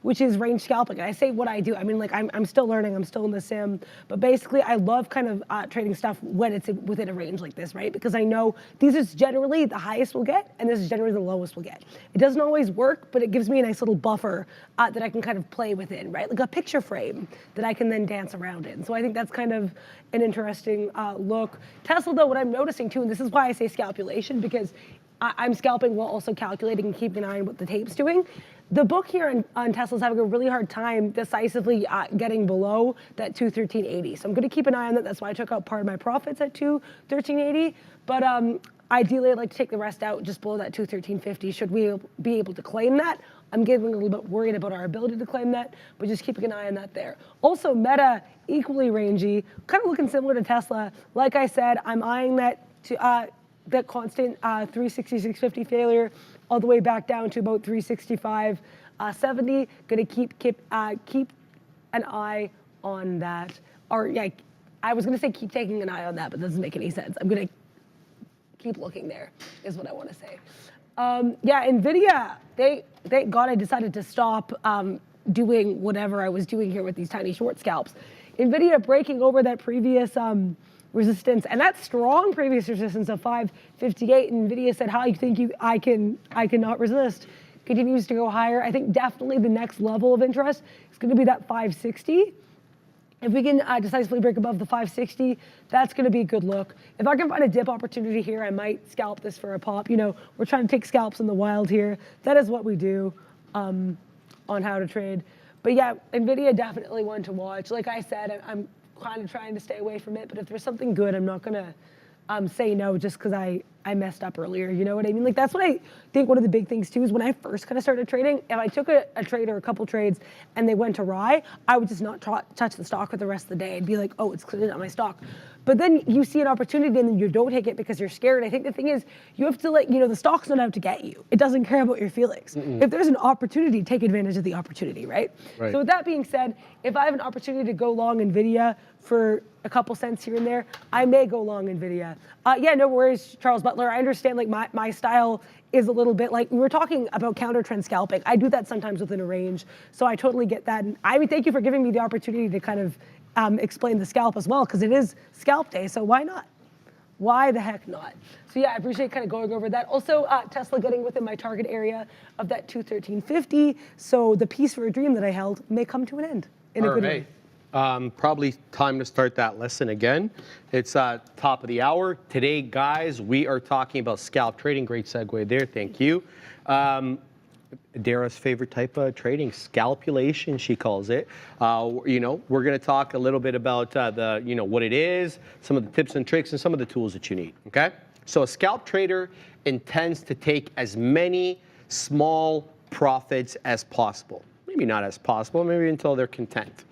which is range scalping. And I say what I do, I mean, like, I'm still learning, I'm still in the sim, but basically I love kind of trading stuff when it's within a range like this, right? Because I know these is generally the highest we'll get, and this is generally the lowest we'll get. It doesn't always work, but it gives me a nice little buffer that I can kind of play within, right? Like a picture frame that I can then dance around in. So I think that's kind of an interesting look. Tesla, though, what I'm noticing too, and this is why I say scalpulation, because I'm scalping while also calculating and keeping an eye on what the tape's doing. The book here on Tesla's having a really hard time decisively getting below that 213.80. So I'm going to keep an eye on that. That's why I took out part of my profits at 213.80. But ideally, I'd like to take the rest out just below that 213.50. Should we be able to claim that? I'm getting a little bit worried about our ability to claim that, but just keeping an eye on that there. Also, Meta, equally rangy, kind of looking similar to Tesla. Like I said, I'm eyeing that to that constant 366.50 failure all the way back down to about 365.70. Going to keep an eye on that. Or yeah, I was going to say keep taking an eye on that, but that doesn't make any sense. I'm going to keep looking there, is what I want to say. Yeah, NVIDIA, thank God I decided to stop doing whatever I was doing here with these tiny short scalps. NVIDIA breaking over that previous resistance, and that strong previous resistance of 558. NVIDIA said, "How you think I cannot resist?" Continues to go higher. I think definitely the next level of interest is going to be that 560. If we can decisively break above the 560, that's going to be a good look. If I can find a dip opportunity here, I might scalp this for a pop. You know, we're trying to take scalps in the wild here. That is what we do on how to trade. But yeah, NVIDIA definitely one to watch. Like I said, I'm kind of trying to stay away from it, but if there's something good, I'm not gonna say no just because I messed up earlier. You know what I mean? Like that's what I think one of the big things too is when I first kind of started trading, if I took a trade or a couple trades and they went awry, I would just not touch the stock for the rest of the day. I'd be like, oh, it's clearing out my stock. But then you see an opportunity and then you don't take it because you're scared. I think the thing is you have to the stock's not out to get you. It doesn't care about your feelings. If there's an opportunity, take advantage of the opportunity, right? So with that being said, if I have an opportunity to go long NVIDIA for a couple cents here and there, I may go long NVIDIA. Yeah, no worries, Charles Butler. I understand like my style is a little bit like, we were talking about counter trend scalping. I do that sometimes within a range. So I totally get that. And I mean, thank you for giving me the opportunity to kind of explain the scalp as well, because it is scalp day, so why not? Why the heck not? So yeah, I appreciate kind of going over that. Also, Tesla getting within my target area of that 213.50, so the piece for a dream that I held may come to an end in a good way. Probably time to start that lesson again. It's top of the hour. Today, guys, we are talking about scalp trading. Great segue there, thank you. Dara's favorite type of trading, scalpulation, she calls it. You know, we're going to talk a little bit about what it is, some of the tips and tricks, and some of the tools that you need. Okay. So a scalp trader intends to take as many small profits as possible. Maybe not as possible, maybe until they're content.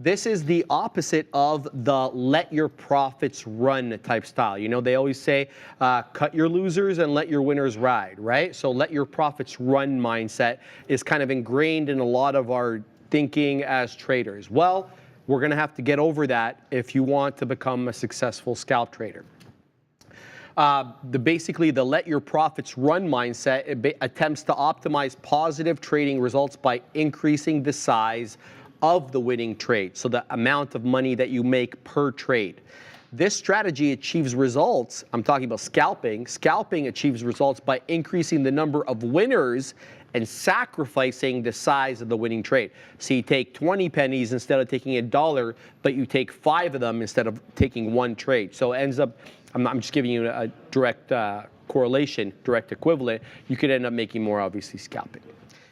This is the opposite of the let your profits run type style. You know, they always say, cut your losers and let your winners ride, right? So let your profits run mindset is kind of ingrained in a lot of our thinking as traders. Well, we're going to have to get over that if you want to become a successful scalp trader. Basically, the let your profits run mindset attempts to optimize positive trading results by increasing the size of the winning trade, so the amount of money that you make per trade. This strategy achieves results. I'm talking about scalping. Scalping achieves results by increasing the number of winners and sacrificing the size of the winning trade. So you take 20 pennies instead of taking $1, but you take 5 of them instead of taking one trade. So it ends up, I'm just giving you a direct correlation, direct equivalent. You could end up making more, obviously, scalping.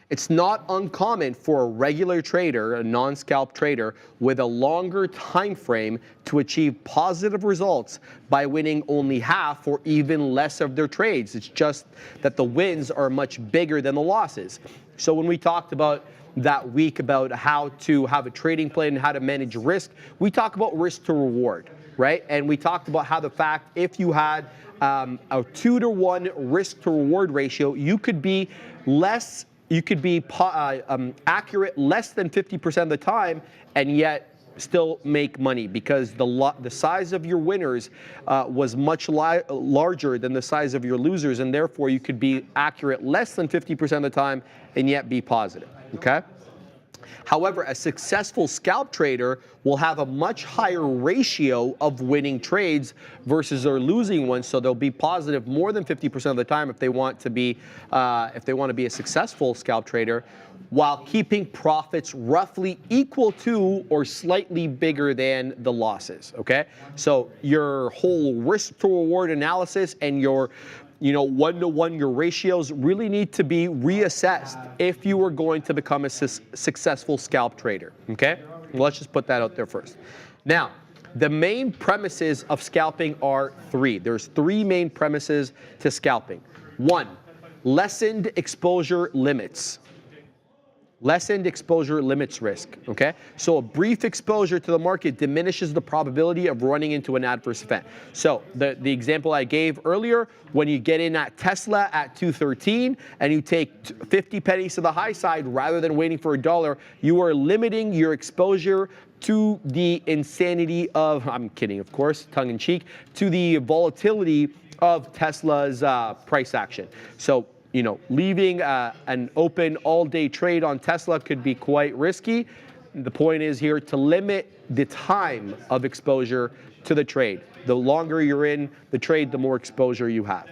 It's not uncommon for a regular trader, a non-scalp trader, with a longer time frame to achieve positive results by winning only half or even less of their trades. It's just that the wins are much bigger than the losses. So when we talked about that week about how to have a trading plan and how to manage risk, we talk about risk to reward, right? And we talked about how the fact if you had a 2-to-1 risk to reward ratio, you could be accurate less than 50% of the time and yet still make money because the size of your winners was much larger than the size of your losers, and therefore you could be accurate less than 50% of the time and yet be positive, okay? However, a successful scalp trader will have a much higher ratio of winning trades versus their losing ones, so they'll be positive more than 50% of the time if they want to be a successful scalp trader, while keeping profits roughly equal to or slightly bigger than the losses. Okay, so your whole risk to reward analysis and your one-to-one, your ratios really need to be reassessed if you are going to become a successful scalp trader, okay? Well, let's just put that out there first. Now, the main premises of scalping are 3. There's 3 main premises to scalping. 1, lessened exposure limits. Lessened exposure limits risk, okay? So a brief exposure to the market diminishes the probability of running into an adverse event. So the example I gave earlier, when you get in at Tesla at 213 and you take 50 pennies to the high side rather than waiting for $1, you are limiting your exposure to the insanity of, I'm kidding, of course, tongue in cheek, to the volatility of Tesla's price action. So leaving an open all-day trade on Tesla could be quite risky. The point is here to limit the time of exposure to the trade. The longer you're in the trade, the more exposure you have.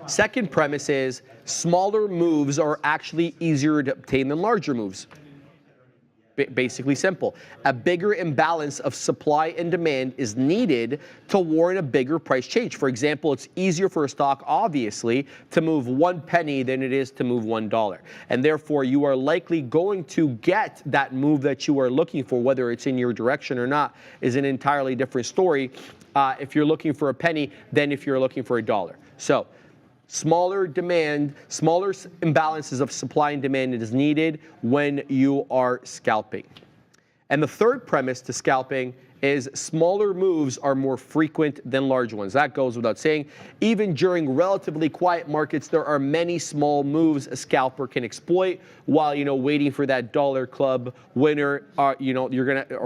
Second premise is smaller moves are actually easier to obtain than larger moves. Basically simple. A bigger imbalance of supply and demand is needed to warrant a bigger price change. For example, it's easier for a stock, obviously, to move 1 penny than it is to move $1. And therefore, you are likely going to get that move that you are looking for, whether it's in your direction or not, is an entirely different story if you're looking for a penny than if you're looking for $1. So, smaller imbalances of supply and demand is needed when you are scalping. And the third premise to scalping is smaller moves are more frequent than large ones. That goes without saying. Even during relatively quiet markets, there are many small moves a scalper can exploit while, waiting for that dollar club winner, are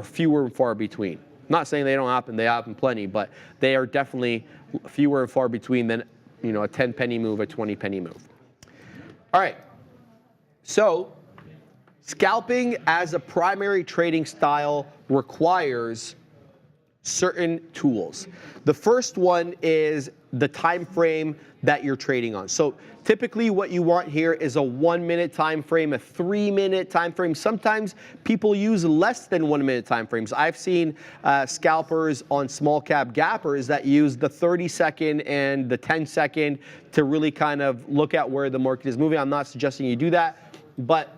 fewer and far between. I'm not saying they don't happen, they happen plenty, but they are definitely fewer and far between than a 10 penny move, a 20 penny move. All right, so scalping as a primary trading style requires certain tools. The first one is the time frame that you're trading on. So typically what you want here is a 1-minute time frame, a 3-minute time frame. Sometimes people use less than 1-minute time frames. I've seen scalpers on small cap gappers that use the 30-second and the 10-second to really kind of look at where the market is moving. I'm not suggesting you do that, but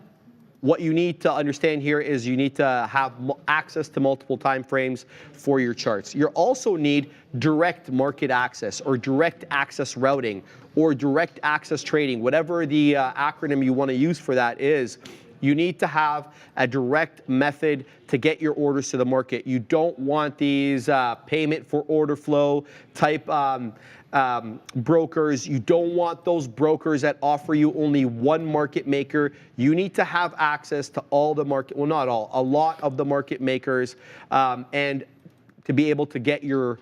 what you need to understand here is you need to have access to multiple time frames for your charts. You also need direct market access or direct access routing or direct access trading, whatever the acronym you want to use for that is. You need to have a direct method to get your orders to the market. You don't want these payment for order flow type brokers. You don't want those brokers that offer you only one market maker. You need to have access to all the market, well, not all, a lot of the market makers, and to be able to get your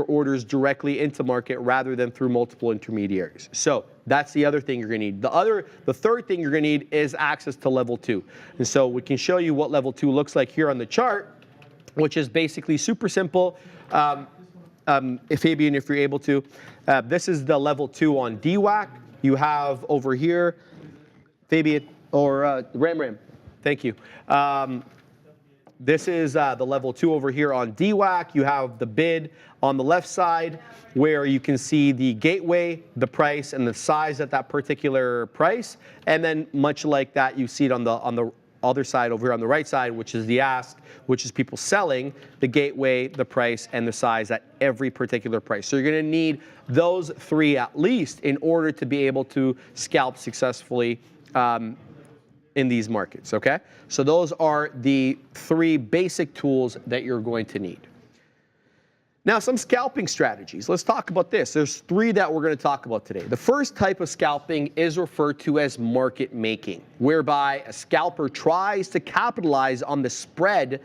orders directly into market rather than through multiple intermediaries. So that's the other thing you're going to need. The third thing you're going to need is access to level 2. And so we can show you what level 2 looks like here on the chart, which is basically super simple. Fabian, if you're able to, this is the level 2 on DWAC. You have over here, Fabian, or Ram, thank you. This is the level 2 over here on DWAC. You have the bid on the left side where you can see the gateway, the price, and the size at that particular price. And then much like that, you see it on the other side over here on the right side, which is the ask, which is people selling, the gateway, the price, and the size at every particular price. So you're going to need those 3 at least in order to be able to scalp successfully in these markets, okay? So those are the 3 basic tools that you're going to need. Now, some scalping strategies. Let's talk about this. There's 3 that we're going to talk about today. The first type of scalping is referred to as market making, whereby a scalper tries to capitalize on the spread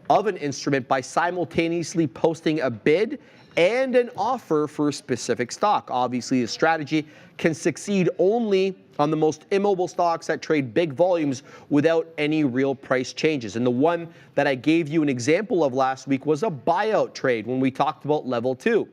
of an instrument by simultaneously posting a bid and an offer for a specific stock. Obviously, the strategy can succeed only on the most immobile stocks that trade big volumes without any real price changes. And the one that I gave you an example of last week was a buyout trade when we talked about level 2,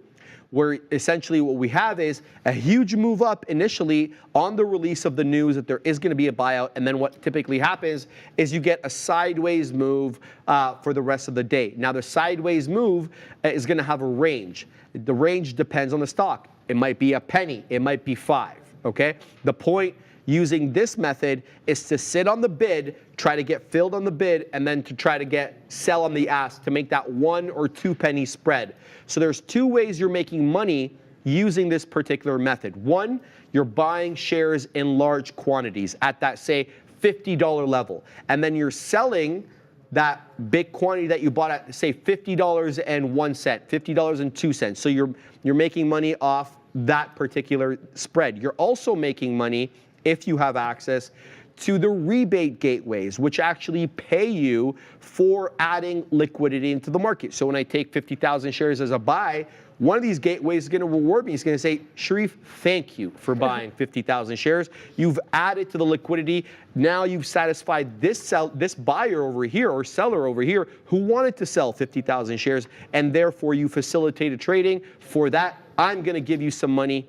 where essentially what we have is a huge move up initially on the release of the news that there is going to be a buyout, and then what typically happens is you get a sideways move for the rest of the day. Now the sideways move is going to have a range. The range depends on the stock. It might be a penny, it might be 5, okay? The point using this method is to sit on the bid, try to get filled on the bid, and then to try to sell on the ask to make that 1 or 2 penny spread. So there's 2 ways you're making money using this particular method. One, you're buying shares in large quantities at that, say, $50 level, and then you're selling that big quantity that you bought at, say, $50.01, $50.02. So you're making money off that particular spread. You're also making money if you have access to the rebate gateways, which actually pay you for adding liquidity into the market. So when I take 50,000 shares as a buy, one of these gateways is going to reward me. It's going to say, Sharif, thank you for buying 50,000 shares. You've added to the liquidity. Now you've satisfied this buyer over here or seller over here who wanted to sell 50,000 shares, and therefore you facilitated trading. For that, I'm going to give you some money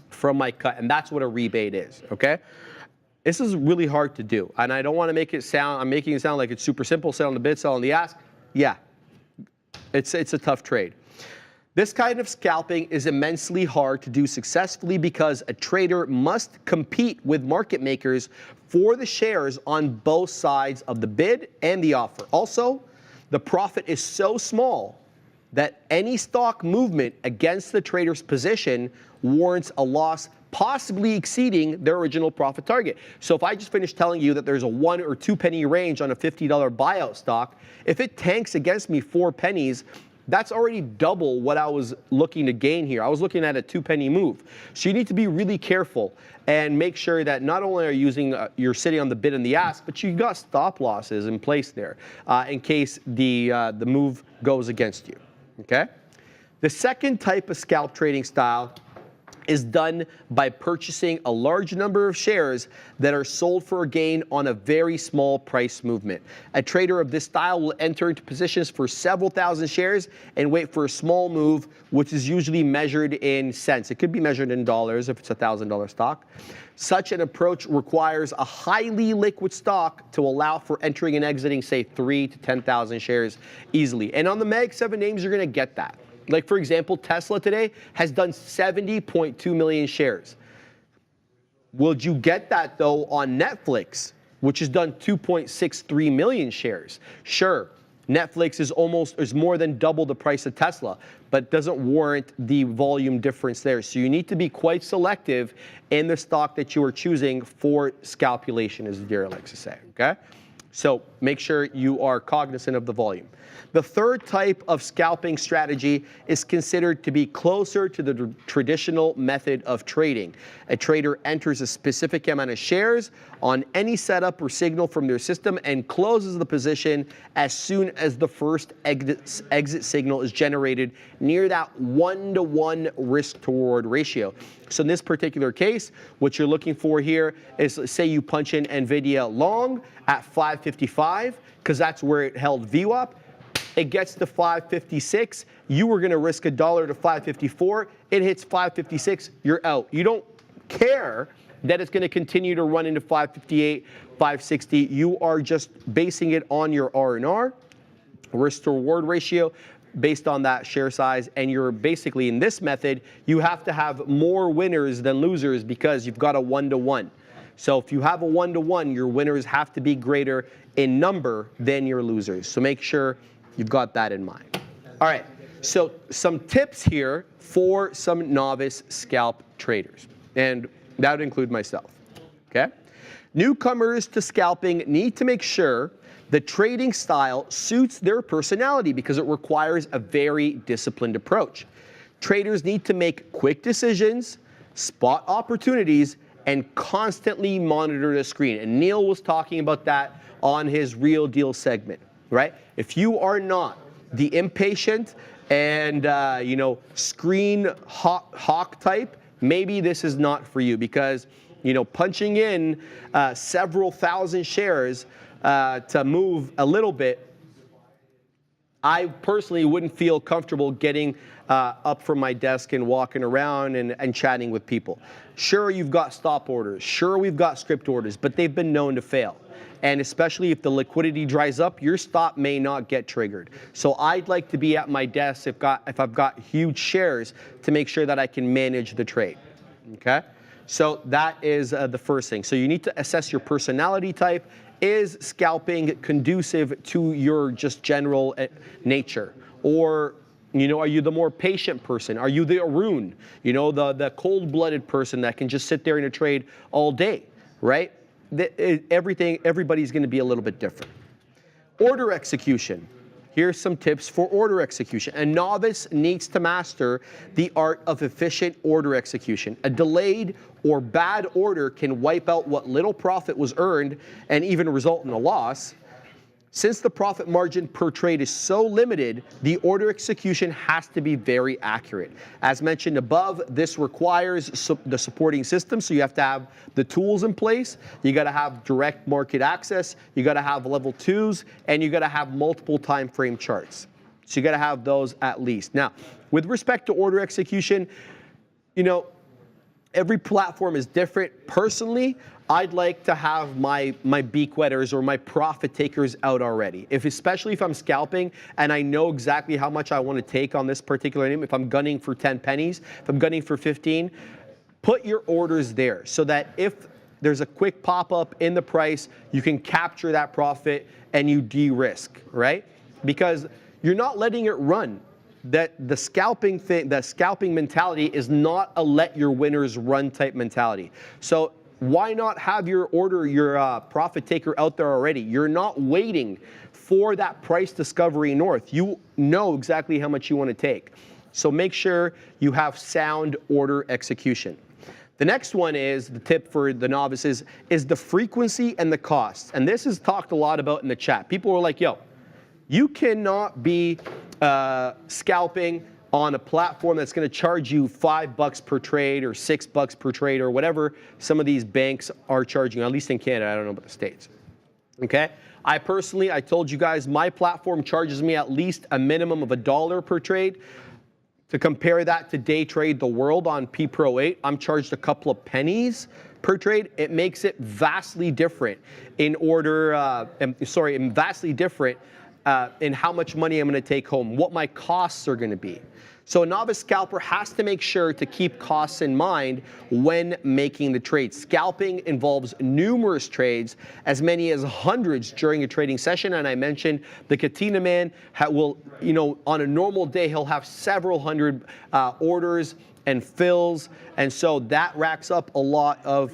from my cut, and that's what a rebate is, okay? This is really hard to do, and I don't want to make it sound, I'm making it sound like it's super simple, sell on the bid, sell on the ask. Yeah, it's a tough trade. This kind of scalping is immensely hard to do successfully because a trader must compete with market makers for the shares on both sides of the bid and the offer. Also, the profit is so small that any stock movement against the trader's position warrants a loss possibly exceeding their original profit target. So if I just finished telling you that there's a 1 or 2 penny range on a $50 buyout stock, if it tanks against me 4 pennies, that's already double what I was looking to gain here. I was looking at a 2 penny move. So you need to be really careful and make sure that not only are you you're sitting on the bid and the ask, but you got stop losses in place there in case the move goes against you. Okay? The second type of scalp trading style is done by purchasing a large number of shares that are sold for a gain on a very small price movement. A trader of this style will enter into positions for several thousand shares and wait for a small move, which is usually measured in cents. It could be measured in dollars if it's a $1,000 stock. Such an approach requires a highly liquid stock to allow for entering and exiting, say, 3,000 to 10,000 shares easily. And on the Mag 7 names, you're going to get that. Like, for example, Tesla today has done 70.2 million shares. Would you get that, though, on Netflix, which has done 2.63 million shares? Sure, Netflix is more than double the price of Tesla, but doesn't warrant the volume difference there. So you need to be quite selective in the stock that you are choosing for scalpulation, as Dara likes to say, okay? So make sure you are cognizant of the volume. The third type of scalping strategy is considered to be closer to the traditional method of trading. A trader enters a specific amount of shares on any setup or signal from their system and closes the position as soon as the first exit signal is generated near that 1-to-1 risk to reward ratio. So in this particular case, what you're looking for here is, say you punch in NVIDIA long at 555, because that's where it held VWAP. It gets to 556. You were going to risk $1 to 554. It hits 556. You're out. You don't care that it's going to continue to run into 558, 560. You are just basing it on your R&R, risk to reward ratio, based on that share size, and you're basically, in this method, you have to have more winners than losers because you've got a 1-to-1. So if you have a 1-to-1, your winners have to be greater in number than your losers. So make sure you've got that in mind. All right, so some tips here for some novice scalp traders, and that would include myself, okay? Newcomers to scalping need to make sure the trading style suits their personality because it requires a very disciplined approach. Traders need to make quick decisions, spot opportunities, and constantly monitor the screen. And Neil was talking about that on his Real Deal segment, right? If you are not the impatient and screen hawk type, maybe this is not for you because punching in several thousand shares to move a little bit, I personally wouldn't feel comfortable getting up from my desk and walking around and chatting with people. Sure, you've got stop orders. Sure, we've got script orders, but they've been known to fail. And especially if the liquidity dries up, your stop may not get triggered. So I'd like to be at my desk if I've got huge shares to make sure that I can manage the trade, okay? So that is the first thing. So you need to assess your personality type. Is scalping conducive to your just general nature? Or, are you the more patient person? Are you the Arun? The cold-blooded person that can just sit there in a trade all day, right? Everybody's going to be a little bit different. Order execution. Here's some tips for order execution. A novice needs to master the art of efficient order execution. A delayed or bad order can wipe out what little profit was earned and even result in a loss. Since the profit margin per trade is so limited, the order execution has to be very accurate. As mentioned above, this requires the supporting system, so you have to have the tools in place. You got to have direct market access. You got to have level 2s, and you got to have multiple time frame charts. So you got to have those at least. Now, with respect to order execution, every platform is different. Personally, I'd like to have my beak wetters or my profit takers out already. Especially if I'm scalping and I know exactly how much I want to take on this particular name. If I'm gunning for 10 pennies, if I'm gunning for 15, put your orders there so that if there's a quick pop-up in the price, you can capture that profit and you de-risk, right? Because you're not letting it run. That the scalping mentality is not a let your winners run type mentality. So why not have your profit taker out there already? You're not waiting for that price discovery north. You know exactly how much you want to take. So make sure you have sound order execution. The next one is, the tip for the novices, is the frequency and the costs. And this is talked a lot about in the chat. People are like, yo, you cannot be scalping on a platform that's going to charge you $5 per trade or $6 per trade or whatever some of these banks are charging, at least in Canada. I don't know about the States. Okay? I told you guys, my platform charges me at least a minimum of $1 per trade. To compare that to Day Trade the World on P Pro 8, I'm charged a couple of pennies per trade. It makes it vastly different in how much money I'm going to take home, what my costs are going to be. So a novice scalper has to make sure to keep costs in mind when making the trade. Scalping involves numerous trades, as many as hundreds during a trading session. And I mentioned the Katina man will, on a normal day, he'll have several hundred orders and fills. And so that racks up a lot of...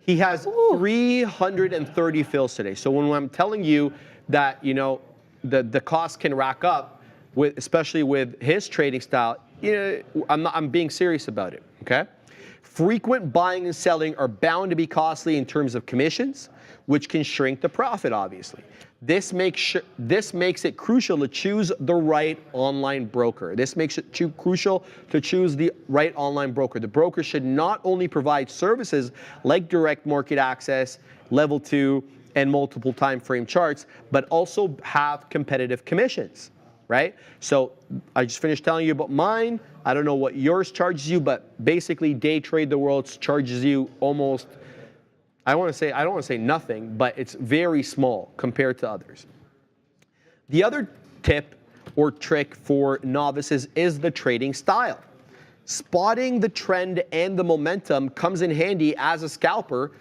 He has 330 fills today. So when I'm telling you that, the cost can rack up, especially with his trading style, I'm being serious about it, okay? Frequent buying and selling are bound to be costly in terms of commissions, which can shrink the profit, obviously. This makes it crucial to choose the right online broker. This makes it crucial to choose the right online broker. The broker should not only provide services like direct market access, level 2, and multiple time frame charts, but also have competitive commissions. right? So I just finished telling you about mine. I don't know what yours charges you, but basically Day Trade the World charges you almost, I don't want to say nothing, but it's very small compared to others. The other tip or trick for novices is the trading style. Spotting the trend and the momentum comes in handy as a scalper,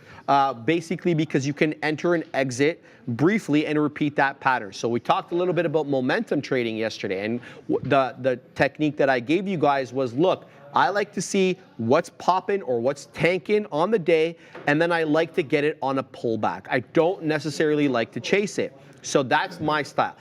basically because you can enter and exit briefly and repeat that pattern. So we talked a little bit about momentum trading yesterday, and the technique that I gave you guys was, look, I like to see what's popping or what's tanking on the day, and then I like to get it on a pullback. I don't necessarily like to chase it. So that's my style.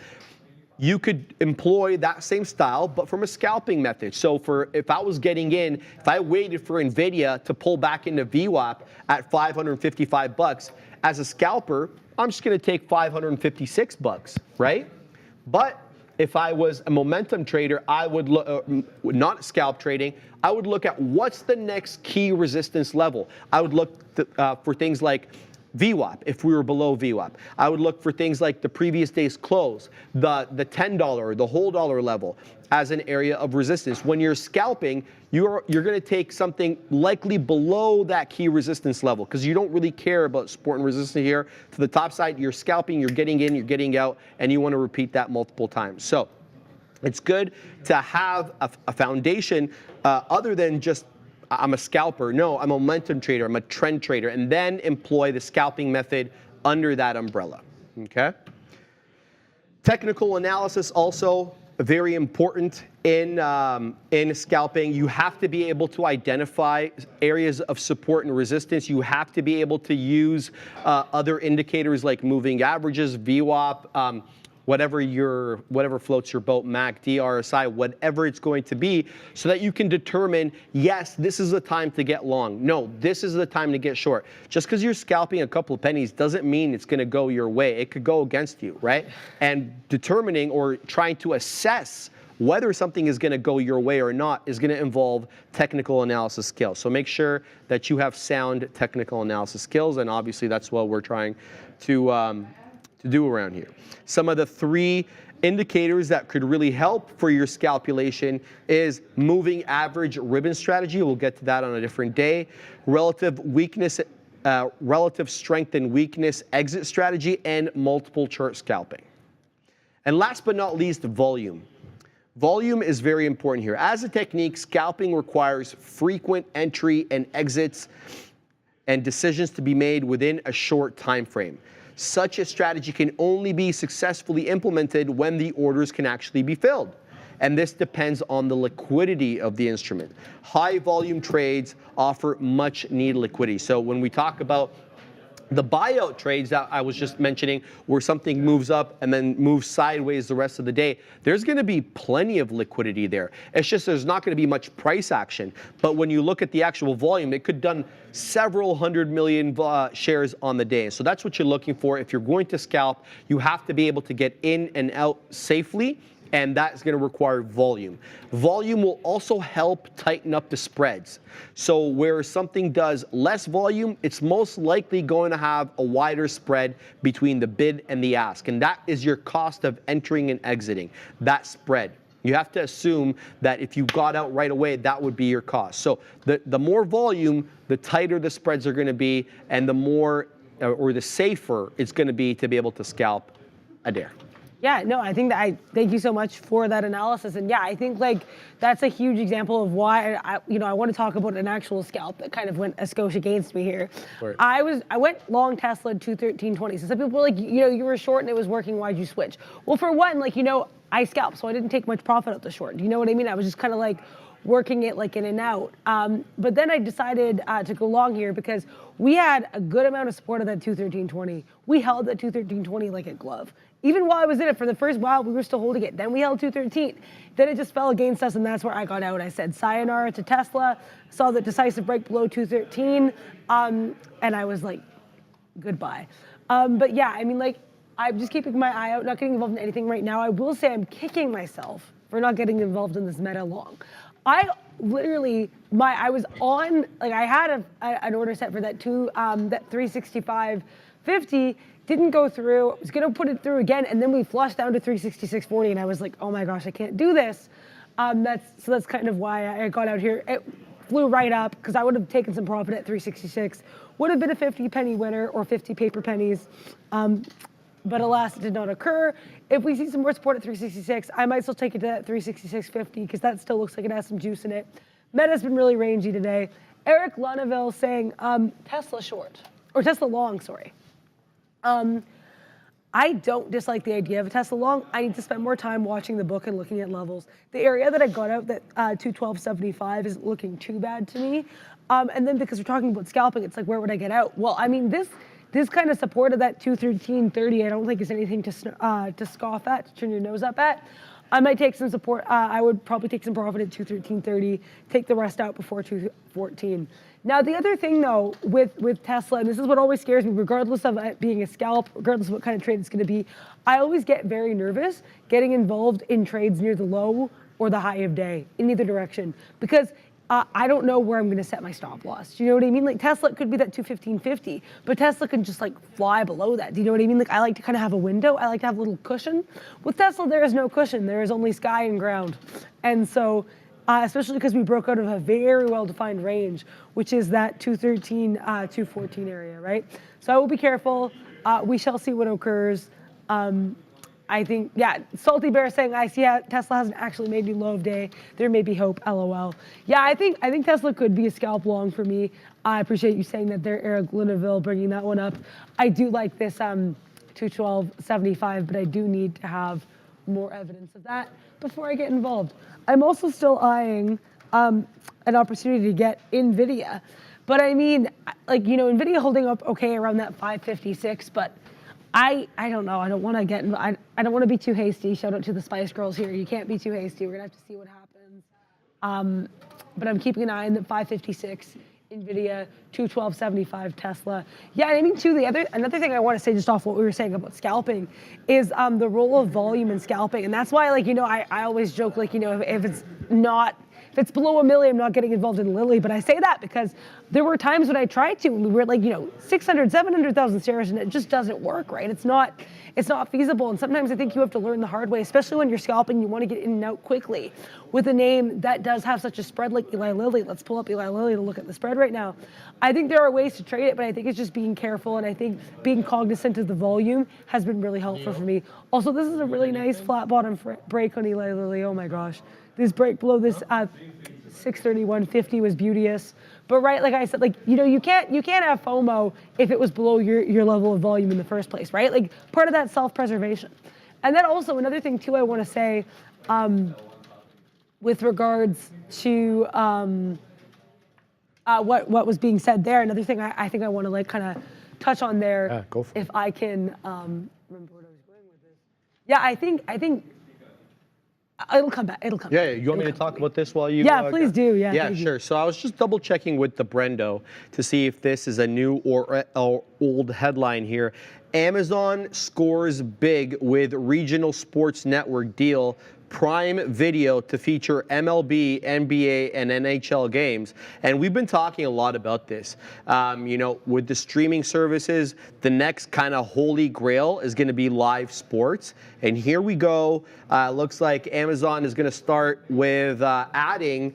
You could employ that same style, but from a scalping method. So if I was getting in, if I waited for NVIDIA to pull back into VWAP at 555 bucks, as a scalper, I'm just gonna take 556 bucks, right? But if I was a momentum trader, I would look, not scalp trading, I would look at what's the next key resistance level. I would look for things like VWAP, if we were below VWAP. I would look for things like the previous day's close, the $10, the whole dollar level as an area of resistance. When you're scalping, you're gonna take something likely below that key resistance level because you don't really care about support and resistance here. To the top side, you're scalping, you're getting in, you're getting out, and you wanna repeat that multiple times. So it's good to have a foundation other than just I'm a scalper. No, I'm a momentum trader. I'm a trend trader, and then employ the scalping method under that umbrella. Okay. Technical analysis also very important in scalping. You have to be able to identify areas of support and resistance. You have to be able to use other indicators like moving averages, VWAP. Whatever floats your boat, MACD, RSI, whatever it's going to be, so that you can determine, yes, this is the time to get long. No, this is the time to get short. Just because you're scalping a couple of pennies doesn't mean it's going to go your way. It could go against you, right? And determining or trying to assess whether something is going to go your way or not is going to involve technical analysis skills. So make sure that you have sound technical analysis skills, and obviously that's what we're trying to do around here. Some of the 3 indicators that could really help for your scalpulation is moving average ribbon strategy. We'll get to that on a different day. Relative weakness, relative strength and weakness exit strategy, and multiple chart scalping. And last but not least, volume. Volume is very important here. As a technique, scalping requires frequent entry and exits and decisions to be made within a short time frame. Such a strategy can only be successfully implemented when the orders can actually be filled. And this depends on the liquidity of the instrument. High volume trades offer much needed liquidity. So when we talk about the buyout trades that I was just mentioning, where something moves up and then moves sideways the rest of the day, there's going to be plenty of liquidity there. It's just there's not going to be much price action. But when you look at the actual volume, it could have done several 100 million shares on the day. So that's what you're looking for. If you're going to scalp, you have to be able to get in and out safely, and that's going to require volume. Volume will also help tighten up the spreads. So where something does less volume, it's most likely going to have a wider spread between the bid and the ask. And that is your cost of entering and exiting, that spread. You have to assume that if you got out right away, that would be your cost. So the more volume, the tighter the spreads are going to be, and the more or the safer it's going to be able to scalp a dare. Yeah, no, I think that thank you so much for that analysis. And yeah, I think like that's a huge example of why I want to talk about an actual scalp that kind of went a skosh against me here. Right. I went long Tesla 213.20. So some people were like, you were short and it was working, why'd you switch? Well, for one, like, I scalped, so I didn't take much profit out the short. Do you know what I mean? I was just kind of like working it like in and out. But then I decided to go long here because we had a good amount of support of that 213.20. We held that 213.20 like a glove. Even while I was in it for the first while, we were still holding it. Then we held 213. Then it just fell against us, and that's where I got out. I said sayonara to Tesla, saw the decisive break below 213, and I was like, goodbye. But yeah, I mean, like, I'm just keeping my eye out, not getting involved in anything right now. I will say I'm kicking myself for not getting involved in this meta long. I literally, I was on, like, I had an order set for that 365.50, didn't go through. I was going to put it through again, and then we flushed down to 366.40, and I was like, oh my gosh, I can't do this. So that's kind of why I got out here. It flew right up because I would have taken some profit at 366. Would have been a 50 penny winner or 50 paper pennies. But alas, it did not occur. If we see some more support at 366, I might still take it to that 366.50 because that still looks like it has some juice in it. Meta's been really rangy today. Eric Luneville saying Tesla short, or Tesla long, sorry. I don't dislike the idea of a Tesla long. I need to spend more time watching the book and looking at levels. The area that I got out, that 212.75, isn't looking too bad to me. And then because we're talking about scalping, it's like, where would I get out? Well, I mean, this kind of supported that 213.30. I don't think it's anything to scoff at, to turn your nose up at. I might take some support. I would probably take some profit at 213.30, take the rest out before 214. Now, the other thing, though, with Tesla, and this is what always scares me, regardless of it being a scalp, regardless of what kind of trade it's going to be, I always get very nervous getting involved in trades near the low or the high of day, in either direction, because I don't know where I'm going to set my stop loss. Do you know what I mean? Like Tesla could be that 215.50, but Tesla can just like fly below that. Do you know what I mean? Like I like to kind of have a window. I like to have a little cushion. With Tesla, there is no cushion. There is only sky and ground. And so, especially because we broke out of a very well-defined range, which is that 213, 214 area, right? So I will be careful. We shall see what occurs. I think, yeah, Salty Bear saying, I see how Tesla hasn't actually made new low of day. There may be hope, LOL. Yeah, I think Tesla could be a scalp long for me. I appreciate you saying that there, Eric Luneville, bringing that one up. I do like this 212.75, but I do need to have more evidence of that before I get involved. I'm also still eyeing an opportunity to get NVIDIA. But I mean, like, you know, NVIDIA holding up okay around that 556, but I don't know. I don't want to get. I don't want to be too hasty. Shout out to the Spice Girls here. You can't be too hasty. We're gonna have to see what happens. But I'm keeping an eye on the 556 NVIDIA, 212.75 Tesla. Yeah, I mean too. Another thing I want to say just off what we were saying about scalping is the role of volume in scalping, and that's why, like, you know, I always joke, like, you know, if it's below $1 million, I'm not getting involved in Lily. But I say that because there were times when I tried to, and we were like, you know, 600, 700,000 shares, and it just doesn't work, right? It's not feasible. And sometimes I think you have to learn the hard way, especially when you're scalping, you want to get in and out quickly. With a name that does have such a spread like Eli Lilly, let's pull up Eli Lilly to look at the spread right now. I think there are ways to trade it, but I think it's just being careful, and I think being cognizant of the volume has been really helpful for me. Also, this is a really nice flat bottom break on Eli Lilly. Oh my gosh. This break below this 631.50 was beauteous. But right, like I said, like, you know, you can't have FOMO if it was below your level of volume in the first place, right? Like part of that self-preservation. And then also another thing too I want to say with regards to what was being said there, another thing I think I want to like kind of touch on there, yeah, go for if I can remember what I was going with this. Yeah, I think it'll come back. It'll come back. Yeah, you want me to talk about this while you... Yeah, please do. Yeah, yeah, sure. So I was just double checking with the Brendo to see if this is a new or old headline here. Amazon scores big with regional sports network deal. Prime Video to feature MLB, NBA, and NHL games. And we've been talking a lot about this. You know, with the streaming services, the next kind of holy grail is going to be live sports. And here we go. Looks like Amazon is going to start with adding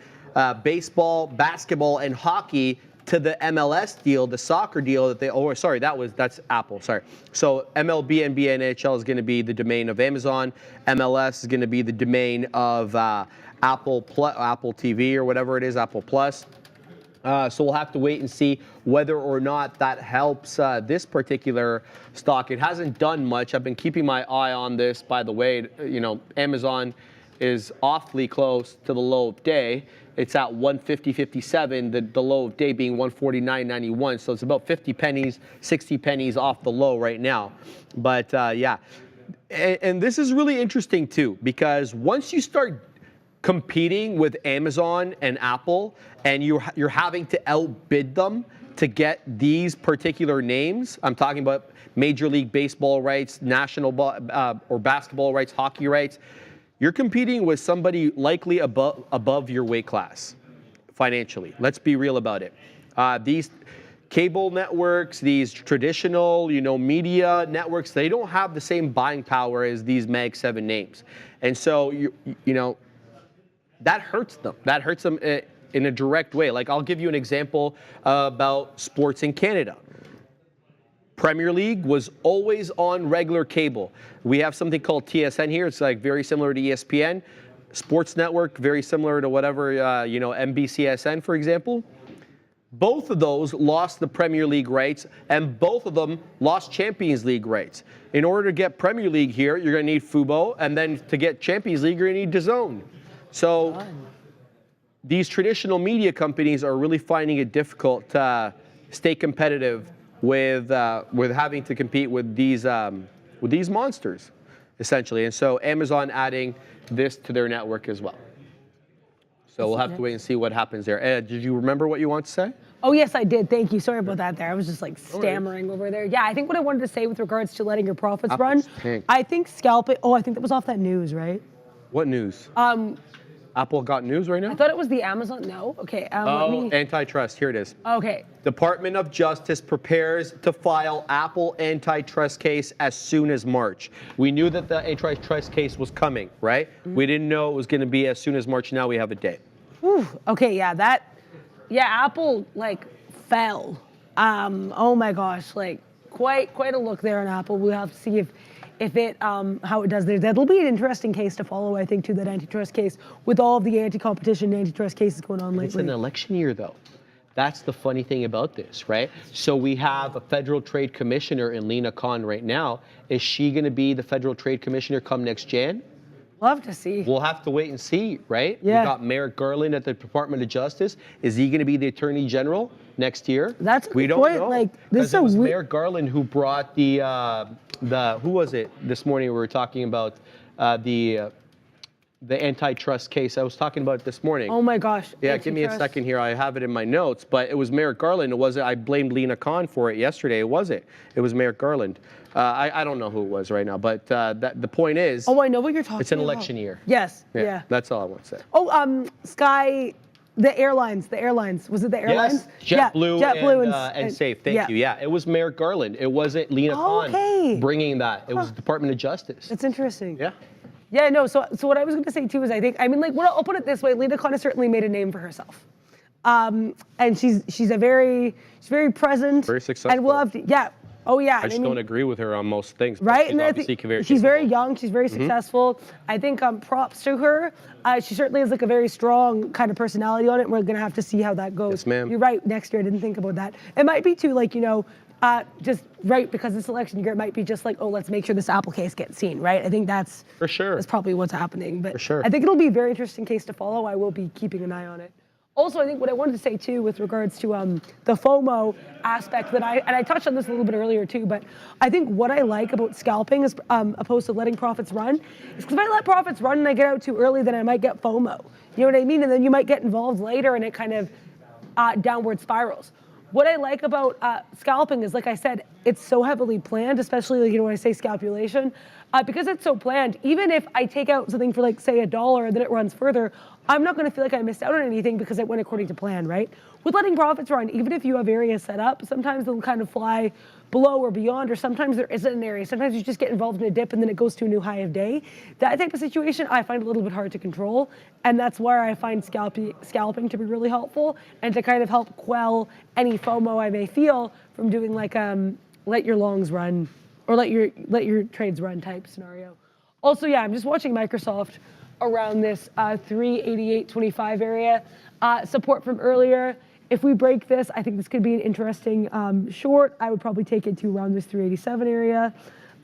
baseball, basketball, and hockey to the MLS deal, the soccer deal that they, oh, sorry, that's Apple, sorry. So MLB, NBA, and NHL is going to be the domain of Amazon. MLS is going to be the domain of Apple TV or whatever it is, Apple Plus. So we'll have to wait and see whether or not that helps this particular stock. It hasn't done much. I've been keeping my eye on this, by the way. You know, Amazon is awfully close to the low of day. It's at 150.57, the low of day being 149.91. So it's about 50 pennies, 60 pennies off the low right now. But yeah, and this is really interesting too, because once you start competing with Amazon and Apple, and you're having to outbid them to get these particular names, I'm talking about Major League Baseball rights, national or basketball rights, hockey rights, you're competing with somebody likely above your weight class financially. Let's be real about it. These cable networks, these traditional, you know, media networks, they don't have the same buying power as these Mag 7 names. And so, you know, that hurts them. That hurts them in a direct way. Like, I'll give you an example about sports in Canada. Premier League was always on regular cable. We have something called TSN here. It's like very similar to ESPN. Sports Network, very similar to whatever, you know, NBCSN, for example. Both of those lost the Premier League rights, and both of them lost Champions League rights. In order to get Premier League here, you're going to need Fubo, and then to get Champions League, you're going to need DAZN. So these traditional media companies are really finding it difficult to stay competitive with having to compete with these monsters, essentially. And so Amazon adding this to their network as well. So we'll have to wait and see what happens there. Ed, did you remember what you want to say? Oh, yes, I did. Thank you. Sorry about that there. I was just like stammering over there. Yeah, I think what I wanted to say with regards to letting your profits run, I think scalping, I think that was off that news, right? What news? Apple got news right now? I thought it was the Amazon. No? Okay. Antitrust. Here it is. Okay. Department of Justice prepares to file Apple antitrust case as soon as March. We knew that the antitrust case was coming, right? We didn't know it was going to be as soon as March. Now we have a date. Whew. Okay, yeah, Apple, like, fell. Oh my gosh, like, quite a look there on Apple. We'll have to see if it, how it does there. That'll be an interesting case to follow, I think, too, that antitrust case, with all of the anti-competition antitrust cases going on lately. It's an election year, though. That's the funny thing about this, right? So we have a federal trade commissioner in Lena Khan right now. Is she going to be the federal trade commissioner come next Jan? Love to see. We'll have to wait and see, right? Yeah. We got Merrick Garland at the Department of Justice. Is he going to be the Attorney General next year? That's a good we don't point. know. Like, this is it was Merrick Garland who brought the who was it this morning? We were talking about the antitrust case. I was talking about it this morning. Oh my gosh. Yeah, give me a second here. I have it in my notes, but it was Merrick Garland. It wasn't. I blamed Lena Khan for it yesterday. It wasn't. It was Merrick Garland. I don't know who it was right now, but the point is. Oh, I know what you're talking about. It's an election year. Yes. Yeah. That's all I want to say. Oh, Sky, the airlines. Was it the airlines? Yes. JetBlue, and and Safe. Thank you. Yeah, it was Merrick Garland. It wasn't Lena Khan bringing that. It was the Department of Justice. That's interesting. Yeah. Yeah, no, so what I was going to say too is I'll put it this way, Lena Khan has certainly made a name for herself. And she's very present. Very successful. And we'll have to, I just don't agree with her on most things. Right, and she's very young, she's very successful. I think props to her. She certainly has like a very strong kind of personality on it. We're going to have to see how that goes. Yes, ma'am. You're right, next year I didn't think about that. It might be too like, just right because this election year it might be just like, let's make sure this Apple case gets seen, right? I think that's for sure. That's probably what's happening. But for sure. I think it'll be a very interesting case to follow. I will be keeping an eye on it. Also, I think what I wanted to say too, with regards to the FOMO aspect that I touched on this a little bit earlier too, but I think what I like about scalping is opposed to letting profits run, is because if I let profits run and I get out too early, then I might get FOMO. You know what I mean? And then you might get involved later, and it kind of downward spirals. What I like about scalping is, like I said, it's so heavily planned, especially when I say scalpulation, because it's so planned. Even if I take out something for like say $1 and then it runs further, I'm not going to feel like I missed out on anything because it went according to plan, right? With letting profits run, even if you have areas set up, sometimes they'll kind of fly below or beyond, or sometimes there isn't an area. Sometimes you just get involved in a dip and then it goes to a new high of day. That type of situation I find a little bit hard to control, and that's where I find scalping to be really helpful and to kind of help quell any FOMO I may feel from doing like let your longs run or let your trades run type scenario. Also, I'm just watching Microsoft around this 388.25 area. Support from earlier. If we break this, I think this could be an interesting short. I would probably take it to around this 387 area.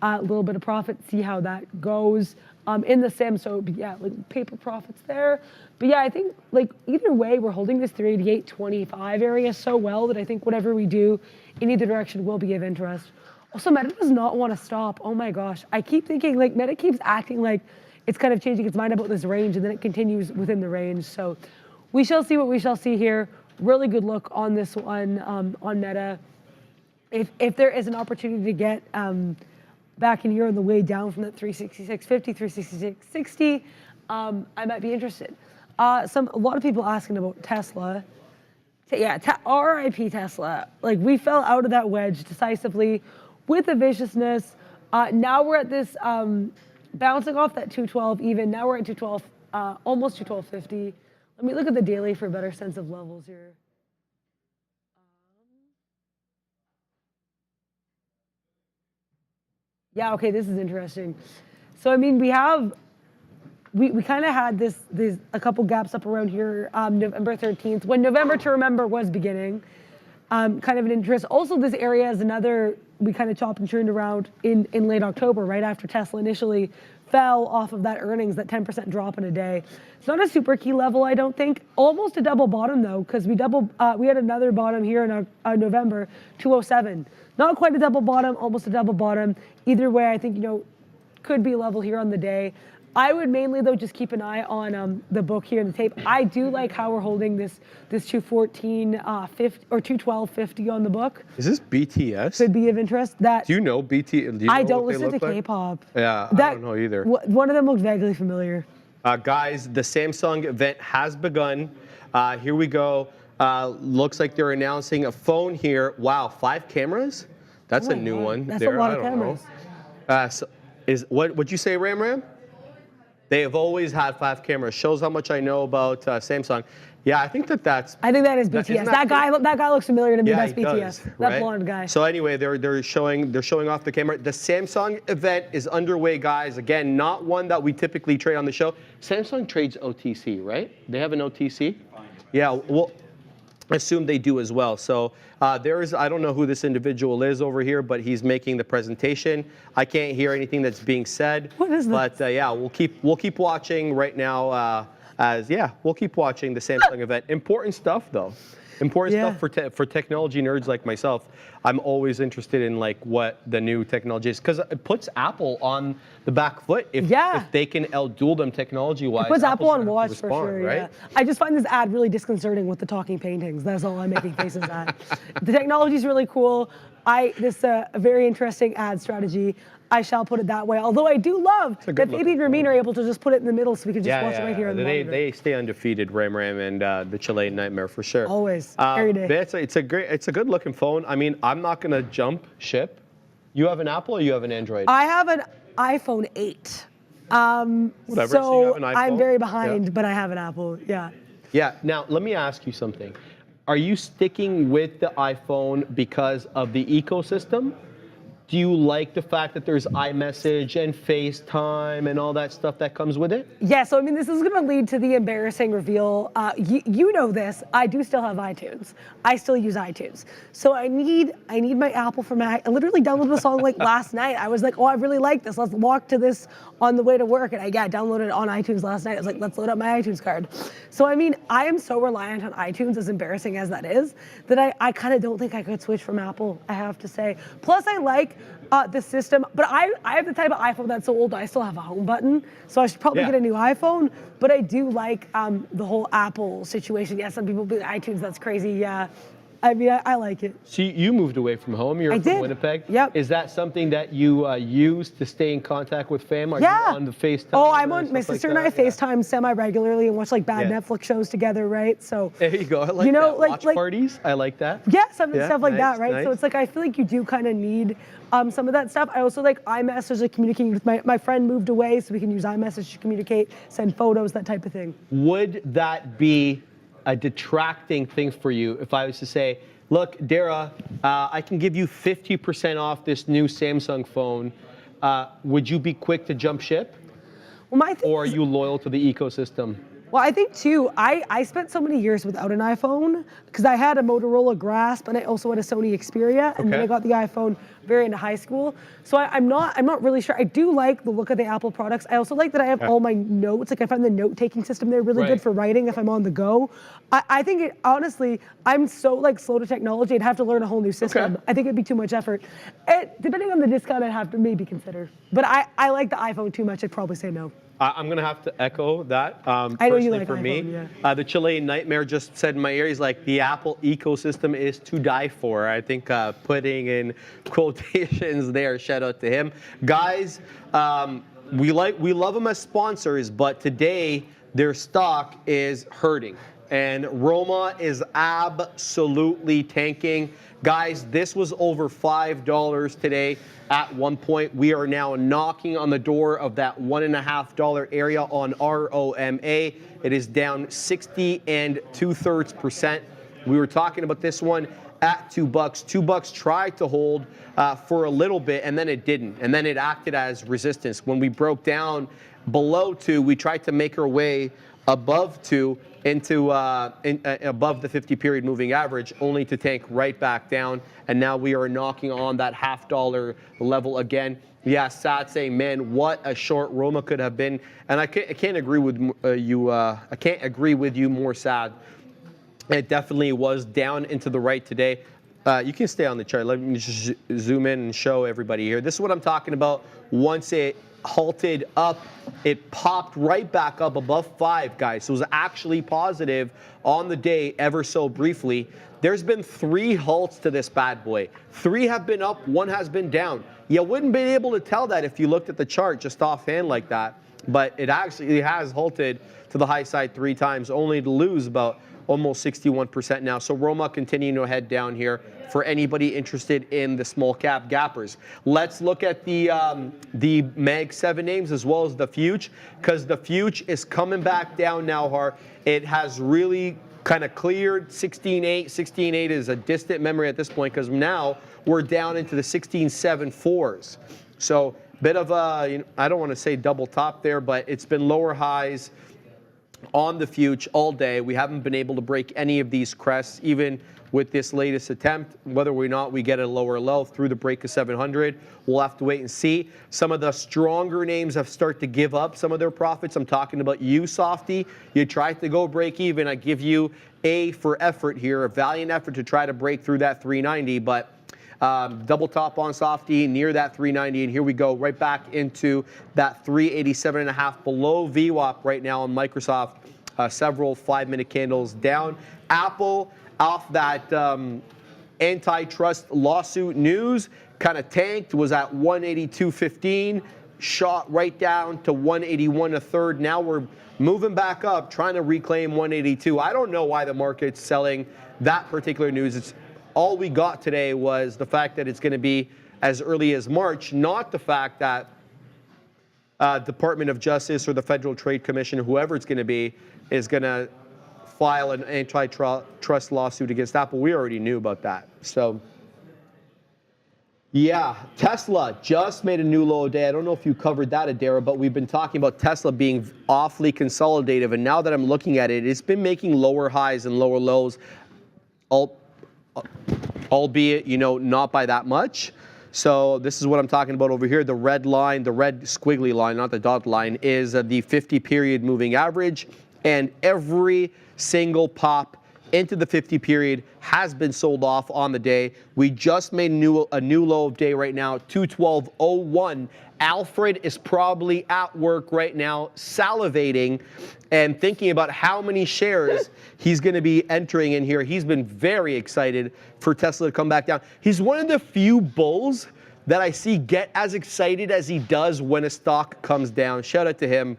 A little bit of profit, see how that goes in the sim. So like paper profits there. But I think like either way, we're holding this 388.25 area so well that I think whatever we do in either direction will be of interest. Also, Meta does not want to stop. Oh my gosh. I keep thinking like Meta keeps acting like it's kind of changing its mind about this range, and then it continues within the range. So we shall see what we shall see here. Really good look on this one on Meta. If there is an opportunity to get back in here on the way down from that 366.50, 366.60, I might be interested. A lot of people asking about Tesla. Yeah, RIP Tesla. Like, we fell out of that wedge decisively with a viciousness. Now we're at this bouncing off that 212 even. Now we're at 212, almost 212.50. Let me look at the daily for a better sense of levels here. Yeah, okay, this is interesting. So, I mean, we kind of had a couple gaps up around here, November 13th, when November to Remember was beginning. Kind of an interest. Also, this area is another, we kind of chopped and churned around in late October, right after Tesla initially fell off of that earnings, that 10% drop in a day. It's not a super key level, I don't think. Almost a double bottom, though, because we had another bottom here in November, 207. Not quite a double bottom, almost a double bottom. Either way, I think, could be level here on the day. I would mainly, though, just keep an eye on the book here in the tape. I do like how we're holding this 214.50 or 212.50 on the book. Is this BTS? Could be of interest. Do you know BTS? Do you know I don't what listen they to look K-pop. Like? Yeah, I don't know either. One of them looks vaguely familiar. Guys, the Samsung event has begun. Here we go. Looks like they're announcing a phone here. Wow, 5 cameras? That's a new one. That's a lot of cameras. What'd you say, Ram? They have always had 5 cameras. Shows how much I know about Samsung. Yeah, I think that's. I think that is BTS. That guy looks familiar to me. Yeah, That's BTS. Does, that blonde guy. So anyway, they're showing off the camera. The Samsung event is underway, guys. Again, not one that we typically trade on the show. Samsung trades OTC, right? They have an OTC. Yeah. Well, I assume they do as well. So I don't know who this individual is over here, but he's making the presentation. I can't hear anything that's being said. What is that? But yeah, we'll keep watching right now. We'll keep watching the Samsung event. Important stuff, though. Important stuff for technology nerds like myself. I'm always interested in like what the new technology is, because it puts Apple on the back foot if they can outduel them technology-wise. It puts Apple on watch for sure. Right? Yeah. I just find this ad really disconcerting with the talking paintings. That's all I'm making faces at. The technology is really cool. This is a very interesting ad strategy. I shall put it that way. Although I do love that Fabi and Ramin are able to just put it in the middle so we can just watch it right here on the monitor. They stay undefeated, Ram and the Chilean Nightmare for sure. Always, every day. It's a good looking phone. I mean, I'm not gonna jump ship. You have an Apple or you have an Android? I have an iPhone 8. Whatever. So you have an iPhone? I'm very behind, but I have an Apple. Yeah. Yeah. Now let me ask you something. Are you sticking with the iPhone because of the ecosystem? Do you like the fact that there's iMessage and FaceTime and all that stuff that comes with it? Yeah, so I mean, this is gonna lead to the embarrassing reveal. You know this, I do still have iTunes. I still use iTunes. So I need my Apple for Mac. I literally downloaded the song like last night. I was like, oh, I really like this. Let's walk to this on the way to work. And I downloaded it on iTunes last night. I was like, let's load up my iTunes card. So I mean, I am so reliant on iTunes, as embarrassing as that is, that I kind of don't think I could switch from Apple, I have to say. Plus I like the system, but I have the type of iPhone that's so old I still have a home button, so I should probably get a new iPhone, but I do like the whole Apple situation. Yeah, some people be iTunes, that's crazy, yeah. I mean, I like it. So you moved away from home, you're from Winnipeg? Yep. Is that something that you use to stay in contact with fam? Are you on the FaceTime? Oh, I'm on, my sister and I FaceTime semi-regularly and watch like bad Netflix shows together, right? So there you go, I like that. Watch parties, I like that. Yeah, stuff like that, right? Nice. So it's like, I feel like you do kind of need some of that stuff. I also like iMessage, like communicating with my friend moved away, so we can use iMessage to communicate, send photos, that type of thing. Would that be a detracting thing for you if I was to say, look, Dara, I can give you 50% off this new Samsung phone. Would you be quick to jump ship? Well, my thing or are you loyal to the ecosystem? Well, I think too, I spent so many years without an iPhone because I had a Motorola Grasp and I also had a Sony Xperia, and then I got the iPhone very into high school. So I'm not really sure. I do like the look of the Apple products. I also like that I have all my notes. Like I find the note-taking system there really good for writing if I'm on the go. I think honestly, I'm so like slow to technology, I'd have to learn a whole new system. I think it'd be too much effort. Depending on the discount, I'd have to maybe consider. But I like the iPhone too much, I'd probably say no. I'm going to have to echo that. I know you like for iPhone, me. The Chilean Nightmare just said in my ear, he's like, the Apple ecosystem is to die for. I think putting in quotations there, shout out to him. Guys, we love them as sponsors, but today their stock is hurting. and Roma is absolutely tanking. Guys, this was over $5 today at one point. We are now knocking on the door of that $1.50 area on ROMA. It is down 60 2/3%. We were talking about this one at $2. $2 tried to hold for a little bit, and then it didn't. And then it acted as resistance. When we broke down below 2, we tried to make our way above 2 into above the 50-period moving average, only to tank right back down. And now we are knocking on that $0.50 level again. Yeah, Sad saying, man, what a short Roma could have been. And I can't agree with you. I can't agree with you more, Sad. It definitely was down into the right today. You can stay on the chart. Let me just zoom in and show everybody here. This is what I'm talking about. Once it halted up, it popped right back up above 5, guys. So it was actually positive on the day ever so briefly. There's been 3 halts to this bad boy. 3 have been up, 1 has been down. You wouldn't be able to tell that if you looked at the chart just offhand like that. But it actually has halted to the high side 3 times, only to lose about almost 61% now. So Roma continuing to head down here for anybody interested in the small cap gappers. Let's look at the Mag 7 names as well as the Fuge, because the Fuge is coming back down now, Har. It has really kind of cleared 16.8. 16.8 is a distant memory at this point, because now we're down into the 16.74s. So bit of a, I don't want to say double top there, but it's been lower highs on the Fuge all day. We haven't been able to break any of these crests, even with this latest attempt. Whether or not we get a lower low through the break of 700, we'll have to wait and see. Some of the stronger names have started to give up some of their profits. I'm talking about you, Softy. You tried to go break even. I give you A for effort here, a valiant effort to try to break through that 390, but double top on Softy near that 390, and here we go right back into that 387.5 below VWAP right now on Microsoft. Several 5-minute candles down. Apple off that antitrust lawsuit news kind of tanked, was at 182.15, shot right down to 181 1/3. Now we're moving back up, trying to reclaim 182. I don't know why the market's selling that particular news. It's all we got today was the fact that it's going to be as early as March, not the fact that Department of Justice or the Federal Trade Commission, whoever it's going to be, is going to file an antitrust lawsuit against Apple. We already knew about that. So, yeah, Tesla just made a new low day. I don't know if you covered that, Adara, but we've been talking about Tesla being awfully consolidative, and now that I'm looking at it, it's been making lower highs and lower lows, albeit, not by that much. So this is what I'm talking about over here. The red line, the red squiggly line, not the dot line, is the 50-period moving average. And every single pop into the 50-period has been sold off on the day. We just made a new low of day right now, 212.01. Alfred is probably at work right now, salivating and thinking about how many shares he's going to be entering in here. He's been very excited for Tesla to come back down. He's one of the few bulls that I see get as excited as he does when a stock comes down. Shout out to him.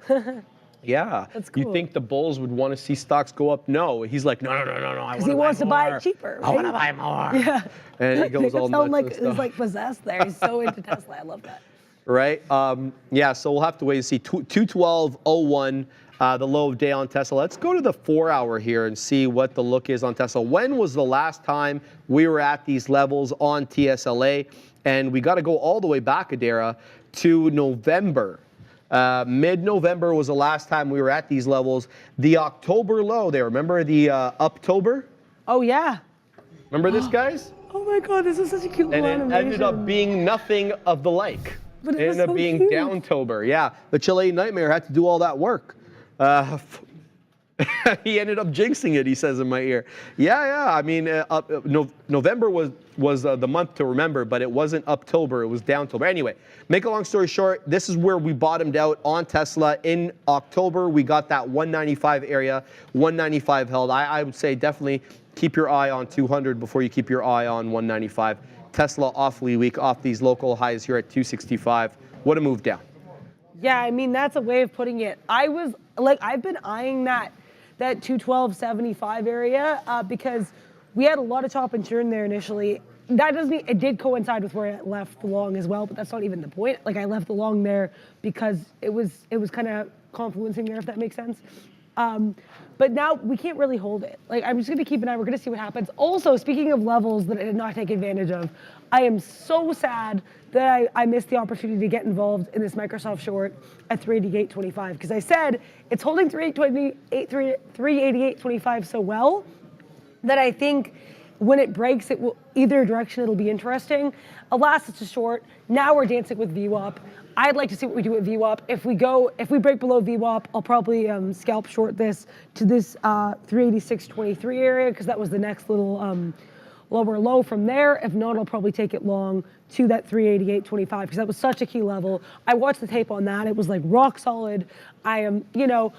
Yeah. That's cool. You think the bulls would want to see stocks go up? No. He's like, no. Because he wants to buy it cheaper. Right? I want to buy more. Yeah. And he goes all nuts and stuff. He's like possessed there. He's so into Tesla. I love that. Right? Yeah, so we'll have to wait and see. 212.01, the low of day on Tesla. Let's go to the 4-hour here and see what the look is on Tesla. When was the last time we were at these levels on TSLA? And we got to go all the way back, Adara, to November. Mid-November was the last time we were at these levels. The October low there, remember the Uptober? Oh, yeah. Remember this, guys? Oh, my God, this is such a cute And animation. it ended up being nothing of the like. But it It was ended up so being cute. Downtober. Yeah, the Chilean Nightmare had to do all that work. He ended up jinxing it, he says in my ear. Yeah. I mean, November was the month to remember, but it wasn't Uptober. It was Downtober. Anyway, make a long story short, this is where we bottomed out on Tesla. In October, we got that 195 area. 195 held. I would say definitely keep your eye on 200 before you keep your eye on 195. Tesla awfully weak off these local highs here at 265. What a move down. Yeah, I mean, that's a way of putting it. I've been eyeing that that 212.75 area because we had a lot of top and turn there initially. That doesn't mean, it did coincide with where I left the long as well, but that's not even the point. Like I left the long there because it was kind of confluencing there, if that makes sense. But now we can't really hold it. Like I'm just gonna keep an eye, we're gonna see what happens. Also, speaking of levels that I did not take advantage of, I am so sad that I missed the opportunity to get involved in this Microsoft short at 388.25 because I said it's holding 388.25 so well that I think when it breaks, it will either direction it'll be interesting. Alas, it's a short. Now we're dancing with VWAP. I'd like to see what we do at VWAP. If we break below VWAP, I'll probably scalp short this to this 386.23 area because that was the next little lower low from there. If not, I'll probably take it long to that 388.25 because that was such a key level. I watched the tape on that. It was like rock solid. I am, the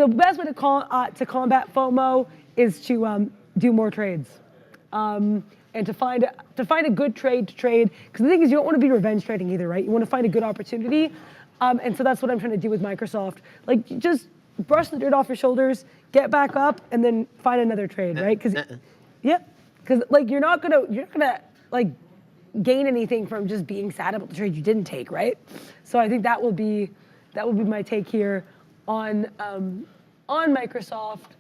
best way to combat FOMO is to do more trades. And to find a good trade to trade, because the thing is you don't want to be revenge trading either, right? You want to find a good opportunity, and so that's what I'm trying to do with Microsoft. Like just brush the dirt off your shoulders, get back up, and then find another trade, right? Because like you're not gonna like gain anything from just being sad about the trade you didn't take, right? So I think that will be my take here on Microsoft.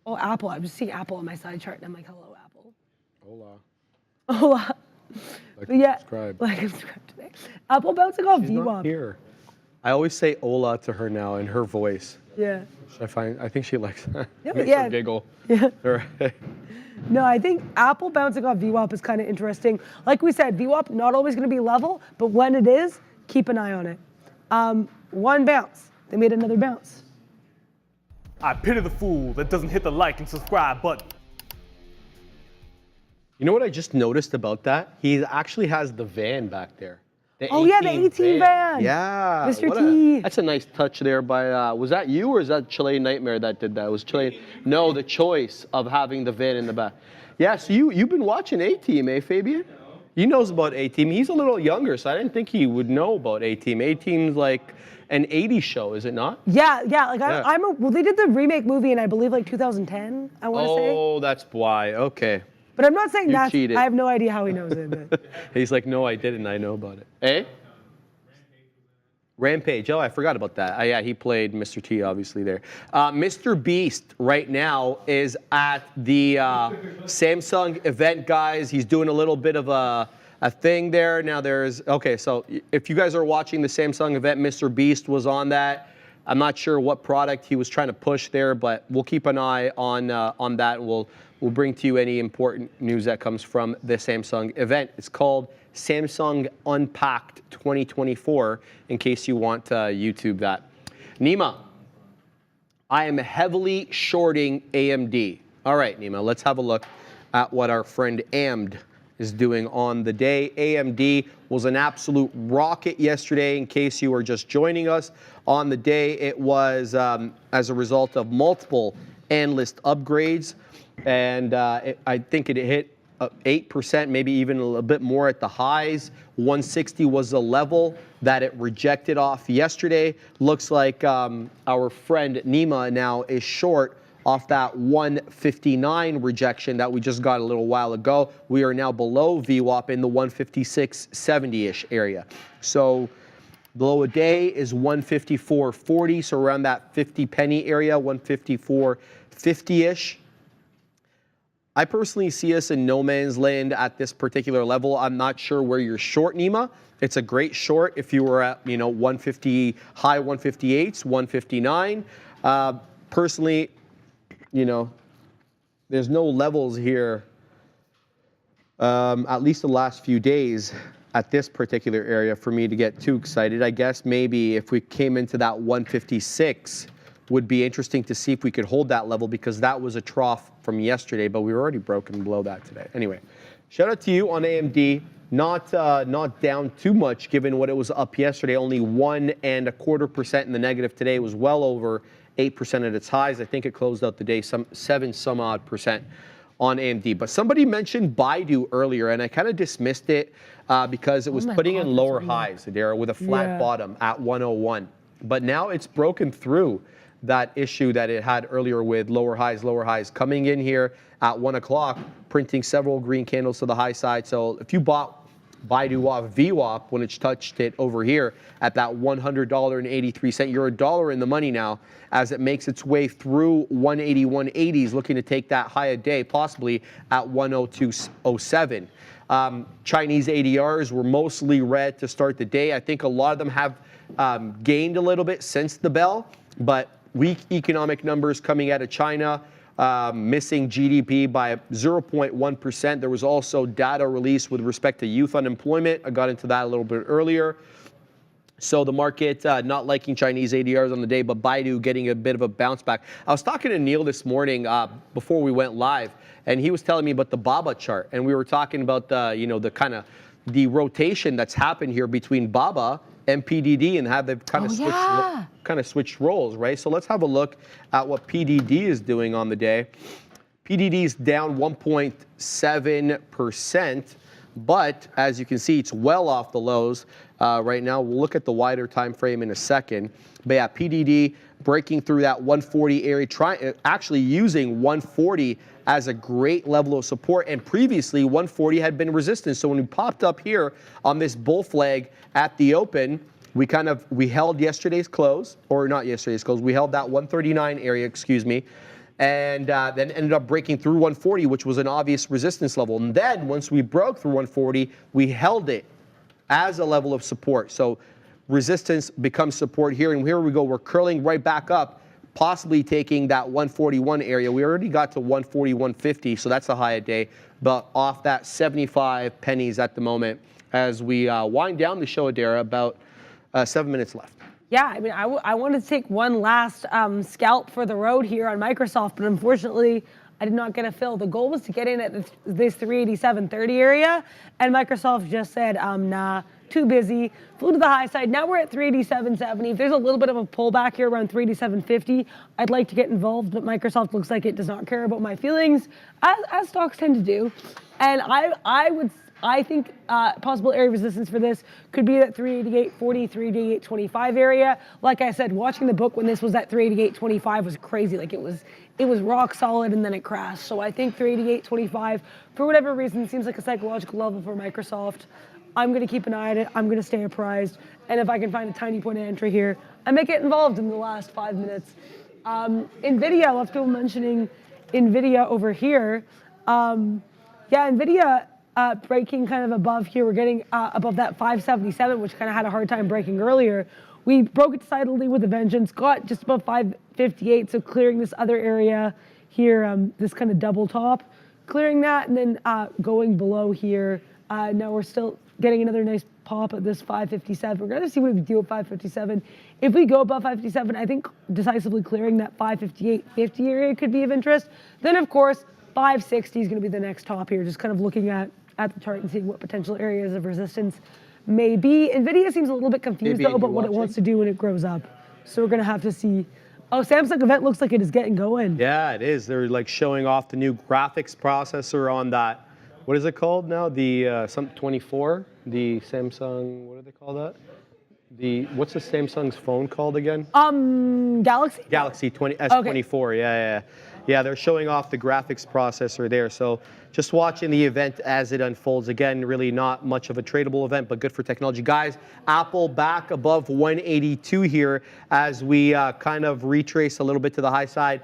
Oh, Apple. I'm just seeing Apple on my side chart, and I'm like, hello, Apple. Hola. Hola. Like But yeah, subscribe. like and subscribe today. Apple bouncing off She's not VWAP. here. I always say hola to her now in her voice. Yeah. I think she likes that. Yeah, Makes yeah. her giggle. Yeah. All right. No, I think Apple bouncing off VWAP is kind of interesting. Like we said, VWAP not always going to be level, but when it is, keep an eye on it. One bounce. They made another bounce. I pity the fool that doesn't hit the like and subscribe button. You know what I just noticed about that? He actually has the van back there. The Oh yeah, the 18 van. Yeah. Mr. what T. That's a nice touch there by, was that you or is that Chilean Nightmare that did that? It was Chilean. No, the choice of having the van in the back. Yeah, so you've been watching A-Team, eh, Fabian? He knows about A-Team. He's a little younger, so I didn't think he would know about A-Team. A-Team's like an 80s show, is it not? Yeah. Like Yeah. well, they did the remake movie in I believe like 2010. I want to say. Oh, that's why. Okay. But I'm not saying You that. cheated. I have no idea how he knows it. But. He's like, no, I didn't. I know about it. Eh? Rampage. Oh, I forgot about that. Yeah, he played Mr. T, obviously, there. Mr. Beast right now is at the Samsung event, guys. He's doing a little bit of a thing there. Now okay, so if you guys are watching the Samsung event, Mr. Beast was on that. I'm not sure what product he was trying to push there, but we'll keep an eye on that. We'll bring to you any important news that comes from the Samsung event. It's called Samsung Unpacked 2024, in case you want to YouTube that. Nima, I am heavily shorting AMD. All right, Nima, let's have a look at what our friend AMD is doing on the day. AMD was an absolute rocket yesterday. In case you are just joining us on the day, it was as a result of multiple analyst upgrades, and I think it hit 8%, maybe even a little bit more at the highs. 160 was the level that it rejected off yesterday. Looks like our friend Nima now is short off that 159 rejection that we just got a little while ago. We are now below VWAP in the 156.70-ish area. So below a day is 154.40, so around that 50 penny area, 154.50-ish. I personally see us in no man's land at this particular level. I'm not sure where you're short, Nima. It's a great short if you were at, 150, high 158s, 159. Personally, there's no levels here, at least the last few days at this particular area for me to get too excited. I guess maybe if we came into that 156, would be interesting to see if we could hold that level because that was a trough from yesterday, but we were already broken below that today. Anyway, shout out to you on AMD. Not down too much given what it was up yesterday, only 1.25% in the negative today. It was well over 8% at its highs. I think it closed out the day some odd percent on AMD. But somebody mentioned Baidu earlier, and I kind of dismissed it because it was putting in lower highs there with a flat bottom at 101. But now it's broken through that issue that it had earlier with lower highs, coming in here at 1 o'clock, printing several green candles to the high side. So if you bought Baidu off VWAP when it's touched it over here at that $100.83, you're $1 in the money now as it makes its way through 180s, looking to take that high a day, possibly at 102.07. Chinese ADRs were mostly red to start the day. I think a lot of them have gained a little bit since the bell, but weak economic numbers coming out of China, missing GDP by 0.1%. There was also data released with respect to youth unemployment. I got into that a little bit earlier. So the market not liking Chinese ADRs on the day, but Baidu getting a bit of a bounce back. I was talking to Neil this morning before we went live, and he was telling me about the BABA chart, and we were talking about the the rotation that's happened here between BABA and PDD and how they've kind of switched roles, right? So let's have a look at what PDD is doing on the day. PDD is down 1.7%, but as you can see, it's well off the lows right now. We'll look at the wider time frame in a second. But yeah, PDD breaking through that 140 area, actually using 140 as a great level of support, and previously 140 had been resistance. So when we popped up here on this bull flag at the open, we held yesterday's close, or not yesterday's close, we held that 139 area, excuse me, and then ended up breaking through 140, which was an obvious resistance level. And then once we broke through 140, we held it as a level of support. So resistance becomes support here, and here we go, we're curling right back up, possibly taking that 141 area. We already got to 141.50, so that's a high a day, but off that 75 pennies at the moment as we wind down the show, Adara, about 7 minutes left. Yeah, I mean, I wanted to take one last scalp for the road here on Microsoft, but unfortunately, I did not get a fill. The goal was to get in at this 387.30 area, and Microsoft just said, nah, too busy. Flew to the high side. Now we're at 387.70. If there's a little bit of a pullback here around 387.50, I'd like to get involved, but Microsoft looks like it does not care about my feelings, as stocks tend to do. And I think possible area of resistance for this could be that 388.40, 388.25 area. Like I said, watching the book when this was at 388.25 was crazy. Like it was rock solid and then it crashed. So I think 388.25, for whatever reason, seems like a psychological level for Microsoft. I'm going to keep an eye on it. I'm going to stay apprised. And if I can find a tiny point of entry here, I may get involved in the last 5 minutes. NVIDIA, lots of people mentioning NVIDIA over here. NVIDIA breaking kind of above here. We're getting above that 577, which kind of had a hard time breaking earlier. We broke it decidedly with a vengeance, got just above 558, so clearing this other area here, this kind of double top, clearing that, and then going below here. Now we're still getting another nice pop at this 557. We're going to see what we do at 557. If we go above 557, I think decisively clearing that 558.50 area could be of interest. Then, of course, 560 is going to be the next top here, just kind of looking at the chart and seeing what potential areas of resistance may be. NVIDIA seems a little bit confused, though, about what it wants to do when it grows up. So we're going to have to see. Oh, Samsung event looks like it is getting going. Yeah, it is. They're like showing off the new graphics processor on that. What is it called now? The some 24. The Samsung. What do they call that? What's the Samsung's phone called again? Galaxy. Galaxy S24. Yeah. They're showing off the graphics processor there. So just watching the event as it unfolds. Again, really not much of a tradable event, but good for technology, guys. Apple back above 182 here as we kind of retrace a little bit to the high side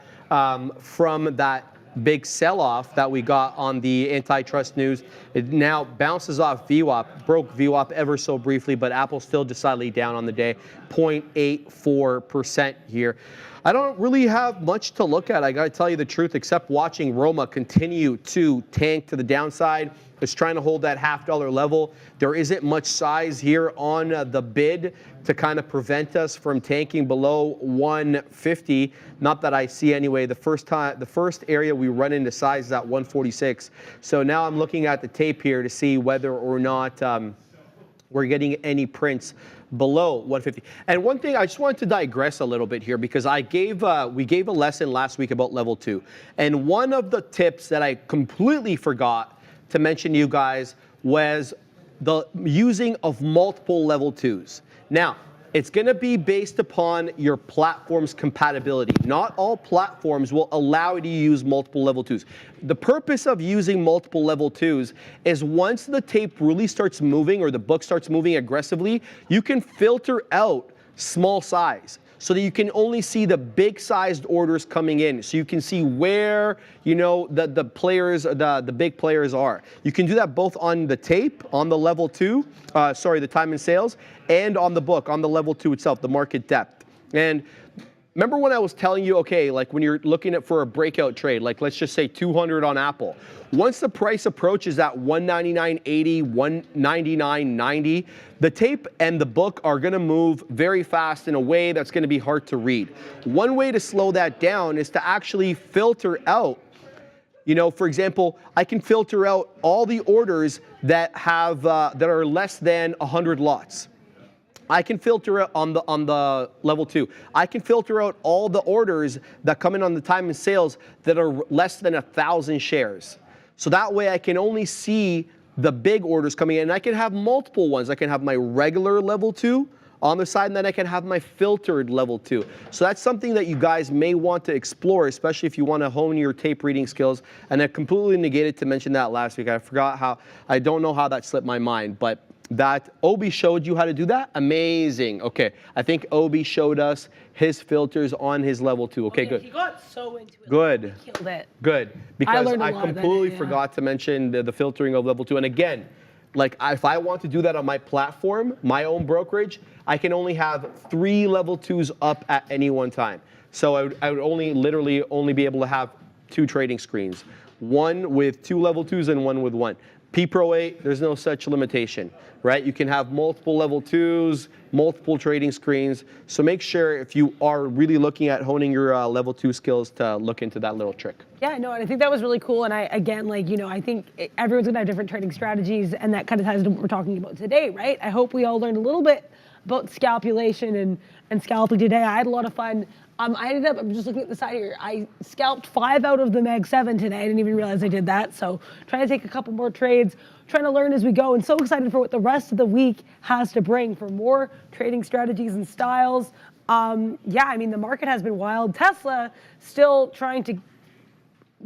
from that big sell-off that we got on the antitrust news. It now bounces off VWAP, broke VWAP ever so briefly, but Apple's still decidedly down on the day, 0.84% here. I don't really have much to look at, I gotta tell you the truth, except watching Roma continue to tank to the downside. It's trying to hold that $0.50 level. There isn't much size here on the bid to kind of prevent us from tanking below 150. Not that I see anyway. The first area we run into size is at 146. So now I'm looking at the tape here to see whether or not we're getting any prints below 150. And one thing, I just wanted to digress a little bit here because we gave a lesson last week about level 2. And one of the tips that I completely forgot to mention to you guys was the using of multiple level 2s. Now, It's going to be based upon your platform's compatibility. Not all platforms will allow you to use multiple level 2s. The purpose of using multiple level 2s is once the tape really starts moving or the book starts moving aggressively, you can filter out small size so that you can only see the big sized orders coming in. So you can see where, you know, the players, the big players are. You can do that both on the tape, on the level 2, the time and sales, and on the book, on the level 2 itself, the market depth. And remember when I was telling you, okay, like when you're looking at for a breakout trade, like let's just say 200 on Apple. Once the price approaches that 199.80, 199.90, the tape and the book are going to move very fast in a way that's going to be hard to read. One way to slow that down is to actually filter out, you know, for example, I can filter out all the orders that have that are less than 100 lots. I can filter out on the level 2. I can filter out all the orders that come in on the time and sales that are less than 1,000 shares. So that way I can only see the big orders coming in. And I can have multiple ones. I can have my regular level 2 on the side, and then I can have my filtered level 2. So that's something that you guys may want to explore, especially if you want to hone your tape reading skills. And I completely negated to mention that last week. I forgot how, I don't know how that slipped my mind, but that Obi showed you how to do that? Amazing. Okay, I think Obi showed us his filters on his level 2. Okay, good. He got so into it. Good. He killed it. Good. Because learned a I lot about completely it, yeah. forgot to mention the filtering of level 2. And again, like if I want to do that on my platform, my own brokerage, I can only have 3 level 2s up at any one time. So I would literally only be able to have 2 trading screens. One with 2 level 2s and one with 1. P-Pro 8, there's no such limitation, right? You can have multiple level 2s, multiple trading screens. So make sure if you are really looking at honing your level 2 skills to look into that little trick. Yeah, no, and I think that was really cool. And again, like, you know, I think everyone's gonna have different trading strategies, and that kind of ties into what we're talking about today, right? I hope we all learned a little bit about scalpulation and scalping today. I had a lot of fun. I ended up, I'm just looking at the side here, I scalped 5 out of the Mag 7 today. I didn't even realize I did that. So trying to take a couple more trades, trying to learn as we go, and so excited for what the rest of the week has to bring for more trading strategies and styles. Yeah, I mean, the market has been wild. Tesla still trying to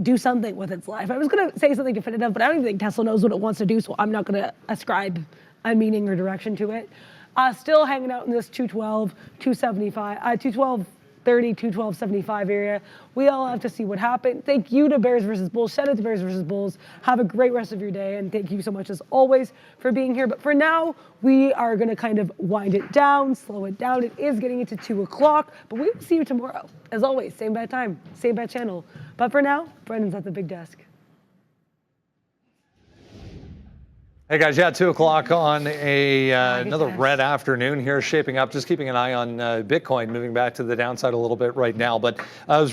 do something with its life. I was gonna say something definitive, but I don't even think Tesla knows what it wants to do, so I'm not gonna ascribe a meaning or direction to it. Still hanging out in this 212, 275, 212.30, 212.75 area. We all have to see what happened. Thank you to Bears versus Bulls. Shout out to Bears versus Bulls. Have a great rest of your day, and thank you so much as always for being here. But for now, we are gonna kind of wind it down, slow it down. It is getting into 2 o'clock, but we will see you tomorrow. As always, same bad time, same bad channel. But for now, Brendan's at the big desk. Hey guys, yeah, 2 o'clock on another red afternoon here shaping up. Just keeping an eye on Bitcoin moving back to the downside a little bit right now. But I was